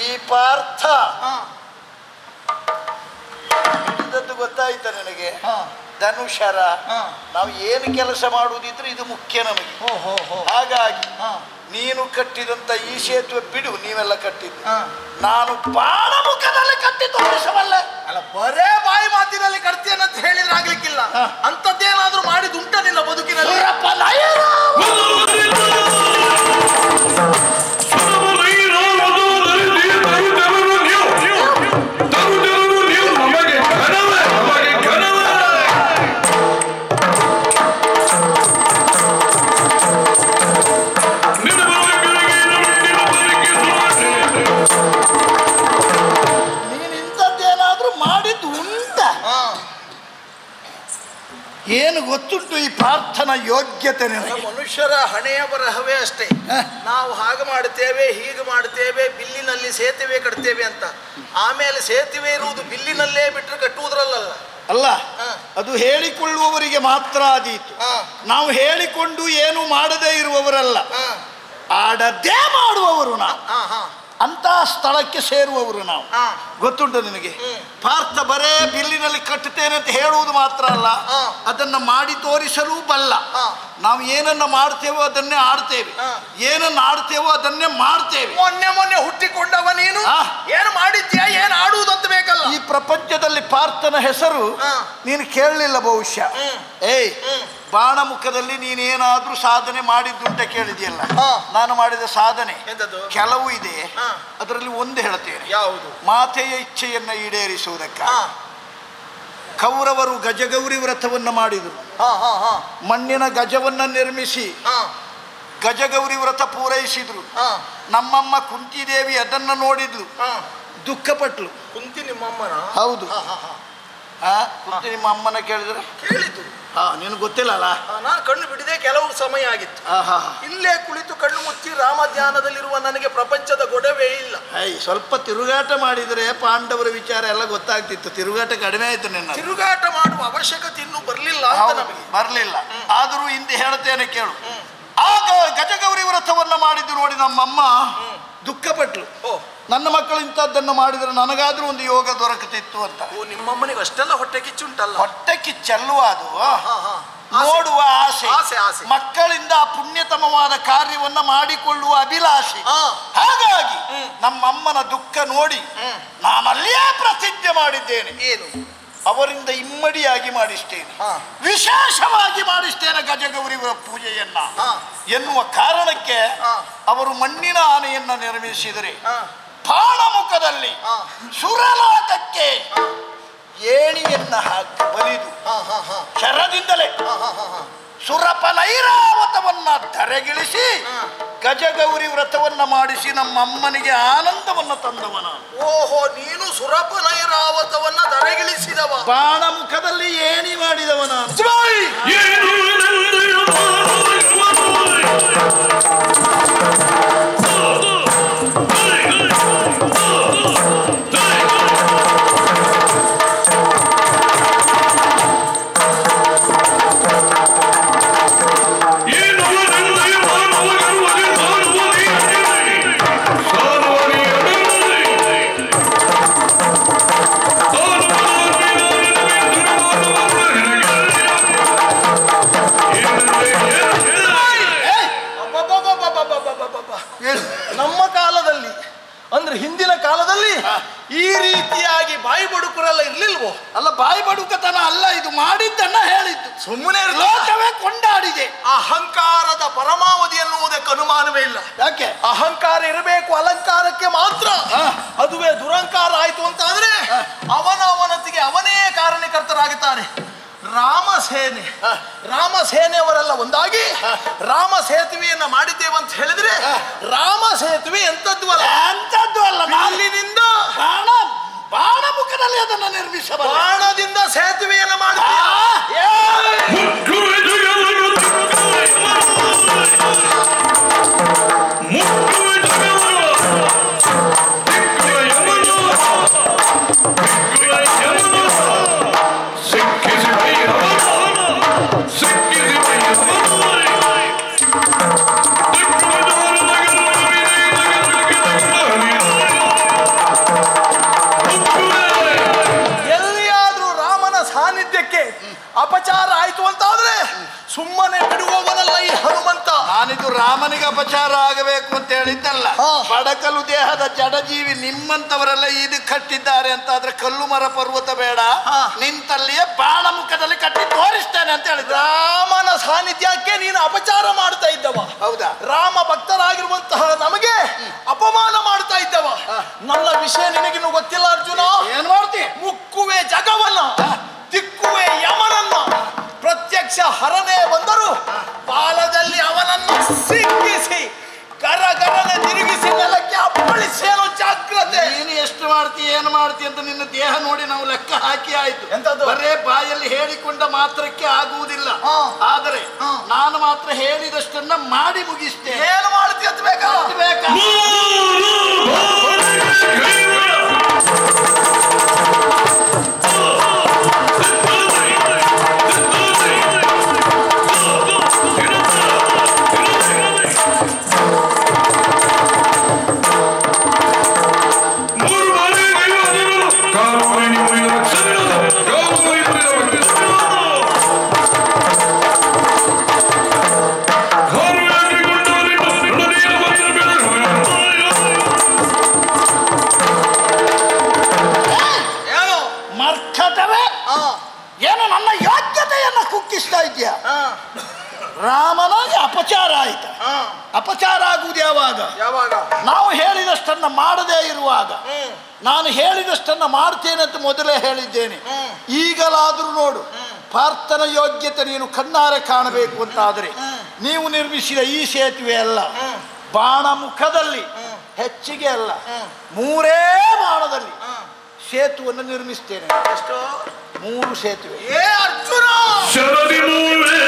ಈ ಪಾರ್ಥ ಇದದ್ದು ಗೊತ್ತಾಯ್ತ ನನಗೆ? ಧನುಷರ ನಾವು ಏನು ಕೆಲಸ ಮಾಡುವುದಿದ್ರೆ ಇದು ಮುಖ್ಯ ನಮಗೆ. ಹಾಗಾಗಿ ನೀನು ಕಟ್ಟಿದಂತ ಈ ಸೇತುವೆ ಬಿಡು, ನೀವೆಲ್ಲ ಕಟ್ಟಿದ್ದು. ನಾನು ಬಾಣ ಮುಖದಲ್ಲಿ ಕಟ್ಟಿ ತೋರಿಸಬಲ್ಲ. ಅಲ್ಲ, ಬರೇ ಬಾಯಿ ಮಾತಿನಲ್ಲಿ ಕಟ್ತೇನೆ ಅಂತ ಹೇಳಿದ್ರೆ ಆಗ್ಲಿಕ್ಕಿಲ್ಲ. ಅಂತದ್ದೇನಾದ್ರೂ ಮಾಡಿದುಂಟ ನಿನ್ನ ಬದುಕಿನಲ್ಲಿ? ಏನು ಗೊತ್ತುಂಟು ಈ ಪ್ರಾರ್ಥನಾ ಯೋಗ್ಯತೆ? ಮನುಷ್ಯರ ಹಣೆಯ ಬರಹವೇ ಅಷ್ಟೇ. ನಾವು ಹಾಗೆ ಮಾಡುತ್ತೇವೆ, ಹೀಗೆ ಮಾಡುತ್ತೇವೆ, ಬಿಲ್ಲಿನಲ್ಲಿ ಸೇತುವೆ ಕಟ್ತೇವೆ ಅಂತ. ಆಮೇಲೆ ಸೇತುವೆ ಇರುವುದು ಬಿಲ್ಲಿನಲ್ಲೇ ಬಿಟ್ಟರೆ ಕಟ್ಟುವುದ್ರಲ್ಲ. ಅಲ್ಲ, ಅದು ಹೇಳಿಕೊಳ್ಳುವವರಿಗೆ ಮಾತ್ರ ಆದೀತು. ನಾವು ಹೇಳಿಕೊಂಡು ಏನು ಮಾಡದೇ ಇರುವವರಲ್ಲ, ಆಡದ್ದೇ ಮಾಡುವವರು ನಾವು. ಅಂತ ಸ್ಥಳಕ್ಕೆ ಸೇರುವವರು ನಾವು. ಗೊತ್ತುಂಟು ನಿನಗೆ, ಪಾರ್ಥ ಬರೇ ಬಿಲ್ಲಿನಲ್ಲಿ ಕಟ್ಟುತ್ತೇನೆ ಅಂತ ಹೇಳುವುದು ಮಾತ್ರ ಅಲ್ಲ, ಅದನ್ನ ಮಾಡಿ ತೋರಿಸಲು ಬಲ್ಲ. ನಾವು ಏನನ್ನ ಮಾಡ್ತೇವೋ ಅದನ್ನೇ ಆಡ್ತೇವೆ, ಏನನ್ನ ಆಡ್ತೇವೋ ಅದನ್ನೇ ಮಾಡ್ತೇವೆ. ಮೊನ್ನೆ ಹುಟ್ಟಿಕೊಂಡವ ನೀನು ಏನು ಮಾಡಿದ್ಯಾ, ಏನು ಆಡುವುದಂತ ಬೇಕಲ್ಲ. ಈ ಪ್ರಪಂಚದಲ್ಲಿ ಪಾರ್ಥನ ಹೆಸರು ನೀನು ಕೇಳಲಿಲ್ಲ ಬಹುಶಃ. ಬಾಣಮುಖದಲ್ಲಿ ನೀನೇನಾದ್ರೂ ಸಾಧನೆ ಮಾಡಿದ್ದುಂಟ ಕೇಳಿದೆಯಲ್ಲ. ನಾನು ಮಾಡಿದ ಸಾಧನೆ ಕೆಲವು ಇದೆ, ಅದರಲ್ಲಿ ಒಂದು ಹೇಳ್ತೇನೆ. ಯಾವುದು? ಮಾತೆಯ ಇಚ್ಛೆಯನ್ನ ಈಡೇರಿಸುವುದಕ್ಕೆ ಕೌರವರು ಗಜಗೌರಿ ವ್ರತವನ್ನು ಮಾಡಿದರು. ಮಣ್ಣಿನ ಗಜವನ್ನ ನಿರ್ಮಿಸಿ ಗಜಗೌರಿ ವ್ರತ ಪೂರೈಸಿದ್ರು. ನಮ್ಮಮ್ಮ ಕುಂತಿದೇವಿ ಅದನ್ನ ನೋಡಿದ್ಲು, ದುಃಖಪಟ್ಲು. ಕುಂತಿ ನಿಮ್ಮಮ್ಮನ? ಹೌದು. ಕುಂತಿ ನಿಮ್ಮ ಅಮ್ಮನ ಕೇಳಿದ್ರೆ ಕೇಳಿತು. ನೀನು ಗೊತ್ತಿಲ್ಲ ಅಲ್ಲ. ನಾನು ಕಣ್ಣು ಬಿಡಿದೆ, ಕೆಲವು ಸಮಯ ಆಗಿತ್ತು. ಇಲ್ಲೇ ಕುಳಿತು ಕಣ್ಣು ಮುಚ್ಚಿ ರಾಮ ಧ್ಯಾನದಲ್ಲಿರುವ ನನಗೆ ಪ್ರಪಂಚದ ಗೊಡವೇ ಇಲ್ಲ. ಸ್ವಲ್ಪ ತಿರುಗಾಟ ಮಾಡಿದರೆ ಪಾಂಡವರ ವಿಚಾರ ಎಲ್ಲ ಗೊತ್ತಾಗ್ತಿತ್ತು. ತಿರುಗಾಟ ಕಡಿಮೆ ಆಯ್ತು. ನಿನ್ನ ತಿರುಗಾಟ ಮಾಡುವ ಅವಶ್ಯಕತೆ ಇನ್ನೂ ಬರಲಿಲ್ಲ ಅಂತ ನಮಗೆ. ಬರಲಿಲ್ಲ. ಆದರೂ ಹಿಂದೆ ಹೇಳ್ತೇನೆ ಕೇಳು. ಆಗ ಗಜಗೌರಿ ವ್ರತವನ್ನ ಮಾಡಿದ್ದು ನೋಡಿ ನಮ್ಮಮ್ಮ ದುಃಖಪಟ್ಲು. ನನ್ನ ಮಕ್ಕಳು ಇಂಥದ್ದನ್ನು ಮಾಡಿದರೆ ನನಗಾದ್ರೂ ಒಂದು ಯೋಗ ದೊರಕುತ್ತಿತ್ತು ಅಂತ. ನಿಮ್ಮಮ್ಮನಿಗೆ ಅಷ್ಟೆಲ್ಲ ಹೊಟ್ಟೆ ಕಿಚ್ಚುಂಟಲ್ಲ? ಹೊಟ್ಟೆ ಕಿಚ್ಚಲ್ವ ಅದು, ನೋಡುವ ಆಸೆ, ಮಕ್ಕಳಿಂದ ಪುಣ್ಯತಮವಾದ ಕಾರ್ಯವನ್ನ ಮಾಡಿಕೊಳ್ಳುವ ಅಭಿಲಾಷೆ. ಹಾಗಾಗಿ ನಮ್ಮಮ್ಮನ ದುಃಖ ನೋಡಿ ನಾನಲ್ಲಿಯೇ ಪ್ರತಿಜ್ಞೆ ಮಾಡಿದ್ದೇನೆ. ಏನು? ಅವರಿಂದ ಇಮ್ಮಡಿಯಾಗಿ ಮಾಡಿಸ್ತೇನೆ, ವಿಶೇಷವಾಗಿ ಮಾಡಿಸ್ತೇನೆ ಗಜಗೌರಿ ಪೂಜೆಯನ್ನ ಎನ್ನುವ ಕಾರಣಕ್ಕೆ ಅವರು ಮಣ್ಣಿನ ಆನೆಯನ್ನ ನಿರ್ಮಿಸಿದರೆ ಬಾಣಮುಖದಲ್ಲಿ ಸುರಲೋಕಕ್ಕೆ ಏಣಿಯನ್ನ ಹಾಕಿ ಬಲಿದು ಶರದಿಂದಲೇ ಸುರಪನೈರಾವತವನ್ನ ಧರೆಗಿಳಿಸಿ ಗಜಗೌರಿ ವ್ರತವನ್ನ ಮಾಡಿಸಿ ನಮ್ಮಮ್ಮನಿಗೆ ಆನಂದವನ್ನ ತಂದವನ. ಓಹೋ, ನೀನು ಸುರಪನೈರಾವತವನ್ನ ಧರೆಗಿಳಿಸಿದವ, ಬಾಣಮುಖದಲ್ಲಿ ಏಣಿ ಮಾಡಿದವನ. ನಮ್ಮ ಕಾಲದಲ್ಲಿ ಅಂದ್ರೆ ಹಿಂದಿನ ಕಾಲದಲ್ಲಿ ಈ ರೀತಿಯಾಗಿ ಬಾಯಿ ಬಡುಕರೆಲ್ಲ ಇರ್ಲಿಲ್ವೋ? ಅಲ್ಲ, ಬಾಯಿ ಬಡುಕತನ ಅಲ್ಲ, ಇದು ಮಾಡಿದ್ದನ್ನ ಹೇಳಿದ್ದು. ಸುಮ್ಮನೆ ಲೋಕವೇ ಕೊಂಡಾಡಿದೆ. ಅಹಂಕಾರದ ಪರಮಾವಧಿ ಎನ್ನುವುದಕ್ಕೆ ಅನುಮಾನವೇ ಇಲ್ಲ. ಯಾಕೆ? ಅಹಂಕಾರ ಇರಬೇಕು, ಅಲಂಕಾರಕ್ಕೆ ಮಾತ್ರ. ಅದುವೇ ದುರಂಕಾರ ಆಯ್ತು ಅಂತಾದ್ರೆ ಅವನವನತಿಗೆ ಅವನೇ ಕಾರಣಕರ್ತರಾಗುತ್ತಾರೆ. ರಾಮಸೇನೆಯವರೆಲ್ಲ ಒಂದಾಗಿ ರಾಮ ಸೇತುವೆಯನ್ನ ಮಾಡಿದ್ದೇವಂತ ಹೇಳಿದ್ರೆ ರಾಮ ಸೇತುವೆ ಎಂತದ್ದು ಅಲ್ಲ, ಅಲ್ಲಿನಿಂದ ಬಾಣಮುಖದಲ್ಲಿ ಅದನ್ನು ನಿರ್ಮಿಸಬಹುದು. ಬಾಣದಿಂದ ಸೇತುವೆಯನ್ನ ಮಾಡಿ ಅಪಚಾರ ಆಯ್ತು ಅಂತಾದ್ರೆ ಸುಮ್ಮನೆ ಬಿಡುವವನಲ್ಲ ಈ ಹನುಮಂತ. ನಾನಿದು ರಾಮನಿಗೆ ಅಪಚಾರ ಆಗಬೇಕು ಅಂತ ಹೇಳಿದ್ದಲ್ಲ. ಬಡಕಲು ದೇಹದ ಜಡಜೀವಿ ನಿಮ್ಮಂತವರೆಲ್ಲ ಇದು ಕಟ್ಟಿದ್ದಾರೆ ಅಂತಾದ್ರೆ ಕಲ್ಲು ಮರ ಪರ್ವತ ಬೇಡ, ನಿಂತಲ್ಲಿಯೇ ಬಾಣಮುಖದಲ್ಲಿ ಕಟ್ಟಿ ತೋರಿಸ್ತೇನೆ ಅಂತ ಹೇಳಿದ. ರಾಮನ ಸಾನ್ನಿಧ್ಯಕ್ಕೆ ನೀನು ಅಪಚಾರ ಮಾಡ್ತಾ ಇದ್ದವ. ಹೌದಾ? ರಾಮ ಭಕ್ತರಾಗಿರುವಂತಹ ನಮಗೆ ಅಪಮಾನ ಮಾಡ್ತಾ ಇದ್ದವ. ನನ್ನ ವಿಷಯ ನಿನಗಿನ್ನು ಗೊತ್ತಿಲ್ಲ ಅರ್ಜುನ. ಏನ್ ಮಾಡ್ತಿ? ಮುಕ್ಕುವೆ ಜಗವನ್ನ, ದಿಕ್ಕುವೆ ಯಮನನ್ನ, ಪ್ರತ್ಯಕ್ಷ ಹರನೇ ಬಂದರು ಬಾಲದಲ್ಲಿ ಅವನನ್ನು ಸಿಕ್ಕಿಸಿ ಗರಗರನೆ ತಿರುಗಿಸಿ ನೆಲಕ್ಕೆ ಅಪ್ಪಳಿಸೇನೋ ಜಾಗ್ರತೆ. ನೀನು ಎಷ್ಟು ಮಾಡ್ತಿ ಏನು ಮಾಡ್ತಿ ಅಂತ ನಿನ್ನ ದೇಹ ನೋಡಿ ನಾವು ಲೆಕ್ಕ ಹಾಕಿ ಆಯ್ತು. ಎಂತದ್ದು? ಬರೇ ಬಾಯಲ್ಲಿ ಹೇಳಿಕೊಂಡ ಮಾತ್ರಕ್ಕೆ ಆಗುವುದಿಲ್ಲ. ಆದರೆ ನಾನು ಮಾತ್ರ ಹೇಳಿದಷ್ಟನ್ನ ಮಾಡಿ ಮುಗಿಸ್ತೇನೆ. ಏನು ಮಾಡ್ತಿ ಅಂತ ಬೇಕಾ? ಬೇಕಾ ಇರುವಾಗ, ಯಾವಾಗ ನಾವು ಹೇಳಿದಷ್ಟನ್ನ ಮಾಡದೇ ಇರುವಾಗ, ನಾನು ಹೇಳಿದಷ್ಟನ್ನ ಮಾಡ್ತೇನೆ ಅಂತ ಮೊದಲೇ ಹೇಳಿದ್ದೇನೆ. ಈಗಲಾದರೂ ನೋಡು, ಪಾರ್ಥನ ಯೋಗ್ಯತೆ ನೀನು ಕಣ್ಣಾರೆ ಕಾಣಬೇಕು ಅಂತಾದರೆ ನೀವು ನಿರ್ಮಿಸಿದ ಈ ಸೇತುವೆ ಅಲ್ಲ, ಬಾಣ ಮುಖದಲ್ಲಿ ಹೆಚ್ಚಿಗೆ ಅಲ್ಲ, 3 ಬಾಣದಲ್ಲಿ ಸೇತುವನ್ನು ನಿರ್ಮಿಸ್ತೇನೆ. ಎಷ್ಟೋ 3 ಸೇತುವೆ. ಏ ಅರ್ಜುನ, ಶರದಿ ಮೂಲೆ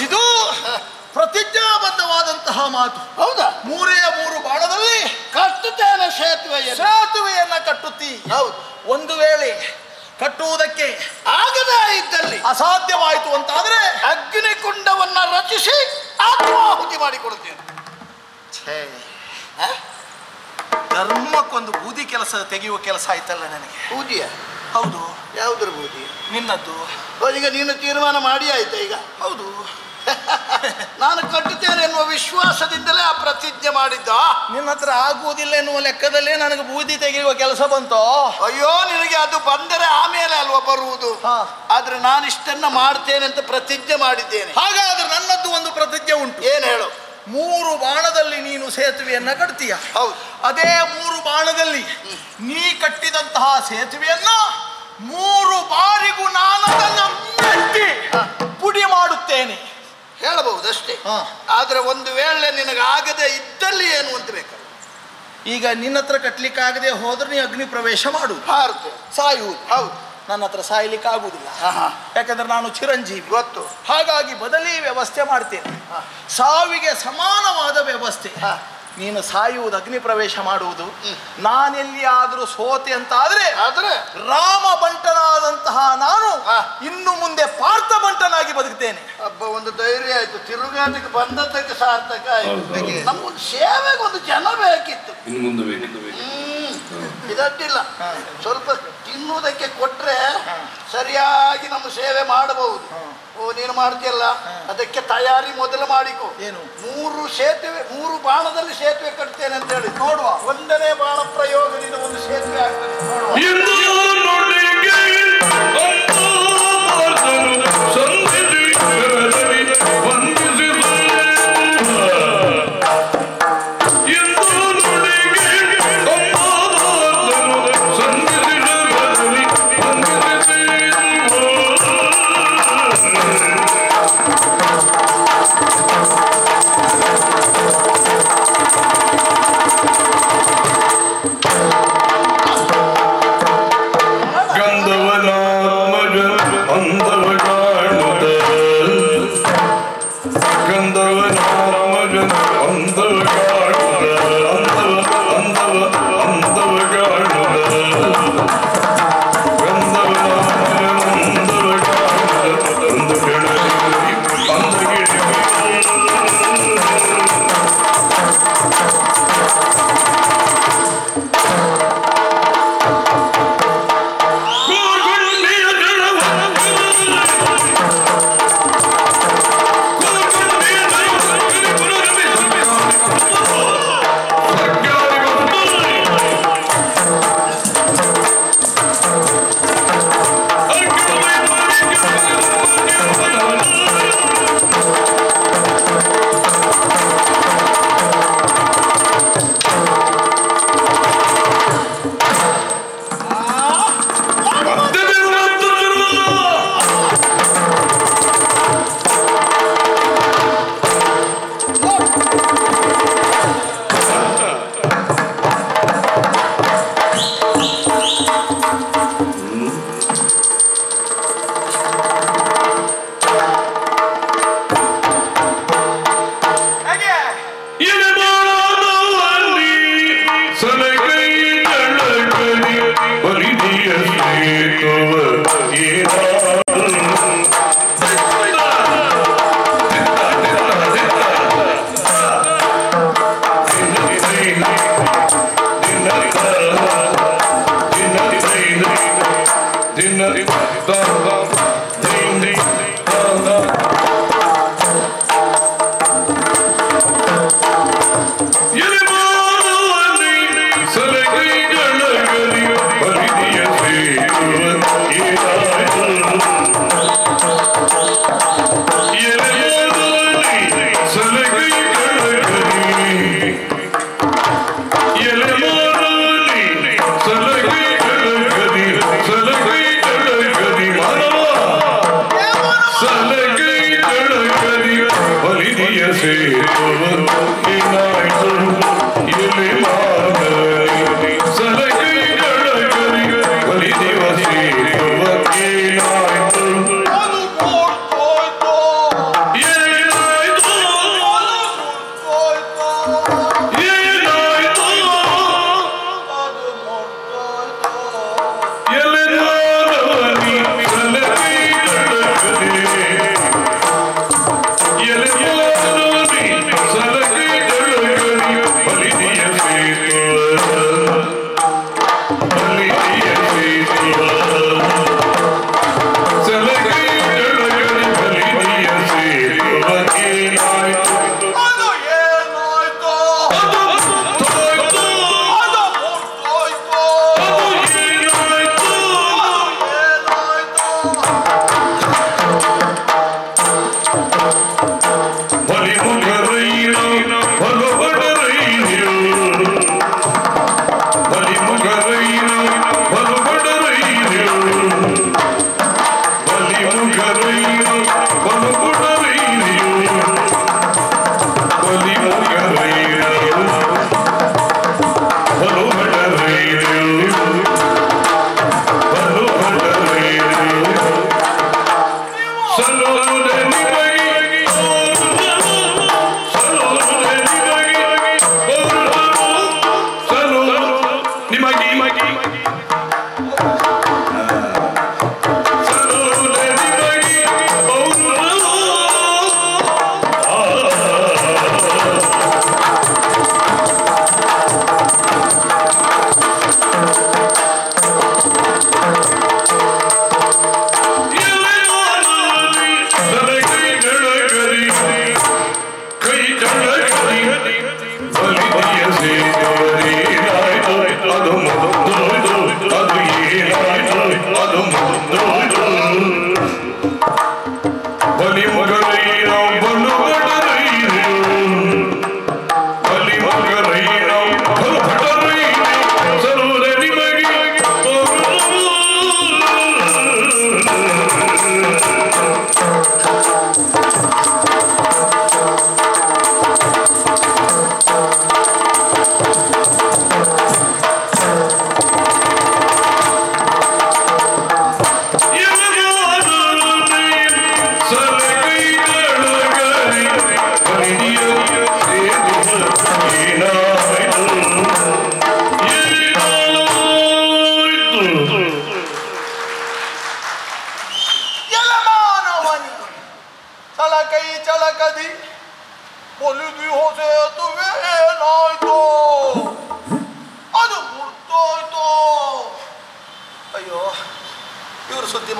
ಇದು ಪ್ರತಿಜ್ಞಾಬದ್ಧವಾದಂತಹ ಮಾತು. ಹೌದಾ? 3 ಬಾಣದಲ್ಲಿ ಕಟ್ಟುತ್ತೇನೆ ಸೇತುವೆಯನ್ನ ಕಟ್ಟುತ್ತಿ. ಹೌದು. ಒಂದು ವೇಳೆ ಕಟ್ಟುವುದಕ್ಕೆ ಆಗದೇ ಇದ್ದಲ್ಲಿ, ಅಸಾಧ್ಯವಾಯಿತು ಅಂತಾದ್ರೆ ಅಗ್ನಿಕುಂಡವನ್ನ ರಚಿಸಿ ಆತ್ಮಾಹುತಿ ಮಾಡಿಕೊಡುತ್ತೇನೆ. ಧರ್ಮಕ್ಕೊಂದು ಬೂದಿ ಕೆಲಸ ತೆಗೆಯುವ ಕೆಲಸ ಆಯ್ತಲ್ಲ ನನಗೆ. ಬೂದಿಯ? ಹೌದು. ಯಾವುದ್ರ ಬೂದಿ? ನಿನ್ನದ್ದು. ಈಗ ನೀನು ತೀರ್ಮಾನ ಮಾಡಿ ಆಯ್ತಾ? ಈಗ ಹೌದು. ನಾನು ಕಟ್ಟುತ್ತೇನೆ ಎನ್ನುವ ವಿಶ್ವಾಸದಿಂದಲೇ ಆ ಪ್ರತಿಜ್ಞೆ ಮಾಡಿದ್ದ. ನಿನ್ನ ಹತ್ರ ಆಗುವುದಿಲ್ಲ ಎನ್ನುವ ಲೆಕ್ಕದಲ್ಲೇ ನನಗೆ ಬೂದಿ ತೆಗೆಯುವ ಕೆಲಸ ಬಂತು. ಅಯ್ಯೋ, ನಿನಗೆ ಅದು ಬಂದರೆ ಆಮೇಲೆ ಅಲ್ವಾ ಬರುವುದು. ಆದ್ರೆ ನಾನು ಇಷ್ಟನ್ನ ಮಾಡ್ತೇನೆ ಅಂತ ಪ್ರತಿಜ್ಞೆ ಮಾಡಿದ್ದೇನೆ. ಹಾಗಾದ್ರೆ ನನ್ನದ್ದು ಒಂದು ಪ್ರತಿಜ್ಞೆ ಉಂಟು. ಏನ್ ಹೇಳು? 3 ಬಾಣದಲ್ಲಿ ನೀನು ಸೇತುವೆಯನ್ನ ಕಟ್ತೀಯ. ಹೌದು. ಅದೇ 3 ಬಾಣದಲ್ಲಿ ನೀ ಕಟ್ಟಿದಂತಹ ಸೇತುವೆಯನ್ನ 3 ಬಾರಿಗೂ ನಾನು ಅದನ್ನ ಮೆಟ್ಟಿ ಪುಡಿ ಮಾಡುತ್ತೇನೆ. ಹೇಳಬಹುದಷ್ಟೇ. ಆದ್ರೆ ಒಂದು ವೇಳೆ ನಿನಗಾಗದೆ ಇದ್ದಲ್ಲಿ ಏನು ಅಂತ ಬೇಕು. ಈಗ ನಿನ್ನ ಹತ್ರ ಕಟ್ಲಿಕ್ಕೆ ಆಗದೆ ಹೋದ್ರೆ ನೀ ಅಗ್ನಿ ಪ್ರವೇಶ ಮಾಡುದು, ಸಾಯುವುದು. ಹೌದು. ನನ್ನ ಹತ್ರ ಸಾಯ್ಲಿಕ್ಕೆ ಆಗುದಿಲ್ಲ, ಯಾಕಂದ್ರೆ ನಾನು ಚಿರಂಜೀವಿ. ಗೊತ್ತು. ಹಾಗಾಗಿ ಬದಲಿ ವ್ಯವಸ್ಥೆ ಮಾಡ್ತೇನೆ, ಸಾವಿಗೆ ಸಮಾನವಾದ ವ್ಯವಸ್ಥೆ. ನೀನು ಸಾಯುವುದು, ಅಗ್ನಿ ಪ್ರವೇಶ ಮಾಡುವುದು. ನಾನೆಲ್ಲಿ ಆದರೂ ಸೋತೆ ಅಂತ ಆದ್ರೆ ರಾಮ ಬಂಟನಾದಂತಹ ನಾನು ಇನ್ನು ಮುಂದೆ ಪಾರ್ಥ ಬಂಟನಾಗಿ ಬದುಕ್ತೇನೆ. ಹಬ್ಬ, ಒಂದು ಧೈರ್ಯ ಆಯ್ತು. ತಿರುಗಾಟಕ್ಕೆ ಬಂದದ್ದಕ್ಕೆ ಸಾರ್ಥಕ ಆಯ್ತು. ನಮ್ಗೊಂದು ಸೇವೆಗೆ ಒಂದು ಜನ ಬೇಕಿತ್ತು. ಇದಡ್ಡಿಲ್ಲ. ಸ್ವಲ್ಪ ತಿನ್ನುವುದಕ್ಕೆ ಕೊಟ್ರೆ ಸರಿಯಾಗಿ ನಮ್ಮ ಸೇವೆ ಮಾಡಬಹುದು. ಓ, ನೀನು ಮಾಡ್ತೀಯಲ್ಲ, ಅದಕ್ಕೆ ತಯಾರಿ ಮೊದಲು ಮಾಡಿಕೊ. ಏನು? 3 ಬಾಣದಲ್ಲಿ ಸೇತುವೆ ಕಟ್ತೇನೆ ಅಂತ ಹೇಳಿ ನೋಡುವ. 1ನೇ ಬಾಣ ಪ್ರಯೋಗದಿಂದ ಒಂದು ಸೇತುವೆ ಆಗ್ತದೆ ನೋಡುವ.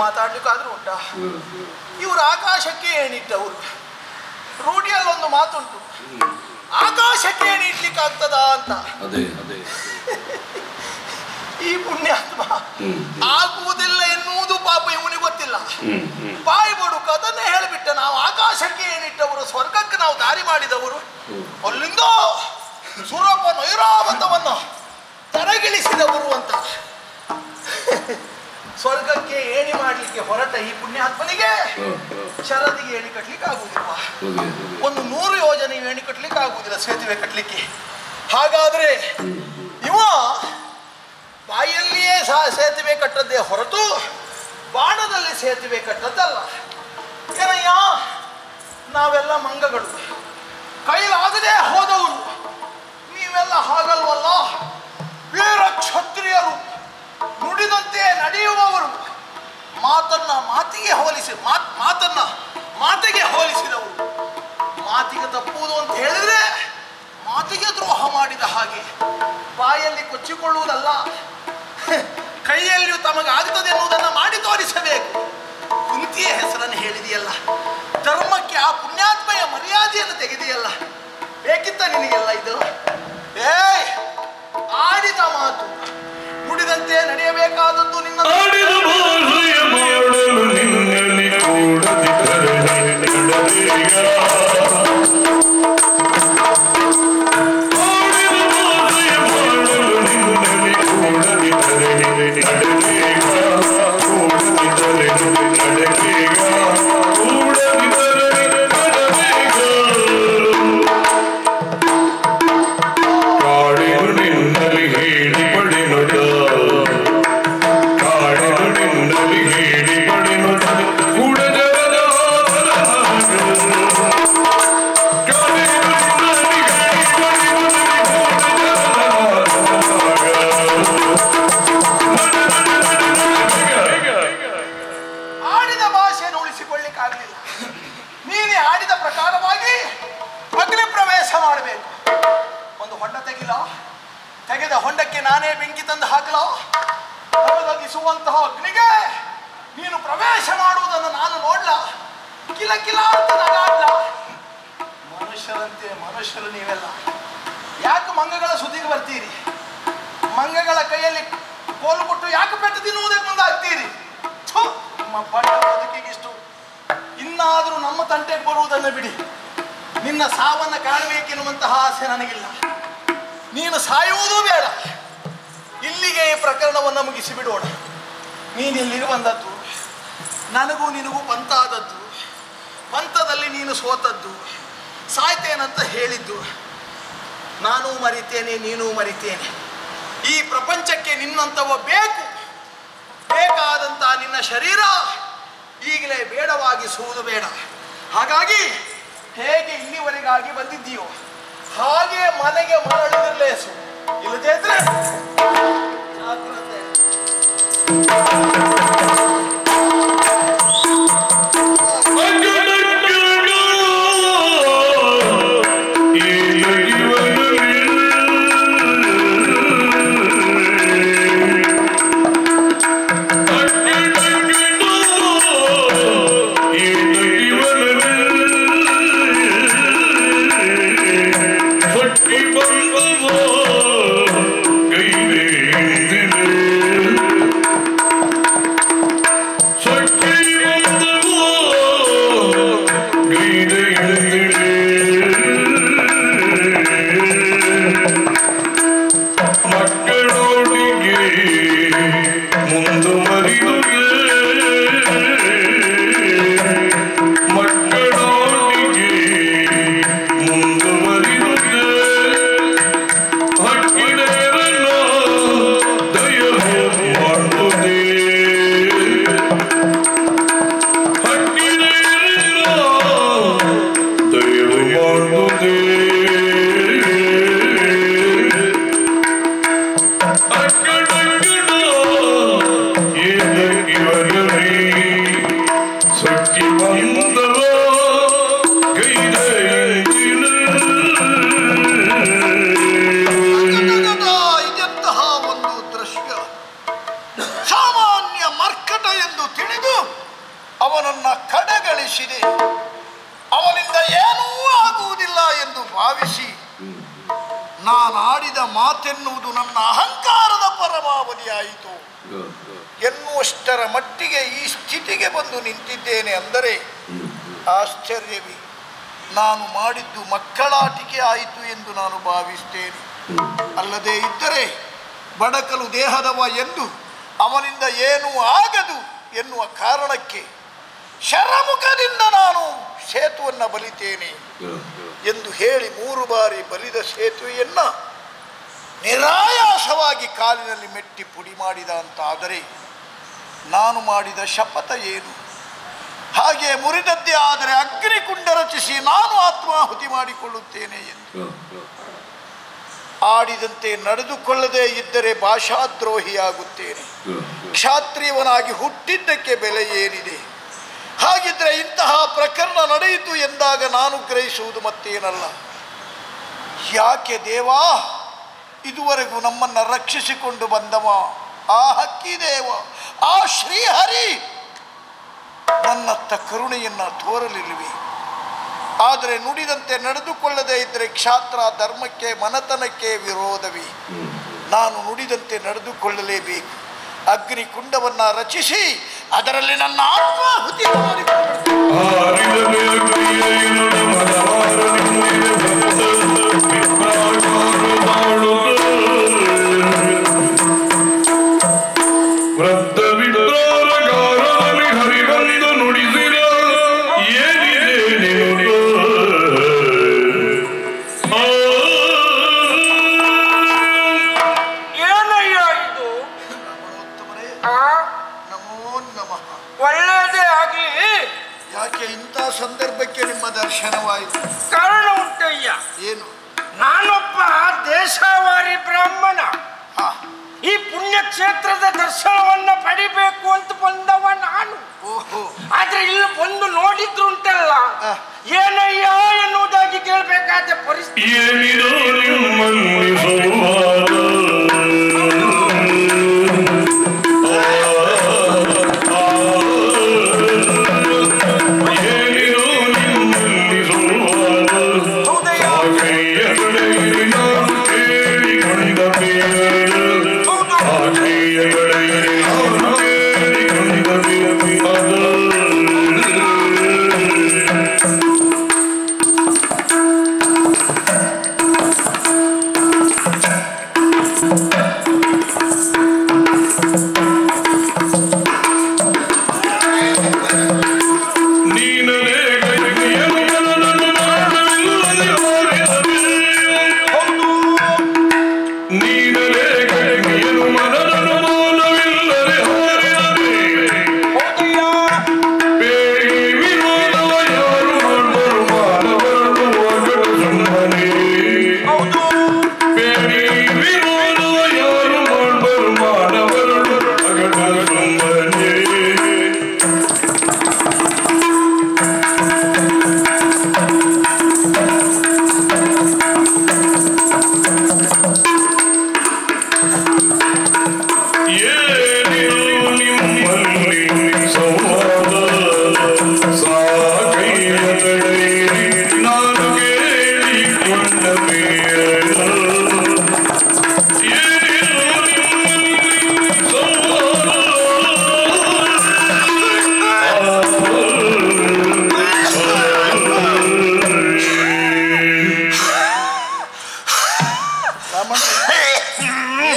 ಮಾತಾಡ್ಲಿಕ್ಕಾದ್ರೂ ಉಂಟಾ? ಇವರು ಆಕಾಶಕ್ಕೆ ಏಣಿಟ್ಟವರು. ರೂಢಿಯಲ್ಲೊಂದು ಮಾತುಂಟು, ಆಕಾಶಕ್ಕೆ ಏಣಿ ಇಡ್ಲಿಕ್ಕಾಗ್ತದ ಅಂತ. ಈ ಪುಣ್ಯಾತ್ಮ ಆಗುವುದಿಲ್ಲ ಎನ್ನುವುದು ಪಾಪ ಇವನಿಗೆ ಗೊತ್ತಿಲ್ಲ. ಬಾಯಿ ಬಡುಕ ಅದನ್ನೇ ಹೇಳಿಬಿಟ್ಟ, ನಾವು ಆಕಾಶಕ್ಕೆ ಏನಿಟ್ಟವರು, ಸ್ವರ್ಗಕ್ಕೆ ನಾವು ದಾರಿ ಮಾಡಿದವರು, ಅಲ್ಲಿಂದ ಸುರಪ ನೈರಾವತವನ್ನು ತರಗಿಳಿಸಿದವರು ಅಂತ. ಸ್ವರ್ಗಕ್ಕೆ ಏಣಿ ಮಾಡಲಿಕ್ಕೆ ಹೊರಟ ಈ ಪುಣ್ಯಾತ್ಮನಿಗೆ ಶರದಿಗೆ ಏಣಿ ಕಟ್ಟಲಿಕ್ಕೆ ಆಗುವುದಿಲ್ಲ. ಒಂದು 100 ಯೋಜನೆ ಏಣಿ ಕಟ್ಟಲಿಕ್ಕೆ ಆಗುವುದಿಲ್ಲ, ಸೇತುವೆ ಕಟ್ಟಲಿಕ್ಕೆ. ಹಾಗಾದ್ರೆ ಇವ ಬಾಯಲ್ಲಿಯೇ ಸೇತುವೆ ಕಟ್ಟದ್ದೇ ಹೊರತು ಬಾಣದಲ್ಲಿ ಸೇತುವೆ ಕಟ್ಟದ್ದಲ್ಲ. ಏನಯ್ಯ, ನಾವೆಲ್ಲ ಮಂಗಗಳು, ಕೈಲಾಗದೆ ಹೋದವರು, ನೀವೆಲ್ಲ ಹಾಗಲ್ವಲ್ಲ. ವೀರ ಕ್ಷತ್ರಿಯರು, ನುಡಿದಂತೆ ನಡೆಯುವವರು, ಮಾತನ್ನ ಮಾತಿಗೆ ಹೋಲಿಸಿ ಮಾತಿಗೆ ಹೋಲಿಸಿದವರು. ಮಾತಿಗೆ ತಪ್ಪುವುದು ಅಂತ ಹೇಳಿದ್ರೆ ಮಾತಿಗೆ ದ್ರೋಹ ಮಾಡಿದ ಹಾಗೆ. ಬಾಯಲ್ಲಿ ಕೊಚ್ಚಿಕೊಳ್ಳುವುದಲ್ಲ, ಕೈಯಲ್ಲಿಯೂ ತಮಗಾಗುತ್ತದೆ ಎನ್ನುವುದನ್ನು ಮಾಡಿ ತೋರಿಸಬೇಕು. ಕುಂತಿಯ ಹೆಸರನ್ನು ಹೇಳಿದೆಯಲ್ಲ, ಧರ್ಮಕ್ಕೆ ಆ ಪುಣ್ಯಾತ್ಮೆಯ ಮರ್ಯಾದೆಯನ್ನು ತೆಗೆದಿಯಲ್ಲ, ಬೇಕಿತ್ತ ನಿನಗೆಲ್ಲ ಇದು? ಆಡಿದ ಮಾತು ನುಡಿದಂತೆ ನಡೆಯಬೇಕಾದದ್ದು ನಿನ್ನ. ಸಾಧ್ಯವಿಲ್ಲ. ತೆಗೆದ ಹೊಂಡಕ್ಕೆ ನಾನೇ ಬೆಂಕಿ ತಂದು ಹಾಕಲ? ನರಳಗಿಸುವಂತಹ ಅಗ್ನಿಗೆ ನೀನು ಪ್ರವೇಶ ಮಾಡುವುದನ್ನು ನಾನು ನೋಡ್ಲ? ಕಿಲ ಕಿಲ ಅಂತ ನಗಾಡ್ಲ? ಮನುಷ್ಯರಂತೆ ಮನುಷ್ಯರು ನೀವೆಲ್ಲ. ಯಾಕೆ ಮಂಗಗಳ ಸುದ್ದಿಗೆ ಬರ್ತೀರಿ? ಮಂಗಗಳ ಕೈಯಲ್ಲಿ ಕೋಲು ಕೊಟ್ಟು ಯಾಕೆ ಪೆಟ್ಟು ತಿನ್ನುವುದಕ್ಕೆ ಮುಂದಾಗ್ತೀರಿ? ನಿಮ್ಮ ಬಣ್ಣ ಬದುಕಿಗಿಷ್ಟು. ಇನ್ನಾದರೂ ನಮ್ಮ ತಂಟೆಗೆ ಬರುವುದನ್ನು ಬಿಡಿ. ನಿನ್ನ ಸಾವನ್ನು ಕಾಣಬೇಕೆನ್ನುವಂತಹ ಆಸೆ ನನಗಿಲ್ಲ. ನೀನು ಸಾಯುವುದೂ ಬೇಡ. ಇಲ್ಲಿಗೆ ಈ ಪ್ರಕರಣವನ್ನು ಮುಗಿಸಿ ಬಿಡೋಣ. ನೀನು ಇಲ್ಲಿಗೆ ಬಂದದ್ದು, ನನಗೂ ನಿನಗೂ ಪಂಥ ಆದದ್ದು, ಪಂಥದಲ್ಲಿ ನೀನು ಸೋತದ್ದು, ಸಾಯ್ತೇನಂತ ಹೇಳಿದ್ದು. ನಾನೂ ಮರಿತೇನೆ, ನೀನೂ ಮರಿತೇನೆ. ಈ ಪ್ರಪಂಚಕ್ಕೆ ನಿನ್ನಂಥವ ಬೇಕು. ಬೇಕಾದಂಥ ನಿನ್ನ ಶರೀರ ಈಗಲೇ ಬೇಡವಾಗಿಸುವುದು ಬೇಡ. ಹಾಗಾಗಿ ಹೇಗೆ ಇಲ್ಲಿವರೆಗಾಗಿ ಬಂದಿದ್ದೀಯೋ ಹಾಗೆ ಮನೆಗೆ ಮರಳಿರಲೇಸು. ಇಲ್ಲದೇ ಇದ್ರೆ ಜಾಗ್ರತೆ. ಅವನನ್ನ ಕಡೆಗಳಿಸಿದೆ. ಅವನಿಂದ ಏನೂ ಆಗುವುದಿಲ್ಲ ಎಂದು ಭಾವಿಸಿ ನಾನಾಡಿದ ಮಾತೆನ್ನುವುದು ನನ್ನ ಅಹಂಕಾರದ ಪರಮಾವಧಿಯಾಯಿತು ಎನ್ನುವಷ್ಟರ ಮಟ್ಟಿಗೆ ಈ ಸ್ಥಿತಿಗೆ ಬಂದು ನಿಂತಿದ್ದೇನೆ. ಅಂದರೆ ಆಶ್ಚರ್ಯವೇ, ನಾನು ಮಾಡಿದ್ದು ಮಕ್ಕಳಾಟಿಕೆ ಆಯಿತು ಎಂದು ನಾನು ಭಾವಿಸ್ತೇನೆ. ಅಲ್ಲದೇ ಇದ್ದರೆ ಬಡಕಲು ದೇಹದವ ಎಂದು ಅವನಿಂದ ಏನೂ ಆಗದು ಎನ್ನುವ ಕಾರಣಕ್ಕೆ ಶರಮುಖದಿಂದ ನಾನು ಸೇತುವನ್ನು ಬಲಿತೇನೆ ಎಂದು ಹೇಳಿ 3 ಬಾರಿ ಬಲಿದ ಸೇತುವೆಯನ್ನು ನಿರಾಯಾಸವಾಗಿ ಕಾಲಿನಲ್ಲಿ ಮೆಟ್ಟಿ ಪುಡಿ ಮಾಡಿದ ಅಂತಾದರೆ ನಾನು ಮಾಡಿದ ಶಪಥ ಏನು? ಹಾಗೆ ಮುರಿದದ್ದೇ ಆದರೆ ಅಗ್ನಿಕುಂಡ ರಚಿಸಿ ನಾನು ಆತ್ಮಾಹುತಿ ಮಾಡಿಕೊಳ್ಳುತ್ತೇನೆ ಎಂದು ಆಡಿದಂತೆ ನಡೆದುಕೊಳ್ಳದೇ ಇದ್ದರೆ ಭಾಷಾದ್ರೋಹಿಯಾಗುತ್ತೇನೆ. ಕ್ಷಾತ್ರಿಯವನಾಗಿ ಹುಟ್ಟಿದ್ದಕ್ಕೆ ಬೆಲೆ ಏನಿದೆ? ಹಾಗಿದ್ರೆ ಇಂತಹ ಪ್ರಕರಣ ನಡೆಯಿತು ಎಂದಾಗ ನಾನು ಗ್ರಹಿಸುವುದು ಮತ್ತೇನಲ್ಲ, ಯಾಕೆ ದೇವಾ ಇದುವರೆಗೂ ನಮ್ಮನ್ನು ರಕ್ಷಿಸಿಕೊಂಡು ಬಂದವ ಆ ಹಕ್ಕಿದೇವ, ಆ ಶ್ರೀಹರಿ ನನ್ನತ್ತ ಕರುಣೆಯನ್ನು ತೋರಲಿಲ್ವಿ? ಆದರೆ ನುಡಿದಂತೆ ನಡೆದುಕೊಳ್ಳದೇ ಇದ್ದರೆ ಕ್ಷಾತ್ರ ಧರ್ಮಕ್ಕೆ ಮನತನಕ್ಕೆ ವಿರೋಧವೇ. ನಾನು ನುಡಿದಂತೆ ನಡೆದುಕೊಳ್ಳಲೇಬೇಕು. ಅಗ್ನಿಕುಂಡವನ್ನು ರಚಿಸಿ ಅದರಲ್ಲಿ ನನ್ನ ಆತ್ಮಾಹುತಿ ಸಂದರ್ಭಕ್ಕೆ ನಿಮ್ಮ ದರ್ಶನವಾಯಿತು. ಕಾರಣ ಉಂಟಯ್ಯ. ಏನು? ನಾನೊಬ್ಬ ದೇಶಾವಾರಿ ಬ್ರಾಹ್ಮಣ. ಈ ಪುಣ್ಯಕ್ಷೇತ್ರದ ದರ್ಶನವನ್ನ ಪಡಿಬೇಕು ಅಂತ ಬಂದವ ನಾನು. ಆದ್ರೆ ಇಲ್ಲಿ ಬಂದು ನೋಡಿದ್ರುಂಟಲ್ಲ, ಏನಯ್ಯ ಎನ್ನುವುದಾಗಿ ಕೇಳಬೇಕಾದ ಪರಿಸ್ಥಿತಿ.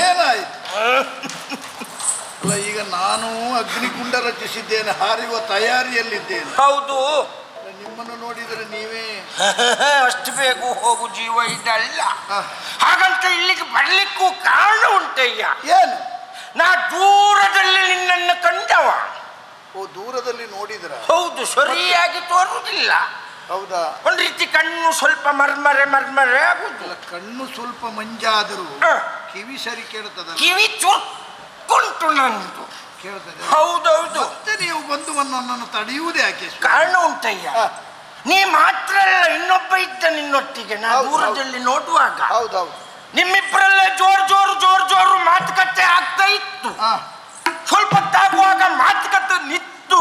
ಏನಾಯ್ತು? ಅಲ್ಲ, ಈಗ ನಾನು ಅಗ್ನಿಕುಂಡ ರಚಿಸಿದ್ದೇನೆ, ಹಾರಿರುವ ತಯಾರಿಯಲ್ಲಿದ್ದೇನೆ. ಹೌದು. ನಿಮ್ಮನ್ನು ನೋಡಿದರೆ ನೀವೇ ಅಷ್ಟು ಬೇಗ ಹೋಗು ಜೀವ ಇದಲ್ಲ. ಹಾಗಂತ ಇಲ್ಲಿಗೆ ಬರ್ಲಿಕ್ಕೂ ಕಾರಣ ಉಂಟಯ್ಯ. ಏನು? ನಾ ದೂರದಲ್ಲಿ ನಿನ್ನನ್ನು ಕಂಡವ. ಓ, ದೂರದಲ್ಲಿ ನೋಡಿದ್ರ? ಹೌದು, ಸರಿಯಾಗಿ ತೋರುವುದಿಲ್ಲ. ಹೌದಾ? ಒಂದ್ ರೀತಿ ಕಣ್ಣು ಸ್ವಲ್ಪ ಮರ್ಮರೆ ಆಗುದು. ಕಣ್ಣು ಸ್ವಲ್ಪ ಮಂಜಾದರೂ ಕಿವಿ ಸರಿ ಕೇಳ್ತದ? ಕಿವಿ ಚುರುಕುಂಟು ನಂದು. ಕೇಳ್ತದೆ? ಹೌದೌದು. ಮತ್ತೆ ನೀವು ಬಂದು ನನ್ನನ್ನು ತಡೆಯುವುದೇ ಯಾಕೆ? ಕಾರಣ ಉಂಟಯ್ಯ. ನೀ ಮಾತ್ರ ಅಲ್ಲ, ಇನ್ನೊಬ್ಬ ಇದ್ದ ನಿನ್ನೊಟ್ಟಿಗೆ ನಾ ದೂರದಲ್ಲಿ ನೋಡುವಾಗ. ಹೌದೌದು. ನಿಮ್ಮಿಬ್ಬರಲ್ಲೇ ಜೋರು ಮಾತುಕತೆ ಆಗ್ತಾ ಇತ್ತು. ಸ್ವಲ್ಪ ಹೊತ್ತಾಗುವಾಗ ಮಾತುಕತೆ ನಿತ್ತು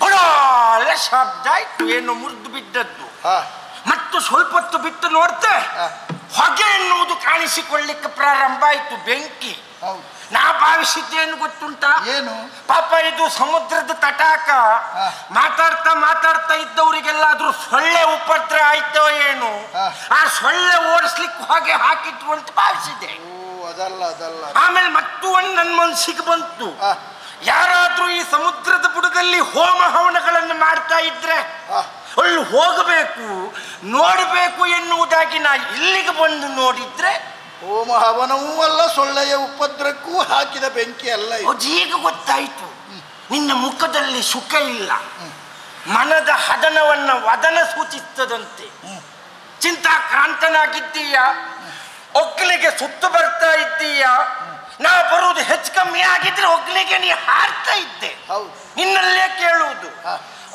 ಒಳ್ಳೆ ಶಬ್ದ ಆಯ್ತು, ಏನು ಮುರಿದು ಬಿದ್ದದ್ದು. ಮತ್ತು ಸ್ವಲ್ಪ ಹೊತ್ತು ಬಿಟ್ಟು ನೋಡ್ತೆ ಹೊಗೆ ಎನ್ನುವುದು ಕಾಣಿಸಿಕೊಳ್ಳಿಕ್ಕೆ ಪ್ರಾರಂಭ ಆಯ್ತು, ಬೆಂಕಿ. ನಾ ಭಾವಿಸಿದ್ದೇನು ಗೊತ್ತುಂಟ? ಏನು? ಪಾಪ ಇದು ಸಮುದ್ರದ ತಟಾಕ. ಮಾತಾಡ್ತಾ ಇದ್ದವರಿಗೆಲ್ಲಾದ್ರೂ ಸೊಳ್ಳೆ ಉಪದ್ರ ಆಯ್ತೋ ಏನು, ಆ ಸೊಳ್ಳೆ ಓಡಿಸ್ಲಿಕ್ಕೆ ಹೊಗೆ ಹಾಕಿದ್ರು ಅಂತ ಭಾವಿಸಿದೆ. ಅದಲ್ಲ. ಆಮೇಲೆ ಮತ್ತೂ ಒಂದು ನನ್ನ ಮನಸ್ಸಿಗೆ ಬಂತು, ಯಾರಾದ್ರೂ ಈ ಸಮುದ್ರದ ಬುಡದಲ್ಲಿ ಹೋಮ ಹವನಗಳನ್ನು ಮಾಡ್ತಾ ಇದ್ರೆ ಅಲ್ಲಿ ಹೋಗಬೇಕು, ನೋಡಬೇಕು ಎನ್ನುವುದಾಗಿ ನಾ ಇಲ್ಲಿಗೆ ಬಂದು ನೋಡಿದ್ರೆ ಹೋಮ ಹವನವೂ ಅಲ್ಲ, ಸೊಳ್ಳೆಯ ಉಪದ್ರಕ್ಕೂ ಹಾಕಿದ ಬೆಂಕಿ ಅಲ್ಲ. ಈಗ ಗೊತ್ತಾಯ್ತು, ನಿನ್ನ ಮುಖದಲ್ಲಿ ಸುಖ ಇಲ್ಲ, ಮನದ ಹದನವನ್ನ ವದನ ಸೂಚಿಸ್ತದಂತೆ. ಚಿಂತಾಕ್ರಾಂತನಾಗಿದ್ದೀಯ, ಒಗ್ಲಿಗೆ ಸುತ್ತು ಬರ್ತಾ ಇದ್ದೀಯ. ನಾ ಬರುವುದು ಹೆಚ್ಚು ಕಮ್ಮಿ ಆಗಿದ್ರೆ ಒಗ್ಲಿಗೆ ನೀ ಹಾರ್ತಾ ಇದ್ದೆ. ನಿನ್ನಲ್ಲೇ ಕೇಳುವುದು,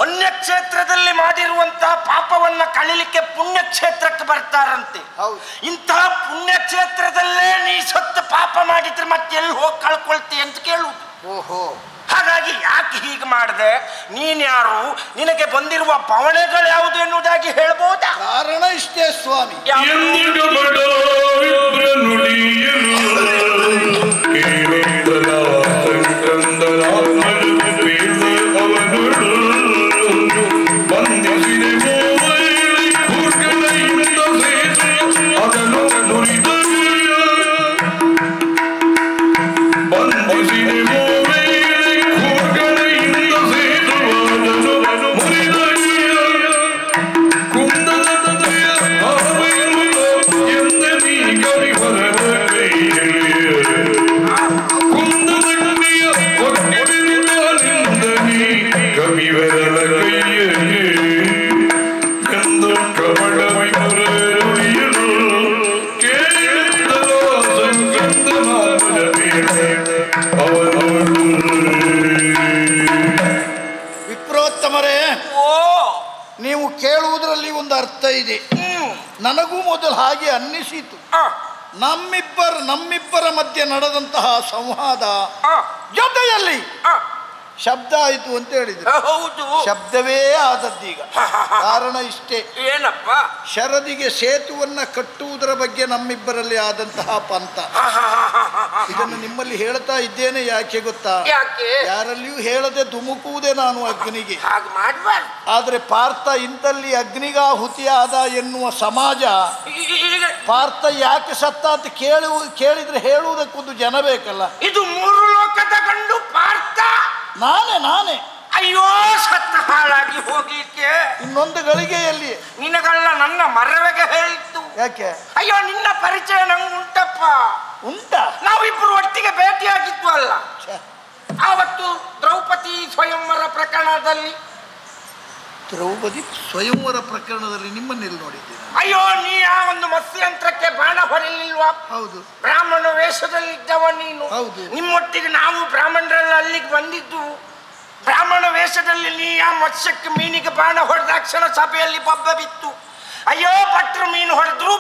ಅನ್ಯಕ್ಷೇತ್ರದಲ್ಲಿ ಮಾಡಿರುವಂತಹ ಪಾಪವನ್ನ ಕಳಿಲಿಕ್ಕೆ ಪುಣ್ಯಕ್ಷೇತ್ರಕ್ಕೆ ಬರ್ತಾರಂತೆ. ಇಂತಹ ಪುಣ್ಯಕ್ಷೇತ್ರದಲ್ಲೇ ನೀ ಸತ್ತು ಪಾಪ ಮಾಡಿದ್ರೆ ಮತ್ತೆ ಎಲ್ಲಿ ಹೋಗಿ ಕಳ್ಕೊಳ್ತಿ ಅಂತ ಕೇಳುವುದು. ಹಾಗಾಗಿ ಯಾಕೆ ಹೀಗೆ ಮಾಡಿದೆ, ನೀನ್ಯಾರು, ನಿನಗೆ ಬಂದಿರುವ ಪವಣೆಗಳು ಯಾವುದು ಎನ್ನುವುದಾಗಿ ಹೇಳ್ಬೋದಾ? ಕಾರಣ ಇಷ್ಟೇ ಸ್ವಾಮಿ. ವಿಪ್ರೋತ್ತಮರೇ, ನೀವು ಕೇಳುವುದರಲ್ಲಿ ಒಂದು ಅರ್ಥ ಇದೆ. ನನಗೂ ಮೊದಲು ಹಾಗೆ ಅನ್ನಿಸಿತು. ನಮ್ಮಿಬ್ಬರ ಮಧ್ಯೆ ನಡೆದಂತಹ ಸಂವಾದ ಜೊತೆಯಲ್ಲಿ ಶಬ್ದ ಆಯಿತು ಅಂತ ಹೇಳಿದ್ರು. ಹೌದು, ಶಬ್ದವೇ ಆದದ್ದೀಗ. ಕಾರಣ ಇಷ್ಟೇ. ಏನಪ್ಪ? ಶರದಿಗೆ ಸೇತುವನ್ನ ಕಟ್ಟುವುದರ ಬಗ್ಗೆ ನಮ್ಮಿಬ್ಬರಲ್ಲಿ ಆದಂತಹ ಪಂಥ. ಇದನ್ನು ನಿಮ್ಮಲ್ಲಿ ಹೇಳ್ತಾ ಇದ್ದೇನೆ. ಯಾಕೆ ಗೊತ್ತಾ? ಯಾರಲ್ಲಿಯೂ ಹೇಳದೆ ಧುಮುಕುವುದೇ ನಾನು ಅಗ್ನಿಗೆ. ಆದ್ರೆ ಪಾರ್ಥ ಇಂದಲ್ಲಿ ಅಗ್ನಿಗಾಹುತಿಯಾದ ಎನ್ನುವ ಸಮಾಜ ಪಾರ್ಥ ಯಾಕೆ ಸತ್ತ ಅಂತ ಕೇಳಿದ್ರೆ ಹೇಳುವುದಕ್ಕೊಂದು ಜನ ಬೇಕಲ್ಲ. ಇದು ಮೂರು ಲೋಕದ ಗಂಡು ಪಾರ್ಥ. ನಾನೇ ಅಯ್ಯೋ, ಸತ್ತ ಹಾಳಾಗಿ ಹೋಗ್ಲಿಕ್ಕೆ ಇನ್ನೊಂದು ಗಳಿಗೆಯಲ್ಲಿ ನಿನಗಲ್ಲ ನನ್ನ ಮರವೆಗೆ ಹೇಳಿತ್ತು. ಯಾಕೆ? ಅಯ್ಯೋ, ನಿನ್ನ ಪರಿಚಯ ನಂಗೆ ಉಂಟಪ್ಪ. ಉಂಟಾ? ನಾವಿಬ್ರು ಒಟ್ಟಿಗೆ ಭೇಟಿಯಾಗಿದ್ವು ಅಲ್ಲ ಆವತ್ತು ದ್ರೌಪದಿ ಸ್ವಯಂವರ ಪ್ರಕರಣದಲ್ಲಿ. ದ್ರೌಪದಿ ಸ್ವಯಂವರ ಪ್ರಕರಣದಲ್ಲಿ ನಿಮ್ಮನ್ನೆಲ್ಲಿ ನೋಡಿದ್ದೇನೆ? ಅಯ್ಯೋ, ನೀ ಆ ಒಂದು ಮತ್ಸ್ಯಂತ್ರಕ್ಕೆ ಬಾಣ ಹೊರಲಿಲ್ವಾ? ಹೌದು. ಬ್ರಾಹ್ಮಣ ವೇಷದಲ್ಲಿದ್ದವ ನೀನು. ಹೌದು. ನಿಮ್ಮೊಟ್ಟಿಗೆ ನಾವು ಬ್ರಾಹ್ಮಣರೆಲ್ಲ ಅಲ್ಲಿಗೆ ಬಂದಿದ್ದು. ಬ್ರಾಹ್ಮಣ ವೇಷದಲ್ಲಿ ನೀ ಆ ಮತ್ಸ್ಯಕ್ಕೆ ಮೀನಿಗೆ ಬಾಣ ಹೊಡೆದಾಕ್ಷಣ ಸಭೆಯಲ್ಲಿ ಬಬ್ಬ ಬಿತ್ತು. ಅಯ್ಯೋ, ಭಟ್ರು ಮೀನು ಹೊಡೆದ್ರು.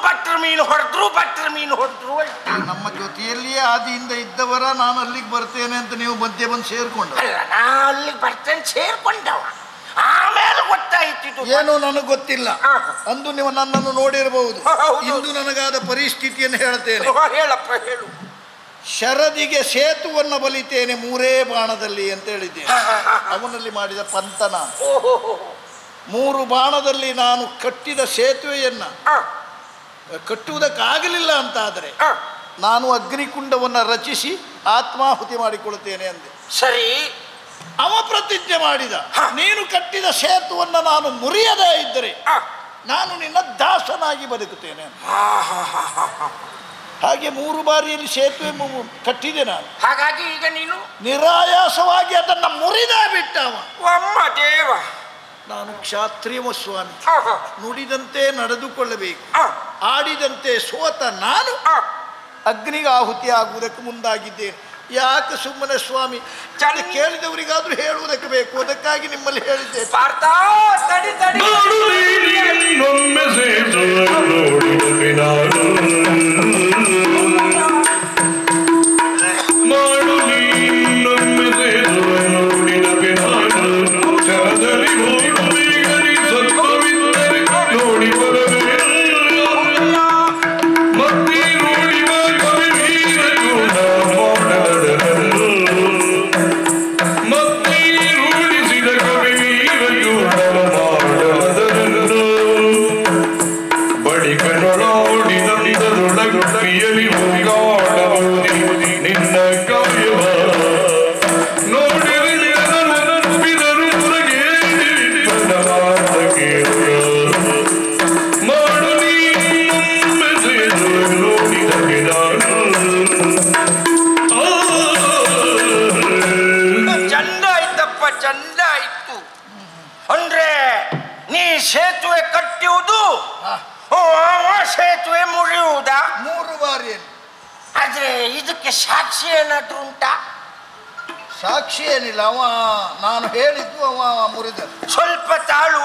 ನಮ್ಮ ಜೊತೆಯಲ್ಲಿಯೇ ಆದಿಯಿಂದ ಇದ್ದವರ ನಾನು ಅಲ್ಲಿಗೆ ಬರ್ತೇನೆ ಅಂತ ನೀವು ಮಧ್ಯೆ ಬಂದು ಸೇರ್ಕೊಂಡ? ಅಲ್ಲ, ನಾ ಅಲ್ಲಿಗೆ ಬರ್ತೇನೆ ಸೇರ್ಕೊಂಡವ. ಆಮೇಲೆ ಗೊತ್ತಾಯ್ತು. ಏನು ನನಗೆ ಗೊತ್ತಿಲ್ಲ. ಅಂದು ನೀವು ನನ್ನನ್ನು ನೋಡಿರಬಹುದು. ಇಂದು ನನಗಾದ ಪರಿಸ್ಥಿತಿಯನ್ನು ಹೇಳ್ತೇನೆ. ಹೇಳಪ್ಪ, ಹೇಳು. ಶರದಿಗೆ ಸೇತುವನ್ನು ಬಲಿತೇನೆ 3 ಬಾಣದಲ್ಲಿ ಅಂತ ಹೇಳಿದ್ದೇನೆ. ಅವನಲ್ಲಿ ಮಾಡಿದ ಪಂತನ 3 ಬಾಣದಲ್ಲಿ ನಾನು ಕಟ್ಟಿದ ಸೇತುವೆಯನ್ನ ಕಟ್ಟುವುದಕ್ಕಾಗಲಿಲ್ಲ ಅಂತಾದರೆ ನಾನು ಅಗ್ನಿಕುಂಡವನ್ನು ರಚಿಸಿ ಆತ್ಮಾಹುತಿ ಮಾಡಿಕೊಳ್ಳುತ್ತೇನೆ ಅಂದೆ. ಸರಿ. ಅವ ಪ್ರತಿಜ್ಞೆ ಮಾಡಿದ, ನೀನು ಕಟ್ಟಿದ ಸೇತುವನ್ನು ನಾನು ಮುರಿಯದೇ ಇದ್ದರೆ ನಾನು ನಿನ್ನ ದಾಸನಾಗಿ ಬದುಕುತ್ತೇನೆ. ಹಾಗೆ 3 ಬಾರಿಯಲ್ಲಿ ಸೇತುವೆ ಕಟ್ಟಿದೆ ನಾನು. ಹಾಗಾಗಿ ಈಗ ನೀನು ನಿರಾಯಾಸವಾಗಿ ಅದನ್ನು ಮುರಿದೇ ಬಿಟ್ಟವ. ಅಮ್ಮ ದೇವ, ನಾನು ಕ್ಷಾತ್ರಿಯ ಸ್ವಾಮಿ, ನುಡಿದಂತೆ ನಡೆದುಕೊಳ್ಳಬೇಕು. ಆಡಿದಂತೆ ಸೋತ ನಾನು ಅಗ್ನಿಗೆ ಆಹುತಿ ಆಗುವುದಕ್ಕೆ ಮುಂದಾಗಿದ್ದೇನೆ. ಯಾಕೆ ಸುಮ್ಮನೆ ಸ್ವಾಮಿ, ಕೇಳಿದವರಿಗಾದ್ರೂ ಹೇಳುವುದಕ್ಕೆ ಬೇಕು, ಅದಕ್ಕಾಗಿ ನಿಮ್ಮಲ್ಲಿ ಹೇಳಿದ್ದೇನೆ. ಸೇತುವೆ ಕಟ್ಟುವುದು, ಸೇತುವೆ ಮುರಿಯುವುದ 3 ಬಾರಿ. ಆದ್ರೆ ಇದಕ್ಕೆ ಸಾಕ್ಷಿ ಏನಾದ್ರೂ ಉಂಟಾ? ಸಾಕ್ಷಿ ಏನಿಲ್ಲ. ಅವ ನಾನು ಹೇಳಿದ್ದು ಅವ ಮುರಿದ. ಸ್ವಲ್ಪ ತಾಳು,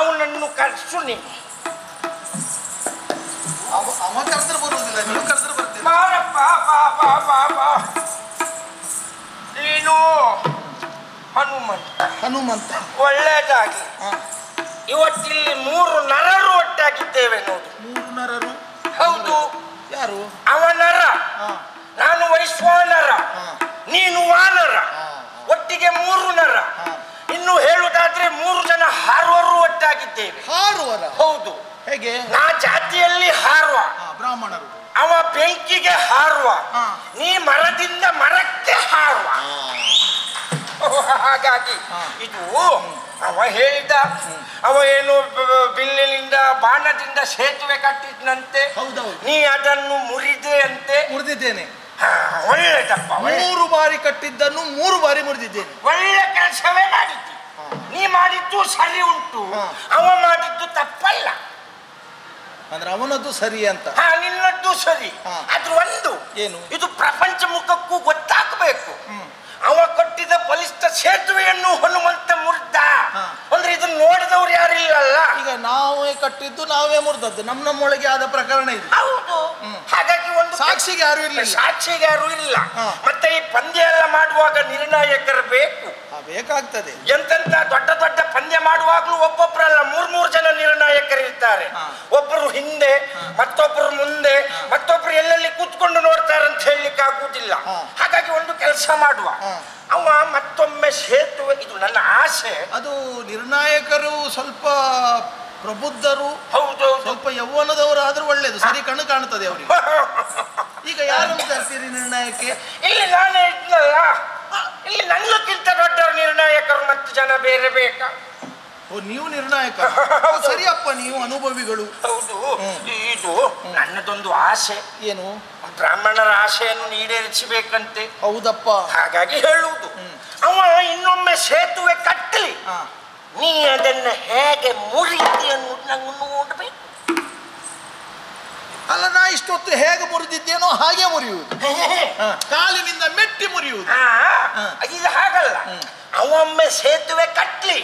ಅವನನ್ನು ಕರ್ಸು. ನೀನು ಅವ ಕರೆದ್ರೆ ಬರುವುದಿಲ್ಲ, ನೀವು ಕರೆದ್ರೆ ಬರ್ತೀವಿ. ನೀನು ಹನುಮಂತ ಒಳ್ಳೆಯದಾಗಿ. ಇವತ್ತಿಲ್ಲಿ 3 ನರರು ಒಟ್ಟಾಗಿದ್ದೇವೆ ನೋಡಿ. 3 ನರರು? ಹೌದು. ಯಾರು? ಅವ ನರ, ನಾನು ವೈಶ್ವಾನರ, ನೀನು ವಾನರ, ಒಟ್ಟಿಗೆ 3 ನರ. ಇನ್ನು ಹೇಳುವುದಾದ್ರೆ 3 ಜನ ಹಾರುವರು ಒಟ್ಟಾಗಿದ್ದೇವೆ. ಹಾರುವರ? ಹೌದು. ಹೇಗೆ? ನಾ ಜಾತಿಯಲ್ಲಿ ಹಾರುವ, ಬ್ರಾಹ್ಮಣರು. ಅವ ಬೆಂಕಿಗೆ ಹಾರುವ, ನೀ ಮರದಿಂದ ಮರಕ್ಕೆ ಹಾರುವ. ಹಾಗಾಗಿ ಇದು ಅವ ಹೇಳಿದ. ಅವ ಏನು ಬಿಲ್ಲಿನಿಂದ ಬಾಣದಿಂದ ಸೇತುವೆ ಕಟ್ಟಿದ್ನಂತೆ. ನೀ ಅದನ್ನು ಮುರಿದೆ ಅಂತೆ. ಮುರಿದಿದ್ದೇನೆ. ಒಳ್ಳೆದಪ್ಪ. 3 ಬಾರಿ ಕಟ್ಟಿದ್ದನ್ನು 3 ಬಾರಿ ಮುರಿದಿದ್ದೇನೆ. ಒಳ್ಳೆ ಕೆಲಸವೇ ಮಾಡಿದ್ದು. ನೀ ಮಾಡಿದ್ದು ಸರಿ ಉಂಟು, ಅವ ಮಾಡಿದ್ದು ತಪ್ಪಲ್ಲ. ಅಂದ್ರೆ ಅವನದ್ದು ಸರಿ ಅಂತ. ನಿನ್ನದ್ದು ಸರಿ. ಅದ್ರ ಒಂದು ಏನು? ಇದು ಪ್ರಪಂಚ ಮುಖಕ್ಕೂ ಗೊತ್ತಾಗಬೇಕು. ಅವ ಕಟ್ಟಿದ ಬಲಿಷ್ಠ ಸೇತುವೆಯನ್ನು ಹನುಮಂತ ಮುರಿದ ಅಂದ್ರೆ ಇದನ್ನು ನೋಡಿದವ್ರು ಯಾರಿಲ್ಲಲ್ಲ. ಈಗ ನಾವೇ ಕಟ್ಟಿದ್ದು ನಾವೇ ಮುರಿದದ್ದು, ನಮ್ಮೊಳಗೆ ಆದ ಪ್ರಕರಣ ಇದು. ಹೌದು. ಹಾಗಾಗಿ ಒಂದು ಸಾಕ್ಷಿಗೆ ಯಾರು ಇಲ್ಲ. ಸಾಕ್ಷಿಗೆ ಯಾರು ಇಲ್ಲ. ಮತ್ತೆ ಈ ಪಂದ್ಯ ಎಲ್ಲ ಮಾಡುವಾಗ ನಿರ್ಣಾಯಕರು ಬೇಕು. ಬೇಕಾಗ್ತದೆ. ಎಂತೆಂತ ದೊಡ್ಡ ದೊಡ್ಡ ಪಂದ್ಯ ಮಾಡುವಾಗ್ಲೂ ಒಬ್ಬೊಬ್ಬರಲ್ಲ 3 ಜನ ನಿರ್ಣಾಯಕರು ಇರ್ತಾರೆ. ಒಬ್ಬರು ಹಿಂದೆ, ಮತ್ತೊಬ್ಬರು ಮುಂದೆ, ಮತ್ತೊಬ್ಬರು ಎಲ್ಲೆಲ್ಲಿ ಕೂತ್ಕೊಂಡು ನೋಡ್ತಾರಂತ ಹೇಳಲಿಕ್ಕೆ ಆಗುವುದಿಲ್ಲ. ಹಾಗಾಗಿ ಒಂದು ಕೆಲಸ ಮಾಡುವ, ಅವ ಮತ್ತೊಮ್ಮೆ ಸೇತುವೆ, ಇದು ನನ್ನ ಆಸೆ. ಅದು ನಿರ್ಣಾಯಕರು ಸ್ವಲ್ಪ ಪ್ರಬುದ್ಧರು, ಹೌದು, ಸ್ವಲ್ಪ ಯೌವನದವರು ಆದ್ರೂ ಒಳ್ಳೇದು, ಸರಿ ಕಣ್ಣು ಕಾಣ್ತದೆ ಅವರಿಗೆ. ಈಗ ಯಾರು ಅಂತೀರಿ ನಿರ್ಣಯಕ್ಕೆ? ಇಲ್ಲಿ ನಾನೇ ಇದ್ನಲ್ಲ, ಇಲ್ಲಿ ನನ್ನಕ್ಕಿಂತ ದೊಡ್ಡ ನಿರ್ಣಾಯಕರು ಮತ್ತು ಜನ ಬೇರೆ ಬೇಕಾ? ನೀವು ನಿರ್ಣಾಯಕ? ಸರಿಯಪ್ಪ, ನೀವು ಅನುಭವಿಗಳು. ಹೌದು. ಇದು ನನ್ನದೊಂದು ಆಸೆ. ಏನು? ಬ್ರಾಹ್ಮಣರ ಆಸೆಯನ್ನು ಈಡೇರಿಸಬೇಕಂತೆ. ಹೌದಪ್ಪ. ಹಾಗಾಗಿ ಹೇಳುವುದು, ಅವ ಇನ್ನೊಮ್ಮೆ ಸೇತುವೆ ಕಟ್ಟಲಿ, ನೀ ಅದನ್ನ ಹೇಗೆ ಮುರಿದಿ ಅನ್ನೋದು ನಂಗೆ ನೋಡ್ಬೇಕು. ಅಲ್ಲ, ನಾ ಇಷ್ಟೊತ್ತು ಹೇಗೆ ಮುರಿದಿದ್ದೇನೋ ಹಾಗೆ ಮುರಿಯುವುದು, ಕಾಲಿನಿಂದ ಮೆಟ್ಟಿ ಮುರಿಯುವುದು. ಇದು ಹಾಗಲ್ಲ, ಅವೊಮ್ಮೆ ಸೇತುವೆ ಕಟ್ಲಿ,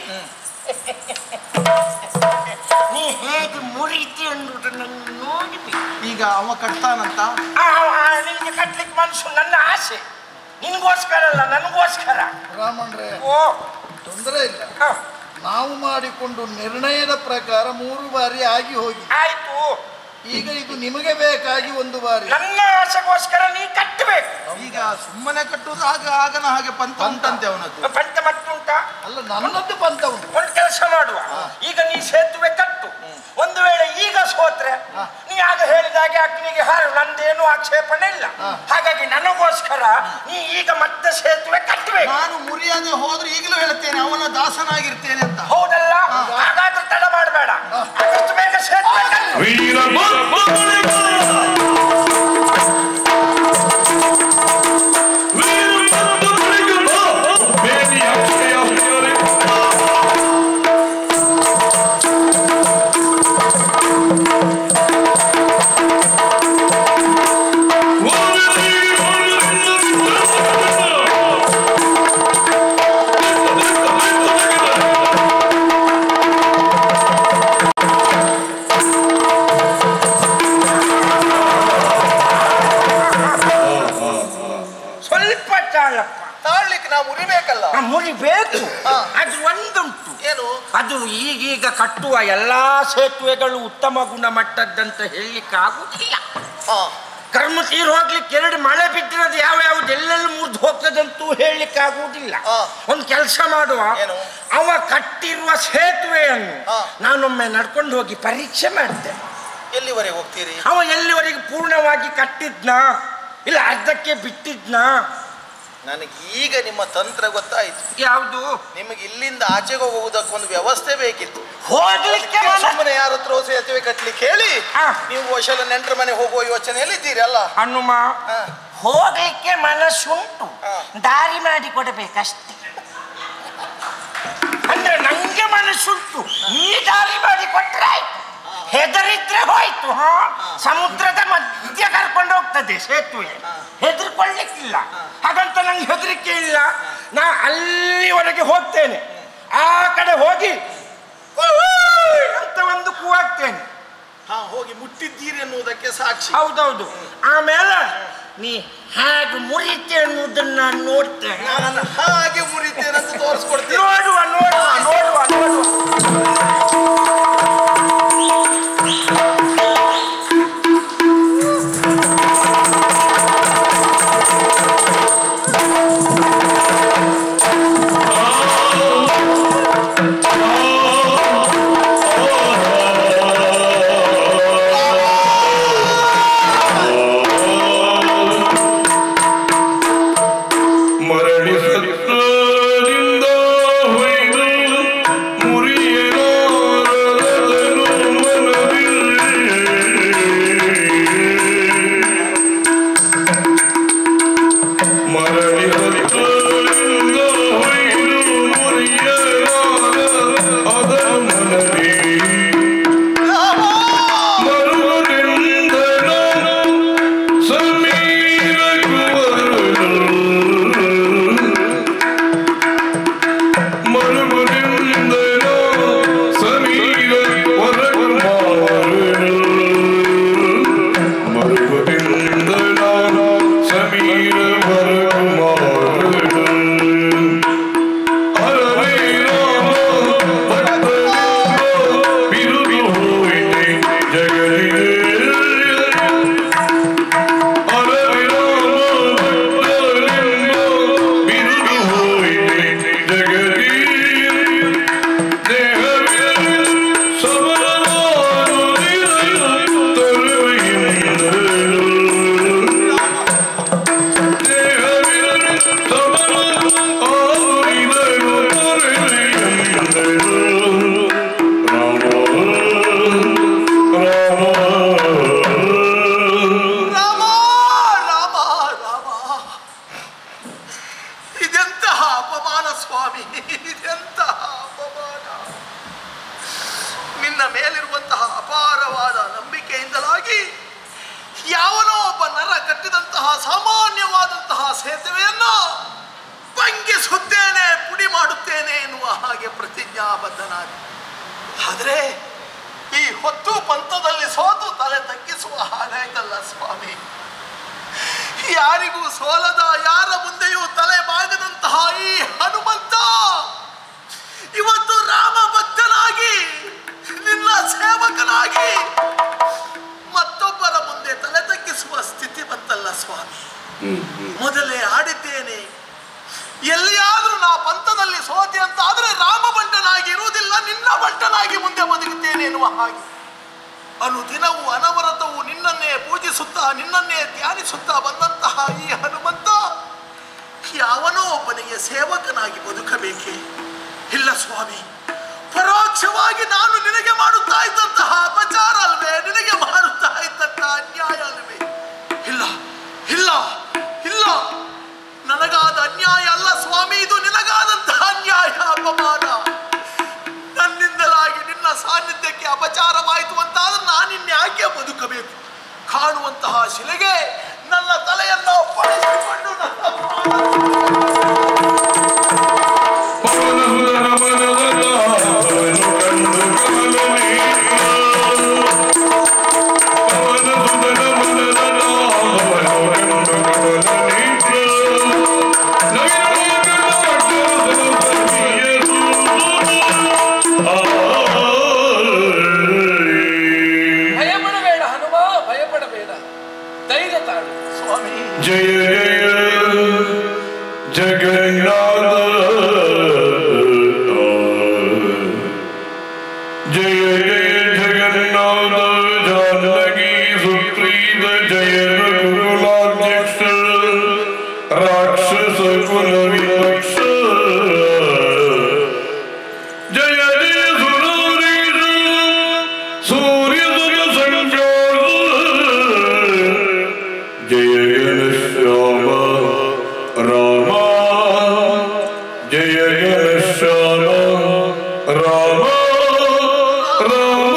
ನೀ ಹೇಗೆ ಮುರಿದಿ ಅನ್ನೋದು ನಂಗೆ ನೋಡ್ಬೇಕು. ಈಗ ಅವ ಕಟ್ತಾನಂತ ನಿನ್ಗೆ ಕಟ್ಲಿಕ್ಕೆ ಮನಸ್ಸು, ನನ್ನ ಆಸೆ. ನಿನ್ಗೋಸ್ಕರ ಅಲ್ಲ, ನನಗೋಸ್ಕರ. ರಾಮಣ್ರೆ, ಓ ತೊಂದರೆ ಇಲ್ಲ. ನಾವು ಮಾಡಿಕೊಂಡು ನಿರ್ಣಯದ ಪ್ರಕಾರ 3 ಬಾರಿ ಆಗಿ ಹೋಗಿ ಆಯ್ತು. ಈಗ ಇದು ನಿಮಗೆ ಬೇಕಾಗಿ 1 ಬಾರಿ. ನನ್ನ ಆಸೆಗೋಸ್ಕರ ನೀ ಕಟ್ಟಬೇಕು. ಈಗ ಸುಮ್ಮನೆ ಕಟ್ಟುವುದು ಆಗನ ಹಾಗೆ ಪಂತ ಉಂಟಂತೆ ಅವನದ್ದು. ಪಂತ ಮತ್ತುಂಟ? ಅಲ್ಲ, ನನ್ನದ್ದು ಪಂತ ಉಂಟು. ಒಂದು ಕೆಲಸ ಮಾಡುವ, ಈಗ ನೀ ಸೇತುವೆ ಕಟ್ಟು. ಒಂದು ವೇಳೆ ಈಗ ಸೋತ್ರೆ ನೀ ನೀ ಆಗ ಹೇಳಿದಾಗೆ ಅಗ್ನಿಗೆ ಹಾರು, ನಂದೇನು ಆಕ್ಷೇಪಣೆ ಇಲ್ಲ. ಹಾಗಾಗಿ ನನಗೋಸ್ಕರ ನೀ ಈಗ ಮತ್ತೆ ಸೇತುವೆ ಕಟ್ಟಬೇಕು. ನಾನು ಮುರಿಯದೆ ಹೋದ್ರೆ ಈಗಲೂ ಹೇಳ್ತೇನೆ ಅವನ ದಾಸನಾಗಿರ್ತೇನೆ ಅಂತ. ಹೌದಲ್ಲ? ಹಾಗಾದ್ರೆ ತಡ ಮಾಡಬೇಡ, ಆದಷ್ಟು ಬೇಗ ಸೇತುವೆ ಕಟ್ಟು. ತಾಳ್ಲಿಕ್ಕೆ ನಾವು ಮುರಿಬೇಕಲ್ಲ? ಮುರಿಬೇಕು. ಅದು ಒಂದುಂಟು. ಏನು? ಅದು ಈಗೀಗ ಕಟ್ಟುವ ಎಲ್ಲಾ ಸೇತುವೆಗಳು ಉತ್ತಮ ಗುಣಮಟ್ಟದ್ದಂತ ಹೇಳಲಿಕ್ಕಾಗುವುದಿಲ್ಲ. ಕರ್ಮ ತೀರು ಹೋಗ್ಲಿಕ್ಕೆ 2 ಮಳೆ ಬಿದ್ದಿರೋದು ಯಾವ್ಯಾವ್ದು ಎಲ್ಲೆಲ್ಲಿ ಮುರಿದು ಹೋಗ್ತದಂತೂ ಹೇಳಲಿಕ್ಕಾಗುವುದಿಲ್ಲ. ಒಂದು ಕೆಲಸ ಮಾಡುವ, ಅವ ಕಟ್ಟಿರುವ ಸೇತುವೆಯನ್ನು ನಾನೊಮ್ಮೆ ನಡ್ಕೊಂಡು ಹೋಗಿ ಪರೀಕ್ಷೆ ಮಾಡ್ತೇನೆ. ಎಲ್ಲಿವರೆಗೆ ಹೋಗ್ತೀರಿ? ಅವ ಎಲ್ಲಿವರೆಗೆ ಪೂರ್ಣವಾಗಿ ಕಟ್ಟಿದ್ನಾ ಇಲ್ಲ ಅರ್ಧಕ್ಕೆ ಬಿಟ್ಟಿದ್ನಾ? ನನಗೆ ಈಗ ನಿಮ್ಮ ತಂತ್ರ ಗೊತ್ತಾಯ್ತು. ಯಾವುದು? ನಿಮಗೆ ಇಲ್ಲಿಂದ ಆಚೆಗೆ ಹೋಗುವುದಕ್ಕೊಂದು ವ್ಯವಸ್ಥೆ ಬೇಕಿತ್ತು. ಹೋಗ್ಲಿಕ್ಕೆ ಸುಮ್ಮನೆ ಯಾರ ಹತ್ರ ಸೇತುವೆ ಕಟ್ಲಿಕ್ಕೆ ಹೇಳಿ ನೀವು ವಶಲ ನೆಂಟರ ಮನೆ ಹೋಗುವ ಯೋಚನೆಯಲ್ಲಿ ಇದ್ದೀರಿ ಅಲ್ಲ? ಹನುಮ, ಹೋಗ್ಲಿಕ್ಕೆ ಮನಸ್ಸುಂಟು, ದಾರಿ ಮಾಡಿ ಕೊಡಬೇಕಷ್ಟೇ. ಅಂದ್ರೆ ನಂಗೆ ಮನಸ್ಸುಂಟು, ನೀ ದಾರಿ ಮಾಡಿ ಕೊಟ್ರೆ ಆಯ್ತು. ಹೆದರಿದ್ರೆ ಹೋಯ್ತು. ಸಮುದ್ರದ ಮಧ್ಯ ಕರ್ಕೊಂಡು ಹೋಗ್ತದೆ ಸೇತುವೆ, ಹೆದರ್ಕೊಳ್ಳಿಕ್ಕಿಲ್ಲ. ಹಾಗಂತ ನಂಗೆ ಹೆದರಿಕೆ ಇಲ್ಲ. ನಾ ಅಲ್ಲಿವರೆಗೆ ಹೋಗ್ತೇನೆ, ಆ ಕಡೆ ಹೋಗಿ ಅಂತ ಒಂದು ಕೂಗ್ತೇನೆ. ಹೋಗಿ ಮುಟ್ಟಿದ್ದೀರಿ ಅನ್ನುವುದಕ್ಕೆ ಸಾಕ್ಷಿ. ಹೌದೌದು. ಆಮೇಲೆ ನೀ ಹೇಗೆ ಮುರಿತೆ ಅನ್ನೋದನ್ನ ನೋಡ್ತೇನೆ. ನಾನು ಹಾಗೆ ಮುರಿತೇನೆ ಅಂತ ತೋರಿಸ್ಕೊಡ್ತೇನೆ. ನೋಡುವ ನೋಡುವ ನೋಡುವ ನೋಡುವ. ಮೊದಲೇ ಆಡಿದ್ದೇನೆ. ಎಲ್ಲಿಯಾದ್ರೂ ನಾ ಪಂಥದಲ್ಲಿ ಸೋತೆ ಅಂತ ಆದ್ರೆ ರಾಮ ಬಂಟನಾಗಿ ಇರುವುದಿಲ್ಲ, ನಿನ್ನ ಬಂಟನಾಗಿ ಮುಂದೆ ಬದುಕುತ್ತೇನೆ ಎನ್ನುವ ಹಾಗೆ ಅನುದಿನವೂ ಅನವರತವೂ ನಿನ್ನನ್ನೇ ಪೂಜಿಸುತ್ತಾ ನಿನ್ನನ್ನೇ ಧ್ಯಾನಿಸುತ್ತಾ ಬಂದಂತಹ ಈ ಹನುಮಂತ ಯಾವನೋ ಒಬ್ಬನಿಗೆ ಸೇವಕನಾಗಿ ಬದುಕಬೇಕೆ? ಇಲ್ಲ ಸ್ವಾಮಿ, ಪರೋಕ್ಷವಾಗಿ ನಾನು ನಿನಗೆ ಮಾಡುತ್ತಾ ಇದ್ದಂತಹ ಅಪಚಾರ ಅಲ್ವೇ, ನಿನಗೆ ಮಾಡುತ್ತಾ ಇದ್ದಂತಹ ಅನ್ಯಾಯ ಅಲ್ವೇ? ಇಲ್ಲ ಇಲ್ಲ ಇಲ್ಲ, ನನಗಾದ ಅನ್ಯಾಯ ಅಲ್ಲ ಸ್ವಾಮಿ, ಇದು ನಿನಗಾದಂತಹ ಅನ್ಯಾಯ, ಅಪಮಾನ. ನನ್ನಿಂದಲಾಗಿ ನಿನ್ನ ಸಾನ್ನಿಧ್ಯಕ್ಕೆ ಅಪಚಾರವಾಯಿತು ಅಂತಾದ್ರೆ ನಾನಿನ್ಯಾಕೆ ಬದುಕಬೇಕು? ಕಾಣುವಂತಹ ಶಿಲೆಗೆ ನನ್ನ ತಲೆಯನ್ನು ಪಡಿಸಿಕೊಂಡು ಭಯಪಡಬೇಡ ಹನುಮ, ಭಯಪಡಬೇಡ, ಧೈರ್ಯ ತಾಳು ಸ್ವಾಮಿ. ಜಯ ಜಯ ಜಗನ್ನಾಥ, ಜಯ ಜಯ ಜಗನ್ನಾಥ, ಜಾನಕಿ ಸುಪ್ರೀತ ಜಯ ಕುಲಾಧ್ಯಕ್ಷ, ರಾಕ್ಷಸ ಕುಲ ವಿವಕ್ಷ, ಜಯ ಜಯ ಸುರವರೀಶ, ಸೂರ್ಯಸುರ ಸಂಚಾರ, ಜಯ ಘನಶ್ಯಾಮ ರಾಮ, ಜಯ ಘನಶ್ಯಾಮ ರಾಮ ರಾಮ,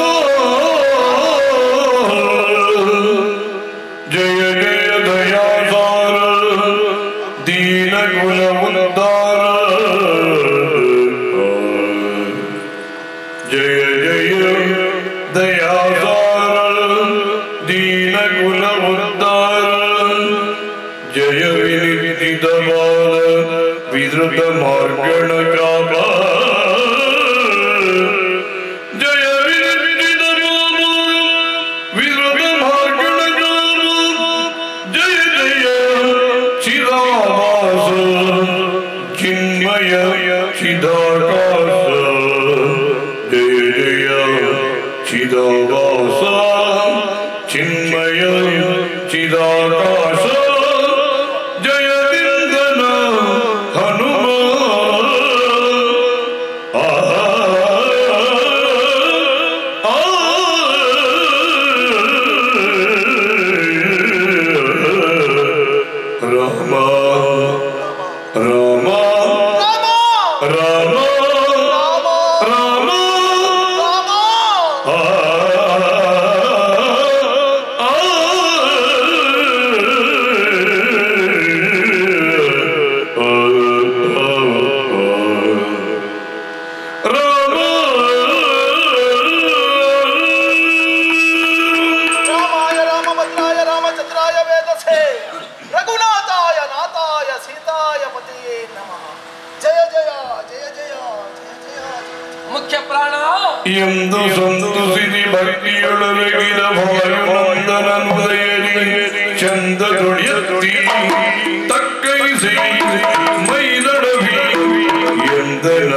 ಜಯ ಜಯ ದಯಾಸಾರ, ದೀನ ಕುಲ ಉದ್ಧಾರ, ಜಯ ಜಯ ದಯಾಸಾರ, ದೀನ ಕುಲ ಉದ್ಧಾರ, ಜಯ ವಿನಿರ್ದಿತವಾದ ವಿಧೃತ ಮಾರ್ಗಣ ಕಾಮ, ಜಯ ವಿನಿರ್ದಿತವಾದ ವಿಧೃತ ಮಾರ್ಗಣ ಕಾಮ, ಜಯ ಜಯ ಚಿದಾಭಾಸ ಚಿನ್ಮಯ ಚಿದಾಕಾಶ, ಜಯ ಜಯ ಚಿದಾಭಾಸ ಚಿನ್ಮಯ ಚಿದಾಕಾಶ, ಜಯದಿಂದನ ಹನುಮ. ರಾಮ ರಾಮ ರಾಮ ರಾಮ ರಾಮಾಯ ರಾಮಭದ್ರಾಯ ರಾಮಚಂದ್ರಾಯ ವೇದಸೇ ರಘುನಾಥಾಯ ನಾಥಾಯ ಸೀತಾಯ ಪತಿಯೇ ನಮಃ. ಜಯ ಜಯ ಜಯ ಜಯ ಜಯ ಜಯ ಜಯ. ಮುಖ್ಯ ಪ್ರಾಣ ಎಂದು ಸಂತುಸಿದಿ ಭಕ್ತಿಯೊಳಗಿದ ಭಾಯುನಂದನ ಹೃದಯದಿ ಚಂದ ದುಡಿಯತ್ತಿ ತಕ್ಕೈಸಿ ಮೈದಡವಿ ಎಂದನ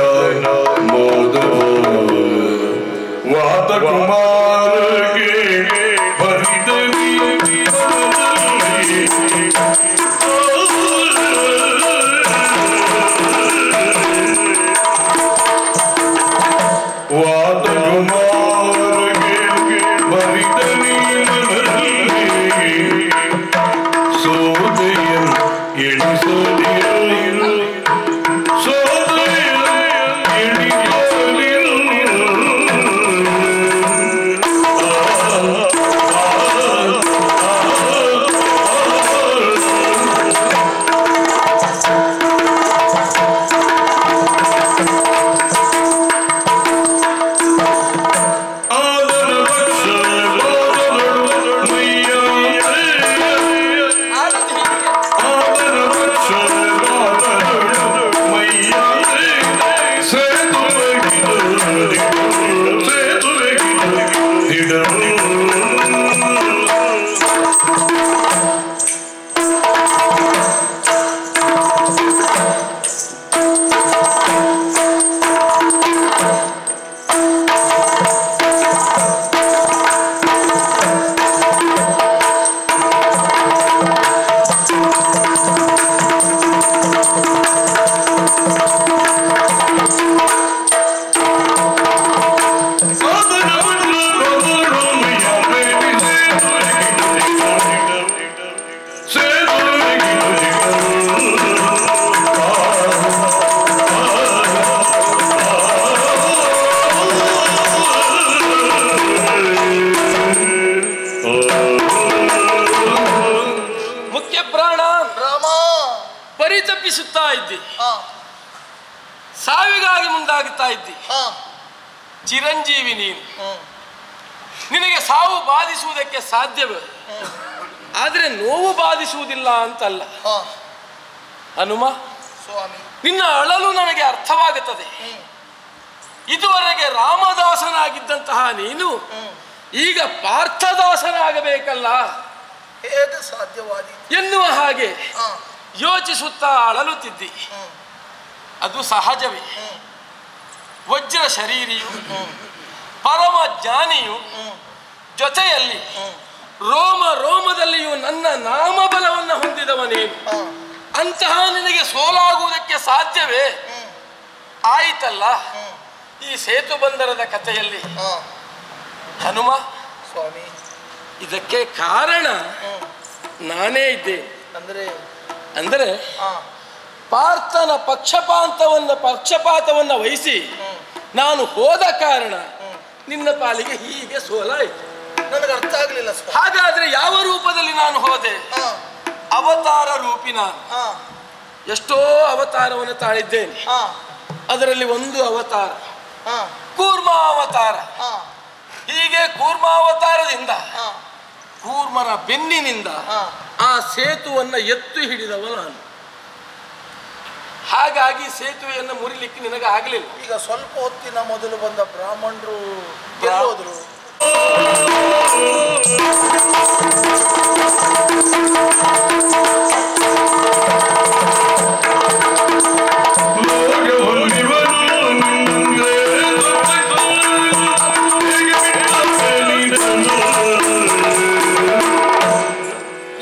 ಮಾಧವ ವಾದ ಕುಮಾರಗೆ ಭರಿದವಿ ವಾದ ಕುಮಾರಗೆ ಭರಿದವಿ ಸೋದಯ ಎಣಿಸಲಿರು ಸೋದಯ ಎಣಿಸಲಿರು ಸತ್ಯಪ್ರಾಣ ರಾಮ ಪರಿತಪಿಸುತ್ತಾ ಇದ್ದಿ, ಹಾ ಸಾವಿಗಾಗಿ ಮುಂದಾಗುತ್ತಾ ಇದ್ದಿ. ಹಾ ಚಿರಂಜೀವಿ ನೀನು, ನಿನಗೆ ಸಾವು ಬಾಧಿಸುವುದಕ್ಕೆ ಸಾಧ್ಯವೇ, ಆದರೆ ನೋವು ಬಾಧಿಸುವುದಿಲ್ಲ ಅಂತಲ್ಲ. ಹಾ ಹನುಮ, ಸ್ವಾಮಿ ನಿನ್ನ ಅಳಲು ನನಗೆ ಅರ್ಥವಾಗುತ್ತದೆ. ಇದುವರೆಗೆ ರಾಮದಾಸನಾಗಿದ್ದಂತಹ ನೀನು ಈಗ ಪಾರ್ಥದಾಸನಾಗಬೇಕಲ್ಲ ಹೇಗೆ ಸಾಧ್ಯವಾದೀತು? ಎನ್ನುವ ಹಾಗೆ ಹಾ ಯೋಚಿಸುತ್ತಾ ಅಳಲುತ್ತಿದ್ದಿ. ಅದು ಸಹಜವೇ. ವಜ್ರ ಶರೀರಿಯು, ಪರಮ ಜ್ಞಾನಿಯು, ಜೊತೆಯಲ್ಲಿ ರೋಮ ರೋಮದಲ್ಲಿಯೂ ನನ್ನ ನಾಮಬಲವನ್ನು ಹೊಂದಿದವನೇನು. ಅಂತಹ ನಿನಗೆ ಸೋಲಾಗುವುದಕ್ಕೆ ಸಾಧ್ಯವೇ? ಆಯಿತಲ್ಲ ಈ ಸೇತು ಬಂದರದ ಕಥೆಯಲ್ಲಿ. ಹನುಮ ಸ್ವಾಮಿ, ಇದಕ್ಕೆ ಕಾರಣ ನಾನೇ ಇದ್ದೇನೆ. ಅಂದರೆ ಪಾರ್ಥನ ಪಕ್ಷಪಾತವನ್ನು ವಹಿಸಿ ನಾನು ಹೋದ ಕಾರಣ ನಿನ್ನ ಪಾಲಿಗೆ ಹೀಗೆ ಸೋಲಾಯಿತು. ನನಗೆ ಅರ್ಥ ಆಗಲಿಲ್ಲ. ಹಾಗಾದ್ರೆ ಯಾವ ರೂಪದಲ್ಲಿ ನಾನು ಹೋದೆ? ಅವತಾರ ರೂಪಿ ನಾನು. ಎಷ್ಟೋ ಅವತಾರವನ್ನು ತಾಳಿದ್ದೇನೆ. ಅದರಲ್ಲಿ ಒಂದು ಅವತಾರ ಕೂರ್ಮಾವತಾರ. ಹೀಗೆ ಕೂರ್ಮಾವತಾರದಿಂದ ಕೂರ್ಮನ ಬೆನ್ನಿನಿಂದ ಆ ಸೇತುವನ್ನು ಎತ್ತು ಹಿಡಿದವ ನಾನು. ಹಾಗಾಗಿ ಸೇತುವೆಯನ್ನು ಮುರಿಲಿಕ್ಕೆ ನಿನಗೆ ಆಗಲಿಲ್ಲ. ಈಗ ಸ್ವಲ್ಪ ಹೊತ್ತಿನ ಮೊದಲು ಬಂದ ಬ್ರಾಹ್ಮಣರು ಗೆಲ್ಲೋದ್ರು.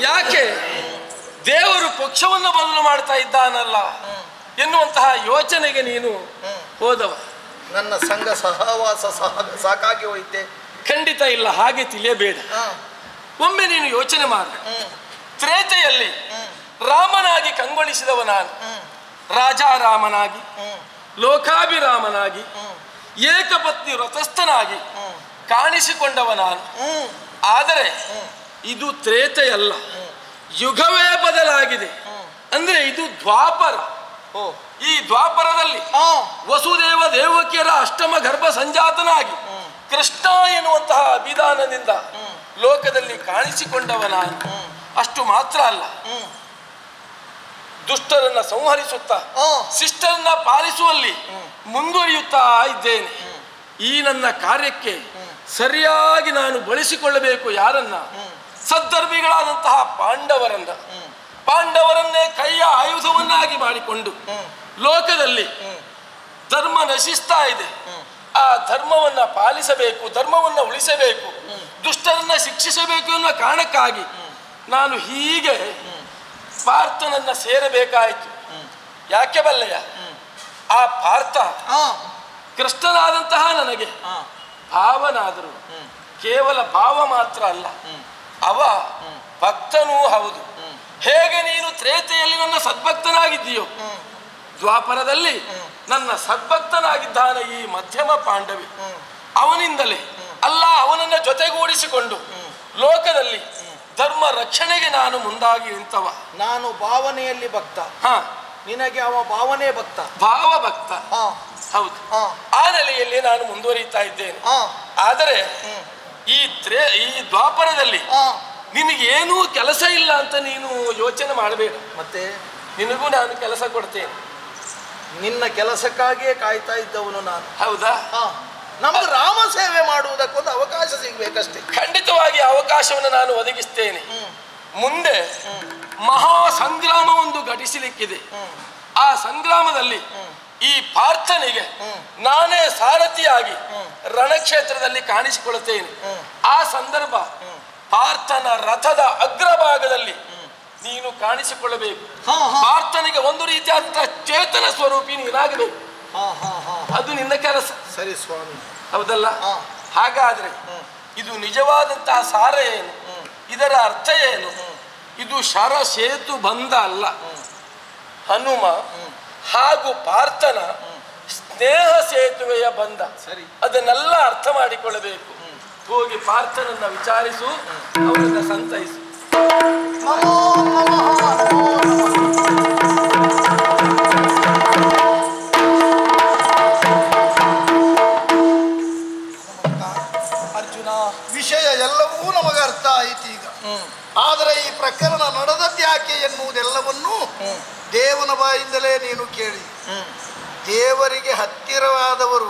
ಯಾಕೆ ದೇವರು ಪಕ್ಷವನ್ನು ಬದಲು ಮಾಡ್ತಾ ಇದ್ದಾನಲ್ಲ ಎನ್ನುವಂತಹ ಯೋಚನೆಗೆ ನೀನು ಹೋದವ. ನನ್ನ ಸಂಘ ಸಹವಾಸ ಸಾಕಾಗಿ ಹೋಯ್ತೆ. ಖಂಡಿತ ಇಲ್ಲ, ಹಾಗೆ ತಿಳಿಯಬೇಡ. ಒಮ್ಮೆ ನೀನು ಯೋಚನೆ ಮಾಡು. ತ್ರೇತೆಯಲ್ಲಿ ರಾಮನಾಗಿ ಕಂಗೊಳಿಸಿದವ ನಾನು, ರಾಜಾರಾಮನಾಗಿ, ಲೋಕಾಭಿರಾಮನಾಗಿ, ಏಕಪತ್ನಿ ವ್ರತಸ್ಥನಾಗಿ ಕಾಣಿಸಿಕೊಂಡವ ನಾನು. ಆದರೆ ಇದು ತ್ರೇತೆಯಲ್ಲ, ಯುಗವೇ ಬದಲಾಗಿದೆ. ಅಂದ್ರೆ ಇದು ದ್ವಾಪರ. ಈ ದ್ವಾಪರದಲ್ಲಿ ವಸುದೇವ ದೇವಕಿಯರ ಅಷ್ಟಮ ಗರ್ಭ ಸಂಜಾತನಾಗಿ ಕೃಷ್ಣ ಎನ್ನುವಂತಹ ಅಭಿಧಾನದಿಂದ ಲೋಕದಲ್ಲಿ ಕಾಣಿಸಿಕೊಂಡವ ನಾನು. ಅಷ್ಟು ಮಾತ್ರ ಅಲ್ಲ, ದುಷ್ಟರನ್ನ ಸಂಹರಿಸುತ್ತಾ ಶಿಷ್ಟರನ್ನ ಪಾಲಿಸುವಲ್ಲಿ ಮುಂದುವರಿಯುತ್ತಾ ಇದ್ದೇನೆ. ಈ ನನ್ನ ಕಾರ್ಯಕ್ಕೆ ಸರಿಯಾಗಿ ನಾನು ಬಳಸಿಕೊಳ್ಳಬೇಕು ಯಾರನ್ನ? ಸದ್ಧರ್ಮಿಗಳಾದಂತಹ ಪಾಂಡವರನ್ನೇ ಕೈಯ ಆಯುಧವನ್ನಾಗಿ ಮಾಡಿಕೊಂಡು ಲೋಕದಲ್ಲಿ ಧರ್ಮ ನಶಿಸ್ತಾ ಇದೆ. ಆ ಧರ್ಮವನ್ನ ಪಾಲಿಸಬೇಕು, ಧರ್ಮವನ್ನ ಉಳಿಸಬೇಕು, ದುಷ್ಟರನ್ನ ಶಿಕ್ಷಿಸಬೇಕು ಎನ್ನುವ ಕಾರಣಕ್ಕಾಗಿ ನಾನು ಹೀಗೆ ಪಾರ್ಥನನ್ನ ಸೇರಬೇಕಾಯಿತು. ಯಾಕೆ ಬಲ್ಲೆಯ? ಆ ಪಾರ್ಥ ಕೃಷ್ಣನಾದಂತಹ ನನಗೆ ಭಾವನಾದರು. ಕೇವಲ ಭಾವ ಮಾತ್ರ ಅಲ್ಲ, ಅವ ಭಕ್ತನೂ ಹೌದು. ಹೇಗೆ ನೀನು ತ್ರೇತೆಯಲ್ಲಿ ನನ್ನ ಸದ್ಭಕ್ತನಾಗಿದ್ದೀಯೋ, ದ್ವಾಪರದಲ್ಲಿ ನನ್ನ ಸದ್ಭಕ್ತನಾಗಿದ್ದಾನೆ ಈ ಮಧ್ಯಮ ಪಾಂಡವಿ. ಅವನಿಂದಲೇ ಅಲ್ಲ, ಅವನನ್ನ ಜೊತೆಗೂಡಿಸಿಕೊಂಡು ಲೋಕದಲ್ಲಿ ಧರ್ಮ ರಕ್ಷಣೆಗೆ ನಾನು ಮುಂದಾಗಿ ನಿಂತವ. ನಾನು ಭಾವನೆಯಲ್ಲಿ ಭಕ್ತ, ನಿನಗೆ ಅವ ಭಾವನೆ ಭಕ್ತ, ಭಾವ ಭಕ್ತ. ಹೌದು, ಆ ನೆಲೆಯಲ್ಲಿ ನಾನು ಮುಂದುವರಿಯುತ್ತಾ ಇದ್ದೇನೆ. ಆದರೆ ಈ ದ್ವಾಪರದಲ್ಲಿ ನಿನಗೇನೂ ಕೆಲಸ ಇಲ್ಲ ಅಂತ ನೀನು ಯೋಚನೆ ಮಾಡಬೇಡ. ಮತ್ತೆ ನಿನಗೂ ನಾನು ಕೆಲಸ ಕೊಡ್ತೇನೆ. ನಿನ್ನ ಕೆಲಸಕ್ಕಾಗಿಯೇ ಕಾಯ್ತಾ ಇದ್ದವನು ನಾನು. ಹೌದಾ? ನಮ್ಗೆ ರಾಮ ಸೇವೆ ಮಾಡುವುದಕ್ಕೊಂದು ಅವಕಾಶ ಸಿಗ್ಬೇಕಷ್ಟೇ. ಖಂಡಿತವಾಗಿ ಅವಕಾಶವನ್ನು ನಾನು ಒದಗಿಸ್ತೇನೆ. ಮುಂದೆ ಮಹಾ ಸಂಗ್ರಾಮ ಒಂದು ಘಟಿಸಲಿಕ್ಕಿದೆ. ಆ ಸಂಗ್ರಾಮದಲ್ಲಿ ಈ ಪಾರ್ಥನಿಗೆ ನಾನೇ ಸಾರಥಿಯಾಗಿ ರಣಕ್ಷೇತ್ರದಲ್ಲಿ ಕಾಣಿಸಿಕೊಳ್ಳುತ್ತೇನೆ. ಆ ಸಂದರ್ಭ ಪಾರ್ಥನ ರಥದ ಅಗ್ರಭಾಗದಲ್ಲಿ ನೀನು ಕಾಣಿಸಿಕೊಳ್ಳಬೇಕು. ಪಾರ್ಥನಿಗೆ ಒಂದು ರೀತಿಯಾದಂತಹ ಚೇತನ ಸ್ವರೂಪಿ ನೀನಾಗಬೇಕು. ಅದು ನಿನ್ನ ಕೆಲಸ. ಸರಿ ಸ್ವಾಮಿ. ಹೌದಲ್ಲ? ಹಾಗಾದ್ರೆ ಇದು ನಿಜವಾದಂತಹ ಸಾರ ಏನು, ಇದರ ಅರ್ಥ ಏನು? ಇದು ಶರ ಸೇತು ಬಂಧ ಅಲ್ಲ. ಹನುಮ ಹಾಗೂ ಪಾರ್ಥನ ಸ್ನೇಹ ಸೇತುವೆಯ ಬಂಧ. ಸರಿ, ಅದನ್ನೆಲ್ಲ ಅರ್ಥ ಮಾಡಿಕೊಳ್ಳಬೇಕು. ಹೋಗಿ ಪಾರ್ಥನನ್ನ ವಿಚಾರಿಸು, ಅವರನ್ನ ಸಂತೈಸು. ನಮೋ ನಮಃ ಎನ್ನುವುದೆಲ್ಲವನ್ನೂ ದೇವನ ಬಾಯಿಂದಲೇ ನೀನು ಕೇಳಿ. ದೇವರಿಗೆ ಹತ್ತಿರವಾದವರು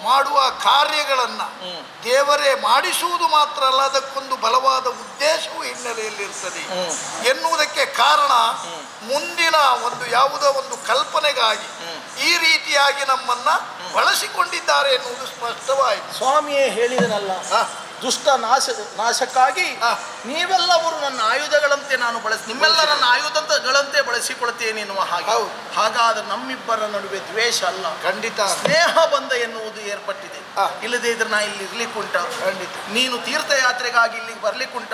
ಮಾಡುವ ಕಾರ್ಯಗಳನ್ನ ದೇವರೇ ಮಾಡಿಸುವುದು ಮಾತ್ರ ಅಲ್ಲ, ಅದಕ್ಕೊಂದು ಬಲವಾದ ಉದ್ದೇಶವೂ ಹಿನ್ನೆಲೆಯಲ್ಲಿರ್ತದೆ ಎನ್ನುವುದಕ್ಕೆ ಕಾರಣ ಮುಂದಿನ ಒಂದು ಯಾವುದೋ ಒಂದು ಕಲ್ಪನೆಗಾಗಿ ಈ ರೀತಿಯಾಗಿ ನಮ್ಮನ್ನ ಬಳಸಿಕೊಂಡಿದ್ದಾರೆ ಎನ್ನುವುದು ಸ್ಪಷ್ಟವಾಯಿತು. ಸ್ವಾಮಿಯೇ ಹೇಳಿದನಲ್ಲ, ದುಷ್ಟ ನಾಶಕ್ಕಾಗಿ ನೀವೆಲ್ಲವರು ನನ್ನ ಆಯುಧಗಳಂತೆ ನಾನು ನಿಮ್ಮೆಲ್ಲ ನನ್ನ ಆಯುಧಗಳಂತೆ ಬಳಸಿಕೊಳ್ತೇನೆ ಎನ್ನುವ ಹಾಗೆ. ಹಾಗಾದ್ರೆ ನಮ್ಮಿಬ್ಬರ ನಡುವೆ ದ್ವೇಷ ಅಲ್ಲ, ಖಂಡಿತ ಸ್ನೇಹ ಬಂಧ ಎನ್ನುವುದು ಏರ್ಪಟ್ಟಿದೆ. ಇಲ್ಲದೇ ಇದ್ರೆ ನಾ ಇಲ್ಲಿ ಇರ್ಲಿಕ್ಕುಂಟ, ಖಂಡಿತ ನೀನು ತೀರ್ಥಯಾತ್ರೆಗಾಗಿ ಇಲ್ಲಿಗೆ ಬರ್ಲಿಕ್ಕುಂಟ.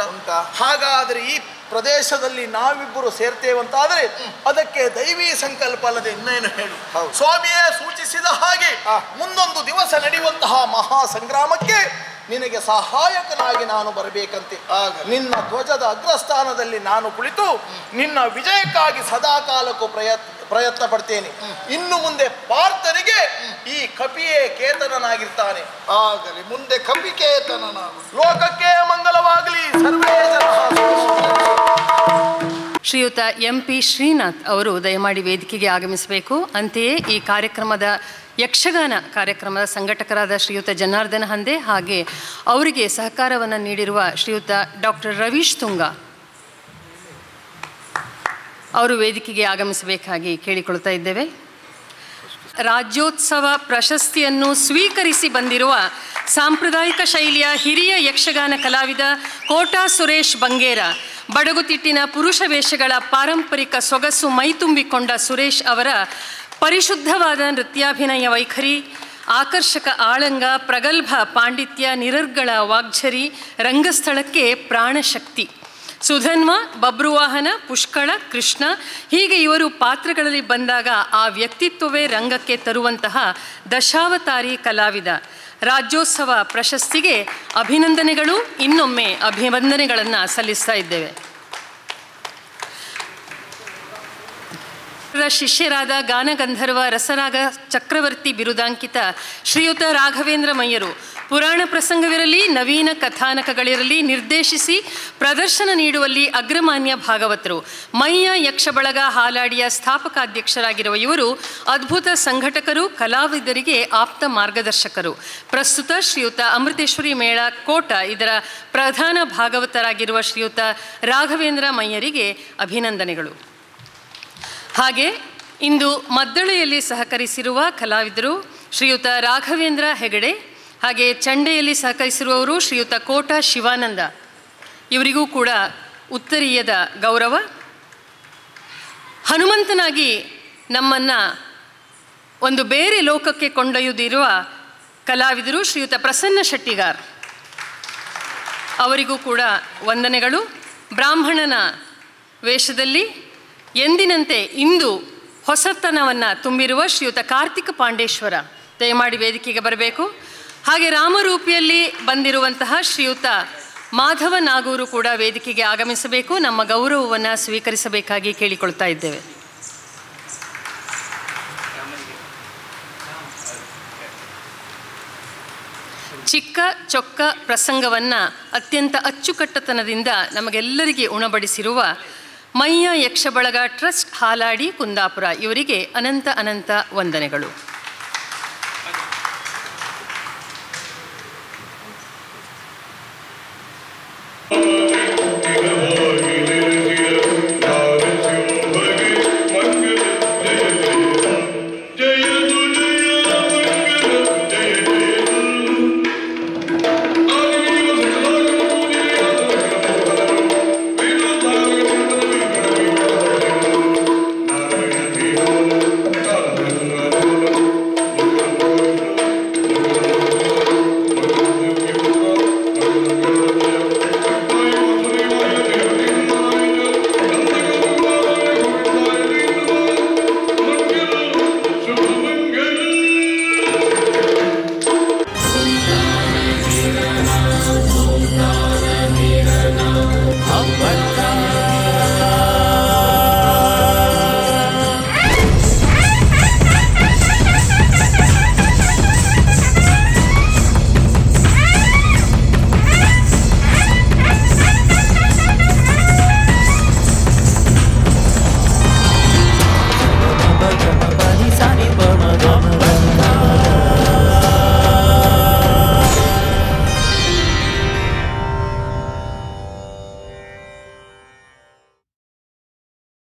ಹಾಗಾದ್ರೆ ಈ ಪ್ರದೇಶದಲ್ಲಿ ನಾವಿಬ್ಬರು ಸೇರ್ತೇವಂತಾದ್ರೆ ಅದಕ್ಕೆ ದೈವಿ ಸಂಕಲ್ಪ ಅಲ್ಲದೆ ಇನ್ನೇನು ಹೇಳು. ಸ್ವಾಮಿಯೇ ಸೂಚಿಸಿದ ಹಾಗೆ ಮುಂದೊಂದು ದಿವಸ ನಡೆಯುವಂತಹ ಮಹಾ ಸಂಗ್ರಾಮಕ್ಕೆ ನಿನಗೆ ಸಹಾಯಕನಾಗಿ ನಾನು ಬರಬೇಕಂತೆ. ನಿನ್ನ ಧ್ವಜದ ಅಗ್ರಸ್ಥಾನದಲ್ಲಿ ನಾನು ಕುಳಿತು ನಿನ್ನ ವಿಜಯಕ್ಕಾಗಿ ಸದಾ ಕಾಲಕ್ಕೂ ಪ್ರಯತ್ನ ಪಡ್ತೇನೆ. ಇನ್ನು ಮುಂದೆ ಪಾರ್ಥನಿಗೆ ಈ ಕಪಿಯೇ ಕೇತನನಾಗಿರ್ತಾನೆ. ಆಗಲಿ, ಮುಂದೆ ಕಪಿ ಕೇತನನಾಗು. ಲೋಕಕ್ಕೆ ಮಂಗಲವಾಗಲಿ. ಸರ್ವೇ ಶ್ರೀಯುತ MP ಶ್ರೀನಾಥ್ ಅವರು ದಯಮಾಡಿ ವೇದಿಕೆಗೆ ಆಗಮಿಸಬೇಕು. ಅಂತೆಯೇ ಈ ಕಾರ್ಯಕ್ರಮದ ಯಕ್ಷಗಾನ ಕಾರ್ಯಕ್ರಮದ ಸಂಘಟಕರಾದ ಶ್ರೀಯುತ ಜನಾರ್ದನ ಹಂದೆ ಹಾಗೆ ಅವರಿಗೆ ಸಹಕಾರವನ್ನು ನೀಡಿರುವ ಶ್ರೀಯುತ ಡಾಕ್ಟರ್ ರವೀಶ್ ತುಂಗ ಅವರು ವೇದಿಕೆಗೆ ಆಗಮಿಸಬೇಕಾಗಿ ಕೇಳಿಕೊಳ್ತಾ ಇದ್ದೇವೆ. ರಾಜ್ಯೋತ್ಸವ ಪ್ರಶಸ್ತಿಯನ್ನು ಸ್ವೀಕರಿಸಿ ಬಂದಿರುವ ಸಾಂಪ್ರದಾಯಿಕ ಶೈಲಿಯ ಹಿರಿಯ ಯಕ್ಷಗಾನ ಕಲಾವಿದ ಕೋಟಾ ಸುರೇಶ್ ಬಂಗೇರ, ಬಡಗುತಿಟ್ಟಿನ ಪುರುಷ ವೇಷಗಳ ಪಾರಂಪರಿಕ ಸೊಗಸು ಮೈತುಂಬಿಕೊಂಡ ಸುರೇಶ್ ಅವರ ಪರಿಶುದ್ಧವಾದ ನೃತ್ಯಾಭಿನಯ ವೈಖರಿ, ಆಕರ್ಷಕ ಆಳಂಗ, ಪ್ರಗಲ್ಭ ಪಾಂಡಿತ್ಯ, ನಿರರ್ಗಳ ವಾಗ್ಝರಿ, ರಂಗಸ್ಥಳಕ್ಕೆ ಪ್ರಾಣಶಕ್ತಿ. ಸುಧನ್ವ, ಬಬ್ರುವಾಹನ, ಪುಷ್ಕಳ, ಕೃಷ್ಣ ಹೀಗೆ ಇವರು ಪಾತ್ರಗಳಲ್ಲಿ ಬಂದಾಗ ಆ ವ್ಯಕ್ತಿತ್ವವೇ ರಂಗಕ್ಕೆ ತರುವಂತಹ ದಶಾವತಾರಿ ಕಲಾವಿದ. ರಾಜ್ಯೋತ್ಸವ ಪ್ರಶಸ್ತಿಗೆ ಅಭಿನಂದನೆಗಳು, ಇನ್ನೊಮ್ಮೆ ಅಭಿವಂದನೆಗಳನ್ನು ಸಲ್ಲಿಸ್ತಾ ಇದ್ದೇವೆ. ಶಿಷ್ಯರಾದ ಗಾನಗಂಧರ್ವ ರಸರಾಗ ಚಕ್ರವರ್ತಿ ಬಿರುದಾಂಕಿತ ಶ್ರೀಯುತ ರಾಘವೇಂದ್ರ ಮಯ್ಯರು ಪುರಾಣ ಪ್ರಸಂಗವಿರಲಿ, ನವೀನ ಕಥಾನಕಗಳಿರಲಿ ನಿರ್ದೇಶಿಸಿ ಪ್ರದರ್ಶನ ನೀಡುವಲ್ಲಿ ಅಗ್ರಮಾನ್ಯ ಭಾಗವತರು. ಮಯ್ಯ ಯಕ್ಷಬಳಗ ಹಾಲಾಡಿಯ ಸ್ಥಾಪಕಾಧ್ಯಕ್ಷರಾಗಿರುವ ಇವರು ಅದ್ಭುತ ಸಂಘಟಕರು, ಕಲಾವಿದರಿಗೆ ಆಪ್ತ ಮಾರ್ಗದರ್ಶಕರು. ಪ್ರಸ್ತುತ ಶ್ರೀಯುತ ಅಮೃತೇಶ್ವರಿ ಮೇಳ ಕೋಟ ಇದರ ಪ್ರಧಾನ ಭಾಗವತರಾಗಿರುವ ಶ್ರೀಯುತ ರಾಘವೇಂದ್ರ ಮಯ್ಯರಿಗೆ ಅಭಿನಂದನೆಗಳು. ಹಾಗೆ ಇಂದು ಮದ್ದಳೆಯಲ್ಲಿ ಸಹಕರಿಸಿರುವ ಕಲಾವಿದರು ಶ್ರೀಯುತ ರಾಘವೇಂದ್ರ ಹೆಗಡೆ, ಹಾಗೆ ಚಂಡೆಯಲ್ಲಿ ಸಹಕರಿಸಿರುವವರು ಶ್ರೀಯುತ ಕೋಟ ಶಿವಾನಂದ, ಇವರಿಗೂ ಕೂಡ ಉತ್ತರೀಯದ ಗೌರವ. ಹನುಮಂತನಾಗಿ ನಮ್ಮನ್ನು ಒಂದು ಬೇರೆ ಲೋಕಕ್ಕೆ ಕೊಂಡೊಯ್ಯುತ್ತಿರುವ ಕಲಾವಿದರು ಶ್ರೀಯುತ ಪ್ರಸನ್ನ ಶೆಟ್ಟಿಗಾರ್, ಅವರಿಗೂ ಕೂಡ ವಂದನೆಗಳು. ಬ್ರಾಹ್ಮಣನ ವೇಷದಲ್ಲಿ ಎಂದಿನಂತೆ ಇಂದು ಹೊಸತನವನ್ನು ತುಂಬಿರುವ ಶ್ರೀಯುತ ಕಾರ್ತಿಕ ಪಾಂಡೇಶ್ವರ ದಯಮಾಡಿ ವೇದಿಕೆಗೆ ಬರಬೇಕು. ಹಾಗೆ ರಾಮರೂಪಿಯಲ್ಲಿ ಬಂದಿರುವಂತಹ ಶ್ರೀಯುತ ಮಾಧವ ನಾಗೂರು ಕೂಡ ವೇದಿಕೆಗೆ ಆಗಮಿಸಬೇಕು, ನಮ್ಮ ಗೌರವವನ್ನು ಸ್ವೀಕರಿಸಬೇಕಾಗಿ ಕೇಳಿಕೊಳ್ತಾ ಇದ್ದೇವೆ. ಚಿಕ್ಕ ಚೊಕ್ಕ ಪ್ರಸಂಗವನ್ನು ಅತ್ಯಂತ ಅಚ್ಚುಕಟ್ಟತನದಿಂದ ನಮಗೆಲ್ಲರಿಗೆ ಉಣಬಡಿಸಿರುವ ಮಯ್ಯ ಯಕ್ಷಬಳಗ ಟ್ರಸ್ಟ್ ಹಾಲಾಡಿ ಕುಂದಾಪುರ ಇವರಿಗೆ ಅನಂತ ಅನಂತ ವಂದನೆಗಳು.